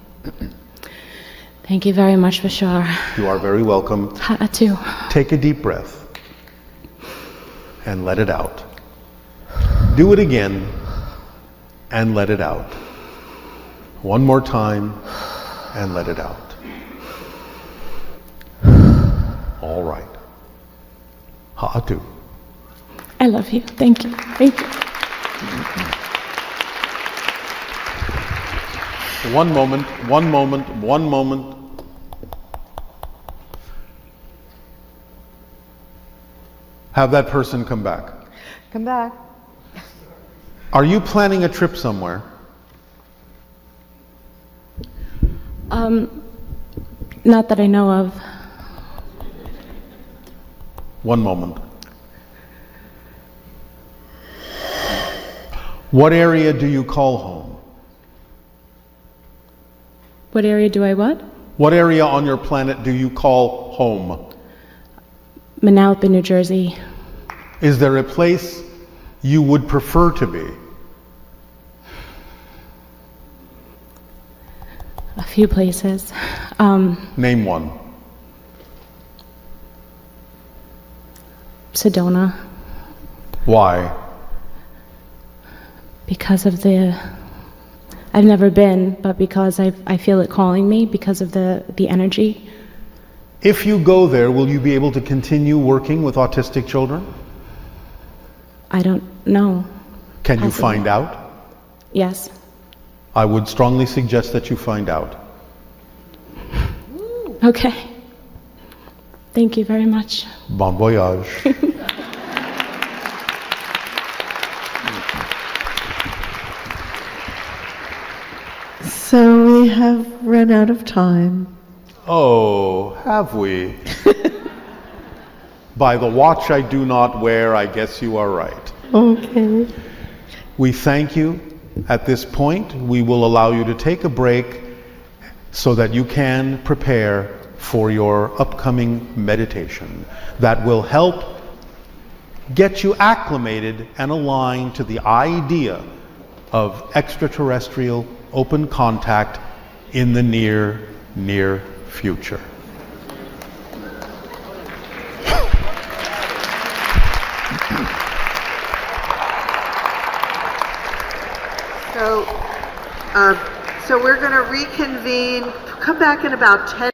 S12: Thank you very much, Bashar.
S1: You are very welcome.
S12: Too.
S1: Take a deep breath and let it out. Do it again and let it out. One more time and let it out. All right. Ha'atu.
S12: I love you. Thank you. Thank you.
S1: One moment, one moment, one moment. Have that person come back.
S13: Come back.
S1: Are you planning a trip somewhere?
S12: Not that I know of.
S1: One moment. What area do you call home?
S12: What area do I what?
S1: What area on your planet do you call home?
S12: Manalapan, New Jersey.
S1: Is there a place you would prefer to be?
S12: A few places.
S1: Name one.
S12: Sedona.
S1: Why?
S12: Because of I've never been, but because I feel it calling me because of the energy.
S1: If you go there, will you be able to continue working with autistic children?
S12: I don't know.
S1: Can you
S12: Possibly.
S1: find out?
S12: Yes.
S1: I would strongly suggest that you find out.
S12: Okay. Thank you very much.
S1: Bon voyage.
S13: So we have run out of time.
S1: Oh, have we? By the watch I do not wear, I guess you are right.
S13: Okay.
S1: We thank you. At this point, we will allow you to take a break so that you can prepare for your upcoming meditation that will help get you acclimated and aligned to the idea of extraterrestrial open contact in the near future.
S13: So we're going to reconvene. Come back in about 10